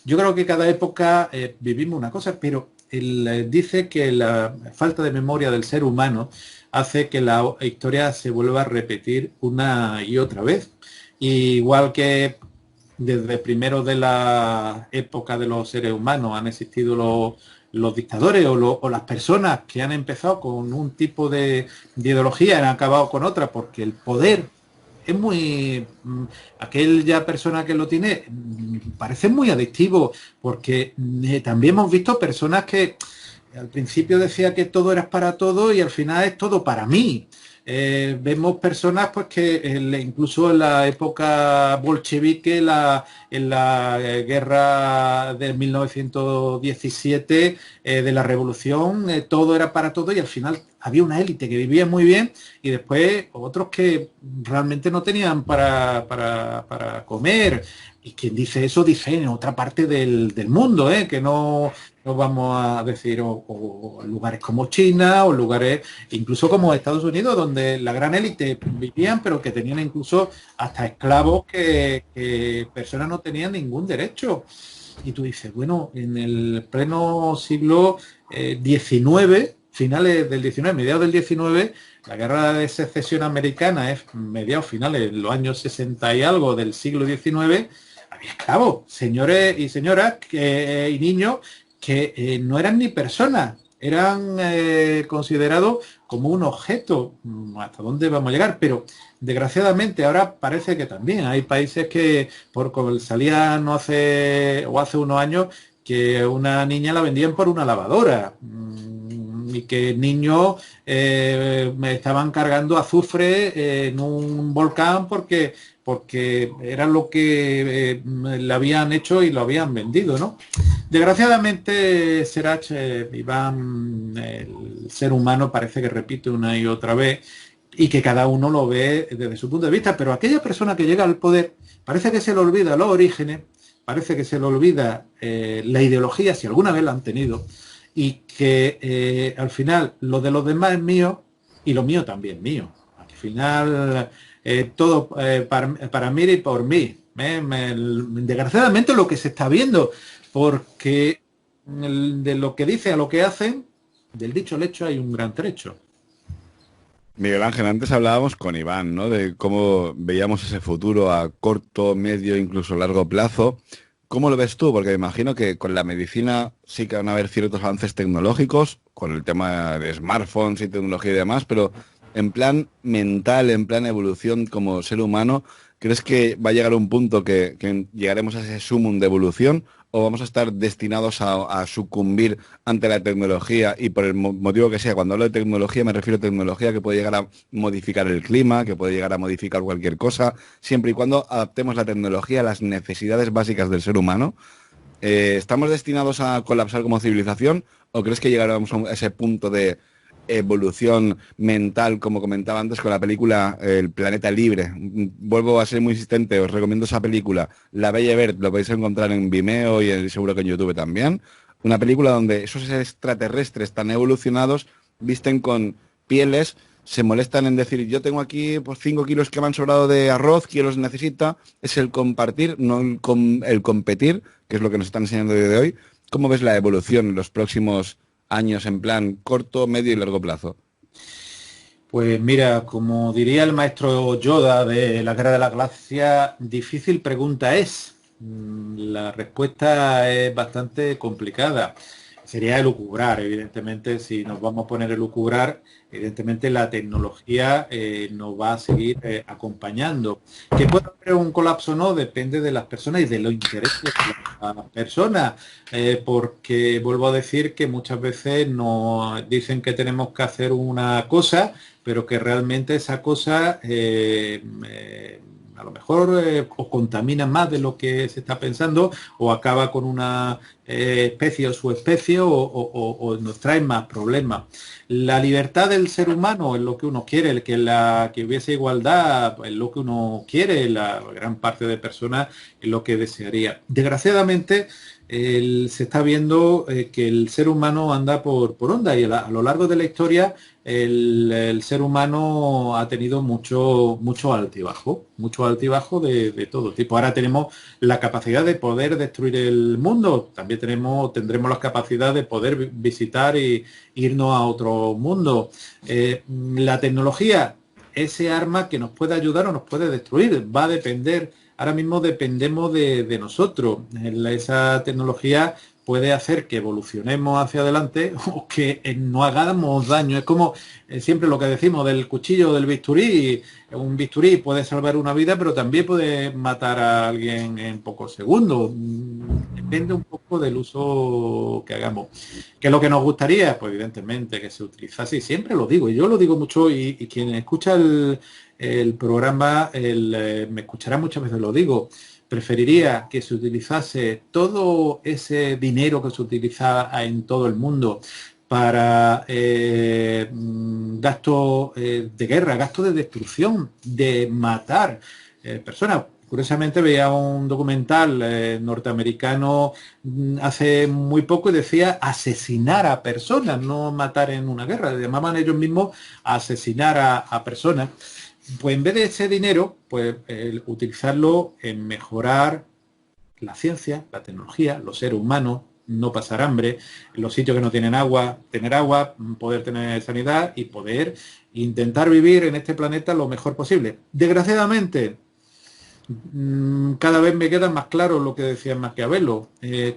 yo creo que cada época vivimos una cosa, pero dice que la falta de memoria del ser humano hace que la historia se vuelva a repetir una y otra vez. Igual que desde primero de la época de los seres humanos han existido los dictadores o las personas que han empezado con un tipo de ideología y han acabado con otra, porque el poder es muy... aquella persona que lo tiene parece muy adictivo, porque también hemos visto personas que al principio decía que todo era para todo y al final es todo para mí. Vemos personas pues que incluso en la época bolchevique, en la guerra de 1917, de la revolución, todo era para todo y al final había una élite que vivía muy bien y después otros que realmente no tenían para comer. Y quien dice eso dice en otra parte del mundo, que no vamos a decir, o lugares como China, o lugares incluso como Estados Unidos, donde la gran élite vivían, pero que tenían incluso hasta esclavos que personas no tenían ningún derecho. Y tú dices, bueno, en el pleno siglo XIX, finales del XIX, mediados del XIX, la guerra de secesión americana es mediados finales, los años 60 y algo del siglo XIX, había esclavos, señores y señoras y niños que no eran ni personas, eran considerados como un objeto. ¿Hasta dónde vamos a llegar? Pero desgraciadamente ahora parece que también hay países que, como salía hace unos años, que una niña la vendían por una lavadora y que niños me estaban cargando azufre en un volcán porque era lo que le habían hecho y lo habían vendido, ¿no? Desgraciadamente, Serach, Iván, el ser humano parece que repite una y otra vez y que cada uno lo ve desde su punto de vista, pero aquella persona que llega al poder parece que se le olvida los orígenes, parece que se le olvida la ideología, si alguna vez la han tenido, y que al final lo de los demás es mío y lo mío también es mío. Al final todo para mí y por mí. Desgraciadamente lo que se está viendo, porque de lo que dice a lo que hacen, del dicho al hecho hay un gran trecho. Miguel Ángel, antes hablábamos con Iván, ¿no? De cómo veíamos ese futuro a corto, medio, incluso largo plazo. ¿Cómo lo ves tú? Porque me imagino que con la medicina sí que van a haber ciertos avances tecnológicos, con el tema de smartphones y tecnología y demás, pero en plan mental, en plan evolución como ser humano, ¿crees que va a llegar un punto que llegaremos a ese sumum de evolución o vamos a estar destinados a sucumbir ante la tecnología? Y por el motivo que sea, cuando hablo de tecnología me refiero a tecnología que puede llegar a modificar el clima, que puede llegar a modificar cualquier cosa, siempre y cuando adaptemos la tecnología a las necesidades básicas del ser humano. ¿Estamos destinados a colapsar como civilización o crees que llegaremos a ese punto de evolución mental, como comentaba antes con la película El planeta libre? Vuelvo a ser muy insistente, os recomiendo esa película, La Bella y Bert, lo podéis encontrar en Vimeo y seguro que en YouTube también. Una película donde esos extraterrestres tan evolucionados visten con pieles, se molestan en decir, yo tengo aquí pues 5 kilos que me han sobrado de arroz, ¿quién los necesita? Es el compartir, no el competir, que es lo que nos están enseñando a día de hoy. ¿Cómo ves la evolución en los próximos años en plan corto, medio y largo plazo? Pues mira, como diría el maestro Yoda de la Guerra de la Galaxia, difícil pregunta es. La respuesta es bastante complicada. Sería elucubrar, evidentemente, si nos vamos a poner a elucubrar, evidentemente la tecnología nos va a seguir acompañando. Que pueda haber un colapso o no, depende de las personas y de los intereses de las personas, porque vuelvo a decir que muchas veces nos dicen que tenemos que hacer una cosa, pero que realmente esa cosa a lo mejor o contamina más de lo que se está pensando o acaba con una especie o subespecie o nos trae más problemas. La libertad del ser humano es lo que uno quiere, que hubiese igualdad es lo que uno quiere, la gran parte de personas es lo que desearía. Desgraciadamente se está viendo que el ser humano anda por onda y a lo largo de la historia el ser humano ha tenido mucho altibajo de todo tipo. Ahora tenemos la capacidad de poder destruir el mundo, también tendremos la capacidad de poder visitar e irnos a otro mundo. La tecnología, ese arma que nos puede ayudar o nos puede destruir, va a depender. Ahora mismo dependemos de nosotros. Esa tecnología puede hacer que evolucionemos hacia adelante o que no hagamos daño. Es como siempre lo que decimos del cuchillo del bisturí. Un bisturí puede salvar una vida, pero también puede matar a alguien en pocos segundos. Depende un poco del uso que hagamos. ¿Qué es lo que nos gustaría? Pues evidentemente que se utilizase, y siempre lo digo, y yo lo digo mucho, y quien escucha el programa me escuchará muchas veces, lo digo. Preferiría que se utilizase todo ese dinero que se utiliza en todo el mundo para gasto de guerra, gasto de destrucción, de matar personas. Curiosamente veía un documental norteamericano hace muy poco y decía asesinar a personas, no matar en una guerra. Llamaban ellos mismos a asesinar a personas. Pues en vez de ese dinero, pues utilizarlo en mejorar la ciencia, la tecnología, los seres humanos, no pasar hambre, los sitios que no tienen agua, tener agua, poder tener sanidad y poder intentar vivir en este planeta lo mejor posible. Desgraciadamente, cada vez me queda más claro lo que decía Maquiavelo.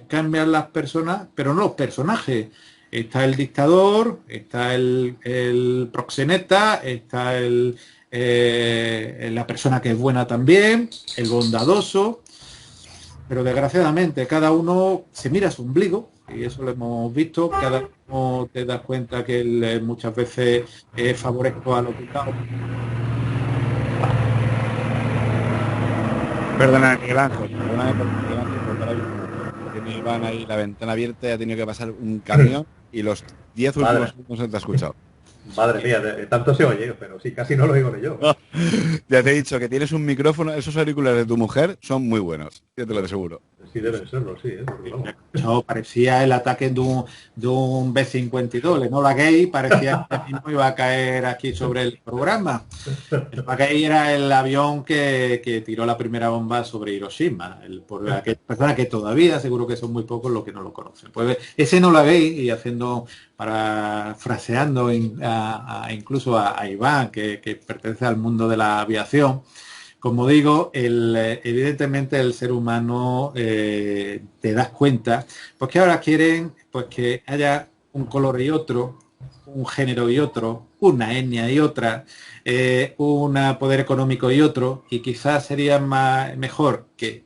Cambian las personas, pero no los personajes. Está el dictador, está el proxeneta, está la persona que es buena también, el bondadoso, pero desgraciadamente cada uno se mira a su ombligo, y eso lo hemos visto. Cada uno te das cuenta que él muchas veces favorezco a los dictados. Perdona, Miguel Ángel, porque me iban ahí la ventana abierta y ha tenido que pasar un camión y los 10 últimos segundos no te ha escuchado. Madre mía, de tanto se oye, pero sí, casi no lo oigo ni yo. No, ya te he dicho que tienes un micrófono, esos auriculares de tu mujer son muy buenos, yo te lo aseguro. Sí, deben serlo, sí. Vamos. No, parecía el ataque de un B-52, Enola Gay, parecía que mismo iba a caer aquí sobre el programa. Enola Gay era el avión que tiró la primera bomba sobre Hiroshima, por aquellas personas que todavía, seguro que son muy pocos los que no lo conocen. Pues ese Enola Gay, y fraseando incluso a Iván, que pertenece al mundo de la aviación. Como digo, evidentemente el ser humano te das cuenta, pues que ahora quieren pues que haya un color y otro, un género y otro, una etnia y otra, un poder económico y otro, y quizás sería mejor que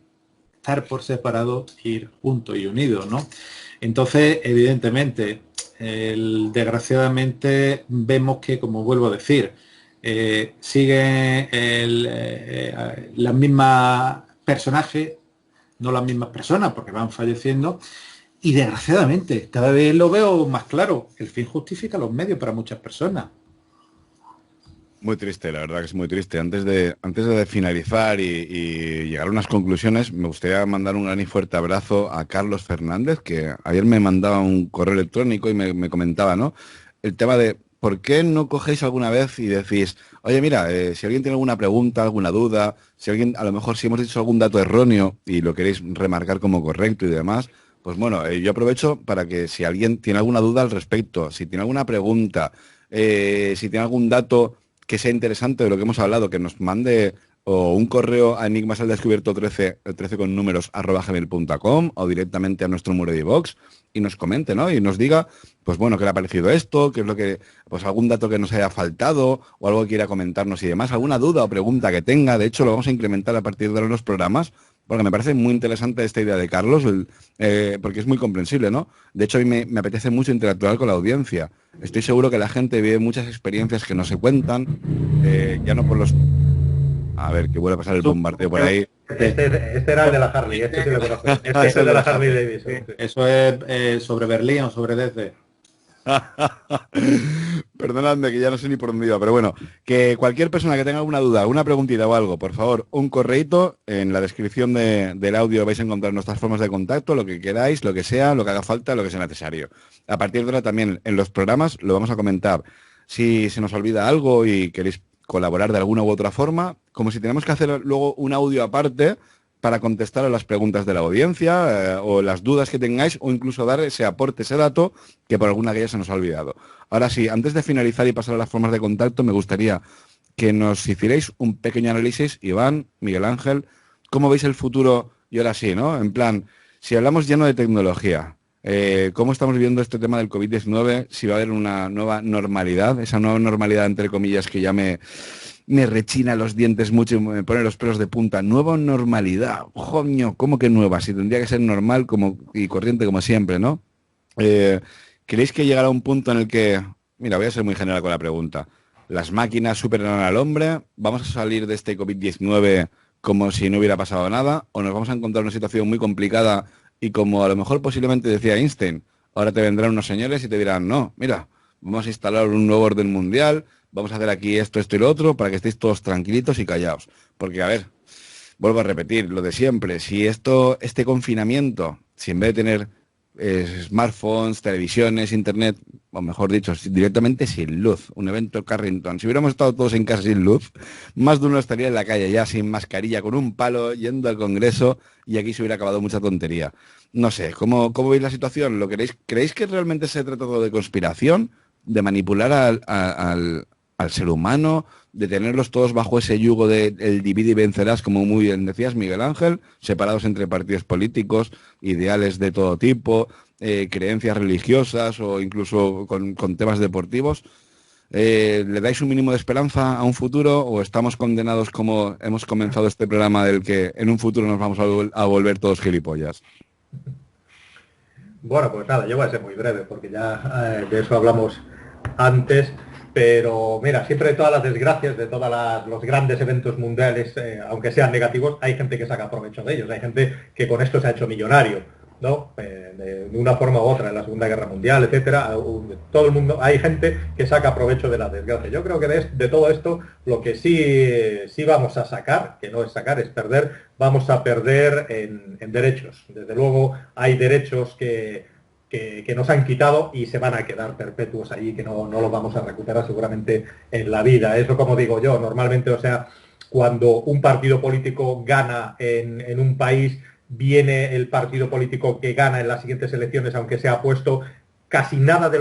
estar por separado, ir juntos y unidos, ¿no? Entonces, evidentemente, desgraciadamente vemos que, como vuelvo a decir, siguen las mismas personajes, no las mismas personas, porque van falleciendo, y desgraciadamente cada vez lo veo más claro, el fin justifica los medios para muchas personas. Muy triste, la verdad que es muy triste. Antes de finalizar y llegar a unas conclusiones, me gustaría mandar un gran y fuerte abrazo a Carlos Fernández, que ayer me mandaba un correo electrónico y me comentaba, ¿no?, el tema de ¿por qué no cogéis alguna vez y decís, oye, mira, si alguien tiene alguna pregunta, alguna duda, si alguien, a lo mejor si hemos dicho algún dato erróneo y lo queréis remarcar como correcto y demás, pues bueno, yo aprovecho para que si alguien tiene alguna duda al respecto, si tiene alguna pregunta, si tiene algún dato que sea interesante de lo que hemos hablado, que nos mande o un correo a enigmasaldescubierto13, 13 con números, @gmail.com, o directamente a nuestro muro de iVoox y nos comente, ¿no? Y nos diga, pues bueno, qué le ha parecido esto, qué es lo que, pues algún dato que nos haya faltado o algo que quiera comentarnos y demás, alguna duda o pregunta que tenga. De hecho, lo vamos a incrementar a partir de los programas, porque me parece muy interesante esta idea de Carlos, porque es muy comprensible, ¿no? De hecho, a mí me apetece mucho interactuar con la audiencia. Estoy seguro que la gente vive muchas experiencias que no se cuentan, ya no por los... A ver, que vuelve a pasar el bombardeo por ahí. Este era el de la Harley, este sí lo conozco. Este es el de la Harley Davidson. Eso es sobre Berlín o sobre DC. Perdonadme que ya no sé ni por dónde iba, pero bueno, que cualquier persona que tenga alguna duda, alguna preguntita o algo, por favor, un correíto, en la descripción del audio vais a encontrar nuestras formas de contacto, lo que queráis, lo que sea, lo que haga falta, lo que sea necesario. A partir de ahora también en los programas lo vamos a comentar. Si se nos olvida algo y queréis colaborar de alguna u otra forma, como si tenemos que hacer luego un audio aparte para contestar a las preguntas de la audiencia o las dudas que tengáis, o incluso dar ese aporte, ese dato que por alguna guía se nos ha olvidado. Ahora sí, antes de finalizar y pasar a las formas de contacto, me gustaría que nos hicierais un pequeño análisis, Iván, Miguel Ángel, ¿cómo veis el futuro? Y ahora sí, ¿no? En plan, si hablamos lleno de tecnología, ¿Cómo estamos viviendo este tema del COVID-19? Si va a haber una nueva normalidad, esa nueva normalidad, entre comillas, que ya me rechina los dientes mucho y me pone los pelos de punta. Nueva normalidad, joño, ¿cómo que nueva? Si tendría que ser normal como, y corriente como siempre, ¿no? Eh, ¿Creéis que llegará un punto en el que, mira, voy a ser muy general con la pregunta, las máquinas superarán al hombre, vamos a salir de este COVID-19 como si no hubiera pasado nada, o nos vamos a encontrar en una situación muy complicada y como a lo mejor posiblemente decía Einstein, ahora te vendrán unos señores y te dirán, no, mira, vamos a instalar un nuevo orden mundial, vamos a hacer aquí esto, esto y lo otro, para que estéis todos tranquilitos y callados. Porque, a ver, vuelvo a repetir, lo de siempre, si este confinamiento, si en vez de tener smartphones, televisiones, internet, o mejor dicho, directamente sin luz, un evento Carrington, si hubiéramos estado todos en casa sin luz, más de uno estaría en la calle ya sin mascarilla, con un palo, yendo al Congreso, y aquí se hubiera acabado mucha tontería. No sé, ¿cómo veis la situación? ¿Creéis que realmente se trata todo de conspiración, de manipular al ser humano, de tenerlos todos bajo ese yugo del divide y vencerás, como muy bien decías, Miguel Ángel, separados entre partidos políticos, ideales de todo tipo, creencias religiosas o incluso con temas deportivos? ¿Le dais un mínimo de esperanza a un futuro o estamos condenados, como hemos comenzado este programa, del que en un futuro nos vamos a volver todos gilipollas? Bueno, pues nada, yo voy a ser muy breve porque ya de eso hablamos antes, pero mira, siempre de todas las desgracias, de todos los grandes eventos mundiales, aunque sean negativos, hay gente que saca provecho de ellos, hay gente que con esto se ha hecho millonario, ¿no? De una forma u otra, en la Segunda Guerra Mundial, etcétera, todo el mundo, hay gente que saca provecho de la desgracia. Yo creo que de todo esto, lo que sí vamos a sacar, que no es sacar, es perder, vamos a perder en derechos. Desde luego hay derechos que nos han quitado y se van a quedar perpetuos allí, que no los vamos a recuperar seguramente en la vida. Eso, como digo yo, normalmente, o sea, cuando un partido político gana en un país, viene el partido político que gana en las siguientes elecciones, aunque se ha puesto casi nada de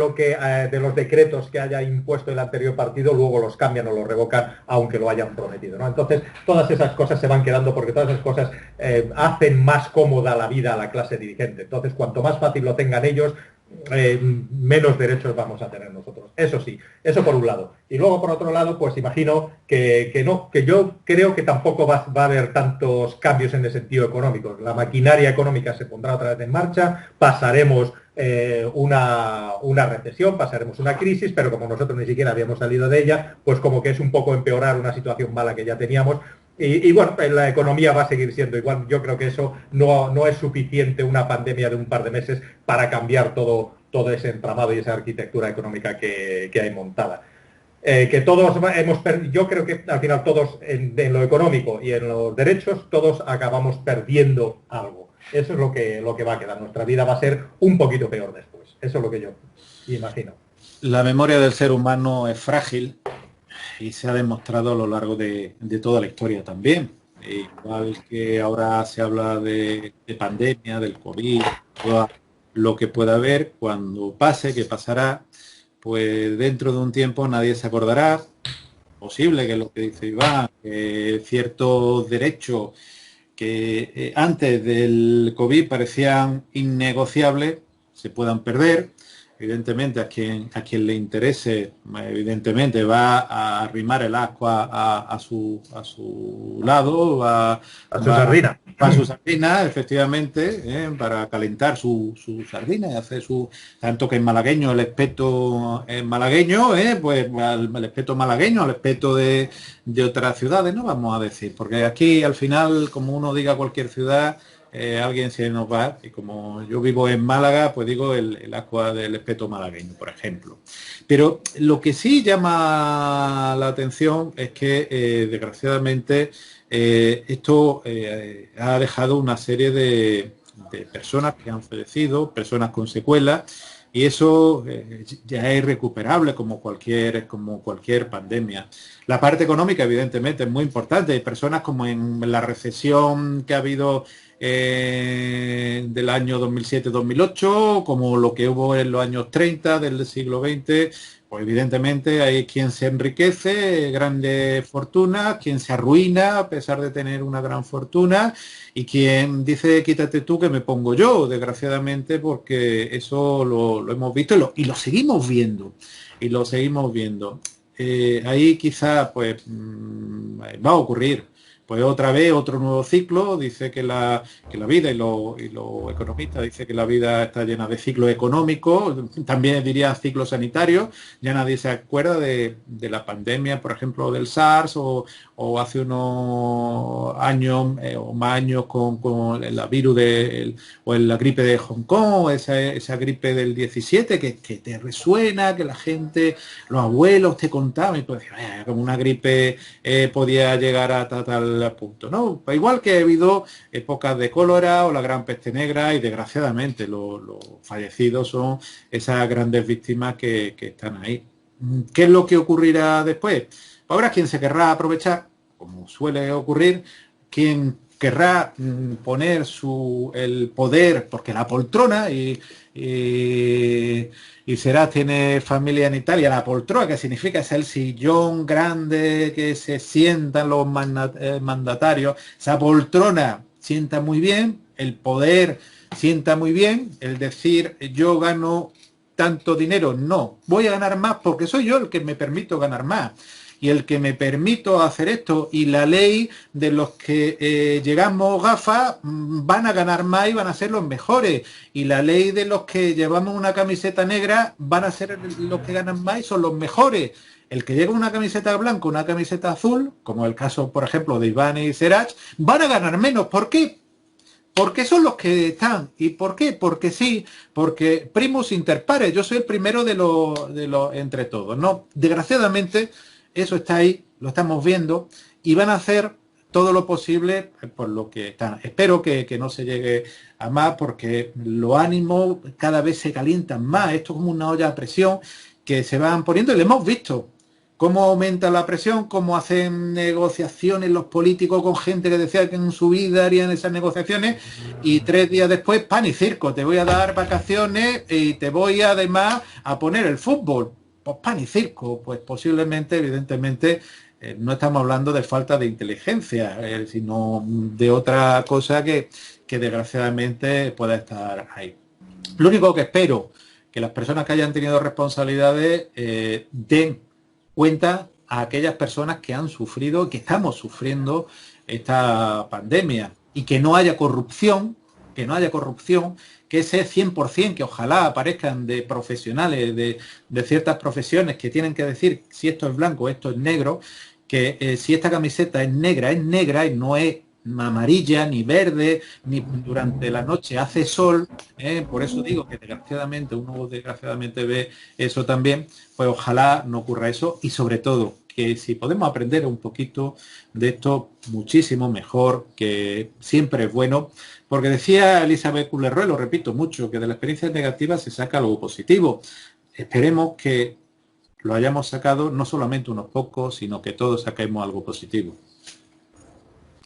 de los decretos que haya impuesto el anterior partido, luego los cambian o los revocan, aunque lo hayan prometido, ¿no? Entonces, todas esas cosas se van quedando porque todas esas cosas hacen más cómoda la vida a la clase dirigente. Entonces, cuanto más fácil lo tengan ellos, menos derechos vamos a tener nosotros. Eso sí, eso por un lado. Y luego, por otro lado, pues imagino que yo creo que tampoco va a haber tantos cambios en el sentido económico. La maquinaria económica se pondrá otra vez en marcha, pasaremos una recesión, pasaremos una crisis, pero como nosotros ni siquiera habíamos salido de ella, pues como que es un poco empeorar una situación mala que ya teníamos. Y bueno, la economía va a seguir siendo igual. Yo creo que eso no es suficiente, una pandemia de un par de meses, para cambiar todo ese entramado y esa arquitectura económica que hay montada. Que todos yo creo que al final todos en lo económico y en los derechos, todos acabamos perdiendo algo. Eso es lo que va a quedar. Nuestra vida va a ser un poquito peor después. Eso es lo que yo imagino. La memoria del ser humano es frágil y se ha demostrado a lo largo de toda la historia también. Igual que ahora se habla de pandemia, del COVID, todo lo que pueda haber, cuando pase, que pasará, pues dentro de un tiempo nadie se acordará. Posible que lo que dice Iván, que ciertos derechos que antes del COVID parecían innegociables se puedan perder. Evidentemente, a quien le interese, evidentemente va a arrimar el ascua a su lado, a su sardina. A su sardina, efectivamente, para calentar su sardina y hacer tanto que en malagueño el espeto es malagueño, pues al espeto malagueño, al espeto de otras ciudades, no vamos a decir, porque aquí al final, como uno diga cualquier ciudad, alguien se nos va, y como yo vivo en Málaga, pues digo el ascua del espeto malagueño, por ejemplo. Pero lo que sí llama la atención es que, desgraciadamente, esto ha dejado una serie de personas que han fallecido, personas con secuelas, y eso ya es irrecuperable como cualquier pandemia. La parte económica, evidentemente, es muy importante. Hay personas, como en la recesión que ha habido del año 2007-2008, como lo que hubo en los años 30 del siglo XX. Pues evidentemente hay quien se enriquece, grandes fortunas, quien se arruina a pesar de tener una gran fortuna y quien dice quítate tú que me pongo yo, desgraciadamente, porque eso lo hemos visto y lo seguimos viendo. Y lo seguimos viendo. Ahí quizá pues va a ocurrir. Pues otra vez otro nuevo ciclo, dice que la vida, y los economistas dicen que la vida está llena de ciclos económicos, también diría ciclos sanitarios, ya nadie se acuerda de la pandemia, por ejemplo, del SARS, o hace unos años o más años con el virus o la gripe de Hong Kong, esa gripe del 17 que te resuena, que la gente, los abuelos te contaban, y tú decías, como una gripe podía llegar a tal punto, ¿no? Pues igual que ha habido épocas de cólera o la gran peste negra, y desgraciadamente los fallecidos son esas grandes víctimas que están ahí. ¿Qué es lo que ocurrirá después? Pues habrá quien se querrá aprovechar, como suele ocurrir, quien querrá poner el poder, porque la poltrona, y Será tiene familia en Italia, la poltrona, que significa es el sillón grande que se sientan los mandatarios. Esa poltrona sienta muy bien, el poder sienta muy bien, el decir yo gano tanto dinero, no, voy a ganar más porque soy yo el que me permito ganar más. Y el que me permito hacer esto, y la ley de los que llegamos gafas van a ganar más y van a ser los mejores, y la ley de los que llevamos una camiseta negra van a ser los que ganan más y son los mejores. El que lleva una camiseta blanca, una camiseta azul, como el caso, por ejemplo, de Iván y Serach, van a ganar menos. ¿Por qué? Porque son los que están. ¿Y por qué? Porque sí, porque primus inter pares, yo soy el primero de los entre todos, ¿no? Desgraciadamente, eso está ahí, lo estamos viendo, y van a hacer todo lo posible por lo que están. Espero que no se llegue a más, porque los ánimos cada vez se calientan más. Esto es como una olla a presión que se van poniendo, y lo hemos visto. Cómo aumenta la presión, cómo hacen negociaciones los políticos con gente que decía que en su vida harían esas negociaciones, y 3 días después, pan y circo, te voy a dar vacaciones y te voy además a poner el fútbol. Pues pan y circo, pues posiblemente, evidentemente, no estamos hablando de falta de inteligencia, sino de otra cosa que desgraciadamente pueda estar ahí. Lo único que espero, que las personas que hayan tenido responsabilidades den cuenta a aquellas personas que han sufrido, que estamos sufriendo esta pandemia, y que no haya corrupción, que ese 100% que ojalá aparezcan de profesionales de ciertas profesiones que tienen que decir si esto es blanco, esto es negro, que si esta camiseta es negra y no es amarilla ni verde, ni durante la noche hace sol, por eso digo que uno desgraciadamente ve eso también, pues ojalá no ocurra eso, y sobre todo que si podemos aprender un poquito de esto, muchísimo mejor, que siempre es bueno, porque decía Elizabeth Kubler-Ross, lo repito mucho, que de la experiencia negativa se saca algo positivo. Esperemos que lo hayamos sacado no solamente unos pocos, sino que todos saquemos algo positivo.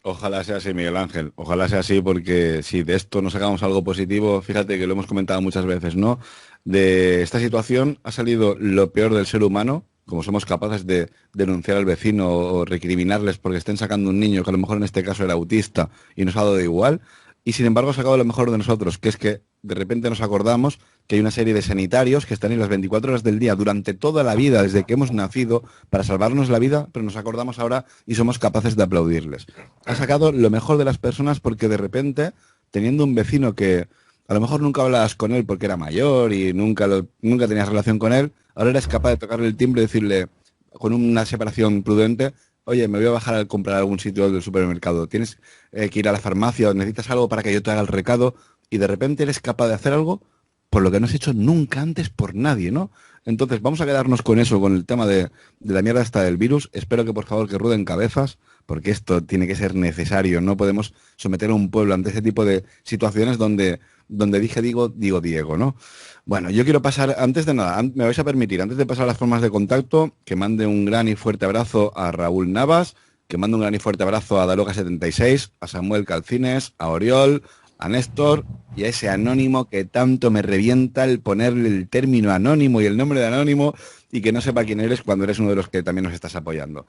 Ojalá sea así, Miguel Ángel. Ojalá sea así, porque si de esto no sacamos algo positivo, fíjate que lo hemos comentado muchas veces, ¿no? De esta situación ha salido lo peor del ser humano, como somos capaces de denunciar al vecino o recriminarles porque estén sacando un niño que a lo mejor en este caso era autista y nos ha dado igual, y sin embargo ha sacado lo mejor de nosotros, que es que de repente nos acordamos que hay una serie de sanitarios que están en las 24 horas del día durante toda la vida, desde que hemos nacido, para salvarnos la vida, pero nos acordamos ahora y somos capaces de aplaudirles. Ha sacado lo mejor de las personas, porque de repente, teniendo un vecino que a lo mejor nunca hablabas con él porque era mayor y nunca tenías relación con él, ahora eres capaz de tocarle el timbre y decirle, con una separación prudente, oye, me voy a bajar a comprar algún sitio del supermercado, tienes que ir a la farmacia o necesitas algo para que yo te haga el recado, y de repente eres capaz de hacer algo por lo que no has hecho nunca antes por nadie, ¿no? Entonces vamos a quedarnos con eso, con el tema de la mierda esta del virus. Espero que por favor que rueden cabezas, porque esto tiene que ser necesario. No podemos someter a un pueblo ante ese tipo de situaciones donde digo Diego, ¿no? Bueno, yo quiero pasar, antes de nada, me vais a permitir, antes de pasar a las formas de contacto, que mande un gran y fuerte abrazo a Raúl Navas, que mando un gran y fuerte abrazo a Daloca76, a Samuel Calcines, a Oriol, a Néstor y a ese anónimo que tanto me revienta el ponerle el término anónimo y el nombre de anónimo y que no sepa quién eres cuando eres uno de los que también nos estás apoyando.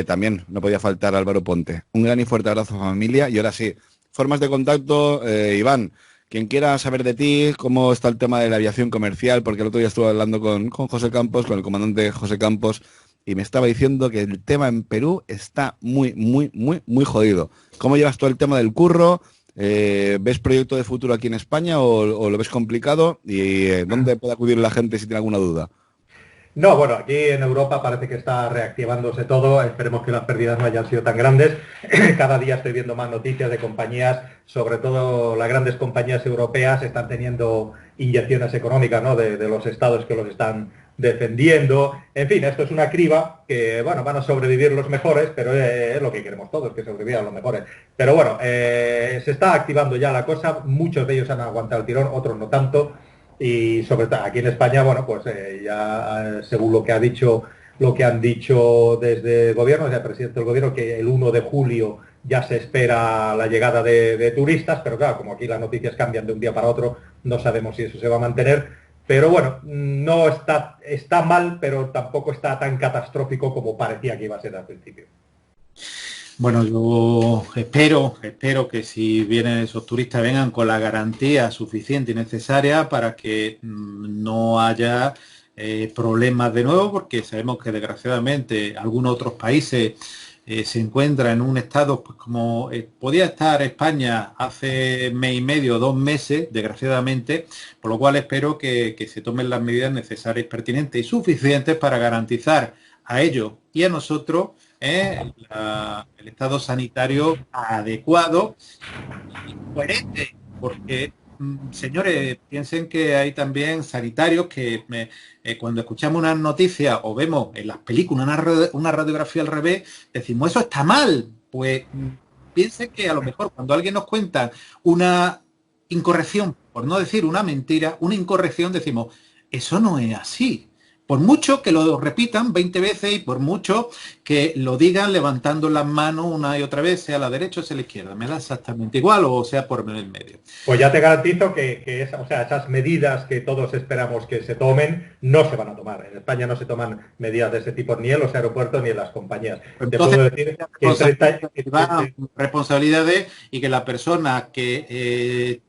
También no podía faltar Álvaro Ponte. Un gran y fuerte abrazo, familia. Y ahora sí, formas de contacto, Iván. Quien quiera saber de ti, cómo está el tema de la aviación comercial, porque el otro día estuve hablando con José Campos, con el comandante José Campos, y me estaba diciendo que el tema en Perú está muy jodido. ¿Cómo llevas todo el tema del curro? ¿Ves proyecto de futuro aquí en España o lo ves complicado? ¿Y dónde puede acudir la gente si tiene alguna duda? No, bueno, aquí en Europa parece que está reactivándose todo, esperemos que las pérdidas no hayan sido tan grandes. Cada día estoy viendo más noticias de compañías, sobre todo las grandes compañías europeas están teniendo inyecciones económicas, ¿no? de los estados que los están defendiendo. En fin, esto es una criba que, bueno, van a sobrevivir los mejores, pero es lo que queremos todos, que sobrevivan los mejores. Pero bueno, se está activando ya la cosa, muchos de ellos han aguantado el tirón, otros no tanto. Y sobre todo aquí en España, bueno, pues ya según lo que han dicho desde el gobierno, desde el presidente del gobierno, que el 1 de julio ya se espera la llegada de turistas, pero claro, como aquí las noticias cambian de un día para otro, no sabemos si eso se va a mantener. Pero bueno, no está mal, pero tampoco está tan catastrófico como parecía que iba a ser al principio. Bueno, yo espero que si vienen esos turistas vengan con la garantía suficiente y necesaria para que no haya problemas de nuevo, porque sabemos que desgraciadamente algunos otros países se encuentran en un estado pues, como podía estar España hace mes y medio, 2 meses, desgraciadamente, por lo cual espero que se tomen las medidas necesarias, pertinentes y suficientes para garantizar a ellos y a nosotros el estado sanitario adecuado y coherente, porque señores, piensen que hay también sanitarios que cuando escuchamos una noticia o vemos en las películas una radiografía al revés, decimos, eso está mal. Pues piensen que a lo mejor cuando alguien nos cuenta una incorrección, por no decir una mentira, una incorrección, decimos, eso no es así. Por mucho que lo repitan 20 veces y por mucho que lo digan levantando las manos una y otra vez, sea a la derecha o sea a la izquierda, me da exactamente igual o sea por el medio. Pues ya te garantizo que esas medidas que todos esperamos que se tomen no se van a tomar. En España no se toman medidas de ese tipo ni en los aeropuertos ni en las compañías. Entonces, te puedo decir que responsabilidades y que la persona que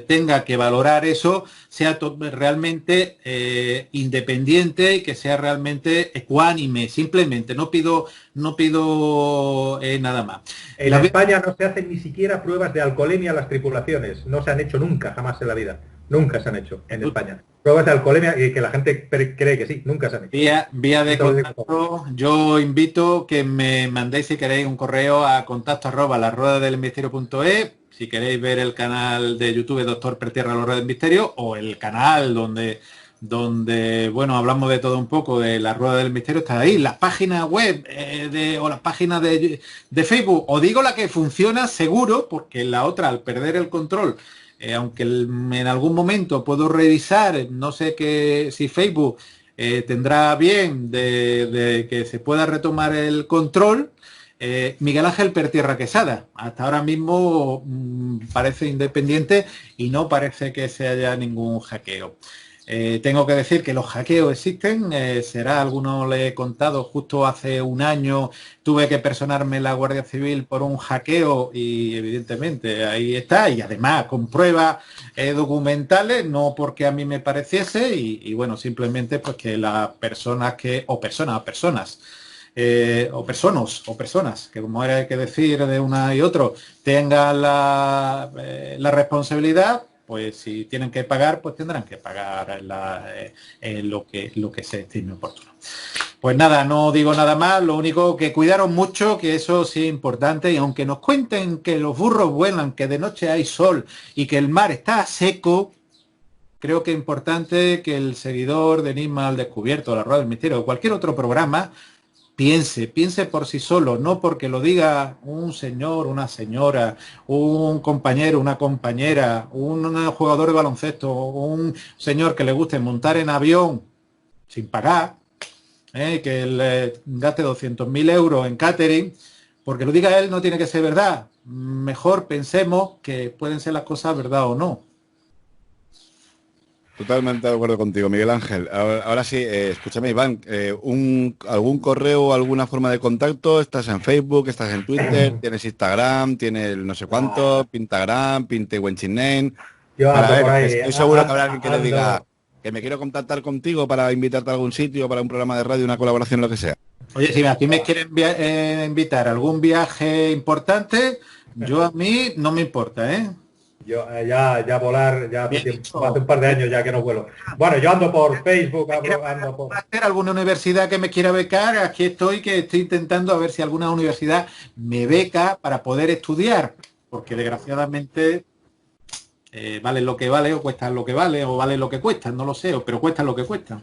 tenga que valorar eso sea realmente independiente y que sea realmente ecuánime. Simplemente no pido nada más. En España no se hacen ni siquiera pruebas de alcoholemia a las tripulaciones. No se han hecho nunca, jamás en la vida. Nunca se han hecho en España. Pruebas de alcoholemia y que la gente cree que sí, nunca se han hecho. Vía de contacto, yo invito que me mandéis si queréis un correo a contacto@laruedadelmisterio.es. Si queréis ver el canal de YouTube Doctor Pertierra La Rueda del Misterio o el canal donde bueno, hablamos de todo un poco de La Rueda del Misterio, está ahí. Las páginas web o las páginas de Facebook, os digo la que funciona seguro, porque la otra, al perder el control, aunque en algún momento puedo revisar, no sé si Facebook tendrá bien de que se pueda retomar el control. Miguel Ángel Pertierra Quesada, hasta ahora mismo parece independiente y no parece que se haya ningún hackeo. Tengo que decir que los hackeos existen, algunos le he contado, justo hace un año tuve que personarme en la Guardia Civil por un hackeo y evidentemente ahí está, y además con pruebas documentales, no porque a mí me pareciese y bueno, simplemente pues que las personas o personas, que como hay que decir de una y otro, tengan la responsabilidad, pues si tienen que pagar, pues tendrán que pagar lo que se estime oportuno. Pues nada, no digo nada más, lo único que cuidaron mucho, que eso sí es importante, y aunque nos cuenten que los burros vuelan, que de noche hay sol y que el mar está seco, creo que es importante que el seguidor de Enigma al Descubierto, La Rueda del Misterio o cualquier otro programa piense por sí solo, no porque lo diga un señor, una señora, un compañero, una compañera, un jugador de baloncesto, un señor que le guste montar en avión sin pagar, que él gaste 200.000 euros en catering, porque lo diga él no tiene que ser verdad. Mejor pensemos que pueden ser las cosas verdad o no. Totalmente de acuerdo contigo, Miguel Ángel. Ahora sí, escúchame, Iván, ¿algún correo o alguna forma de contacto? ¿Estás en Facebook? ¿Estás en Twitter? ¿Tienes Instagram? ¿Tienes el no sé cuánto? ¿Pintagram? ¿Pinte Wenchinen? Yo Para ando por ver, ahí, estoy seguro que habrá alguien que te diga ando. que me quiero contactar contigo para invitarte a algún sitio, para un programa de radio, una colaboración, lo que sea. Oye, si aquí me quieren invitar a algún viaje importante, yo a mí no me importa, ¿eh? Yo ya volar, ya hace Bien tiempo, hace dicho. un par de años ya que no vuelo. Bueno, yo ando por Facebook, ¿Me quiere ando por... hacer alguna universidad que me quiera becar? Aquí estoy, que estoy intentando a ver si alguna universidad me beca para poder estudiar, porque desgraciadamente vale lo que vale o cuesta lo que vale o vale lo que cuesta, no lo sé, pero cuesta lo que cuesta.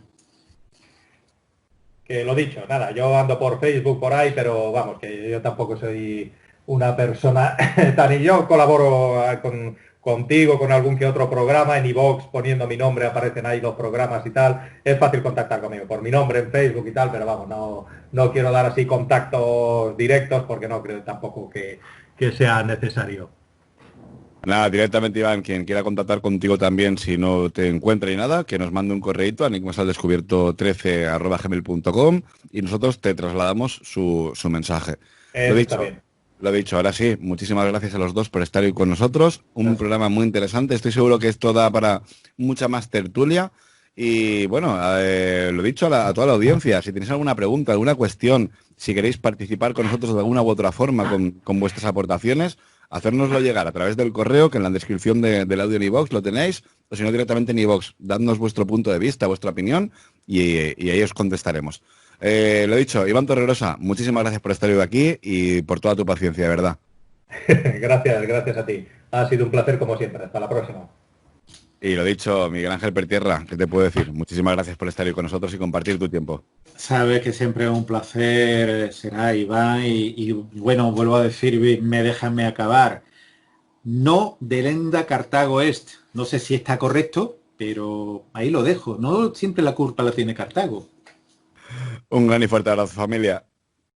Que lo dicho, nada, yo ando por Facebook por ahí, pero vamos, que yo tampoco soy una persona tan y yo colaboro contigo con algún que otro programa en iVoox poniendo mi nombre, aparecen ahí los programas y tal. Es fácil contactar conmigo por mi nombre en Facebook y tal, pero vamos, no quiero dar así contactos directos porque no creo tampoco que sea necesario. Nada, directamente, Iván, quien quiera contactar contigo también, si no te encuentra ni nada, que nos mande un correíto a enigmasaldescubierto13@gmail.com y nosotros te trasladamos su mensaje. Lo Eso está dicho, bien. lo dicho, ahora sí, muchísimas gracias a los dos por estar hoy con nosotros. Un Gracias. programa muy interesante. Estoy seguro que esto da para mucha más tertulia. Y bueno, lo dicho a toda la audiencia, si tenéis alguna pregunta, alguna cuestión, si queréis participar con nosotros de alguna u otra forma con vuestras aportaciones, hacérnoslo llegar a través del correo, que en la descripción del audio en iVoox lo tenéis, o si no directamente en iVoox, dadnos vuestro punto de vista, vuestra opinión, y ahí os contestaremos. Lo dicho, Iván Torregrosa, muchísimas gracias por estar hoy aquí y por toda tu paciencia, de verdad. Gracias a ti. Ha sido un placer como siempre. Hasta la próxima. Y lo dicho, Miguel Ángel Pertierra, ¿qué te puedo decir? Muchísimas gracias por estar hoy con nosotros y compartir tu tiempo. Sabes que siempre es un placer, será Iván, y bueno, vuelvo a decir, me déjame acabar. No delenda Cartago Est. No sé si está correcto, pero ahí lo dejo. No siempre la culpa la tiene Cartago. Un gran y fuerte abrazo, familia.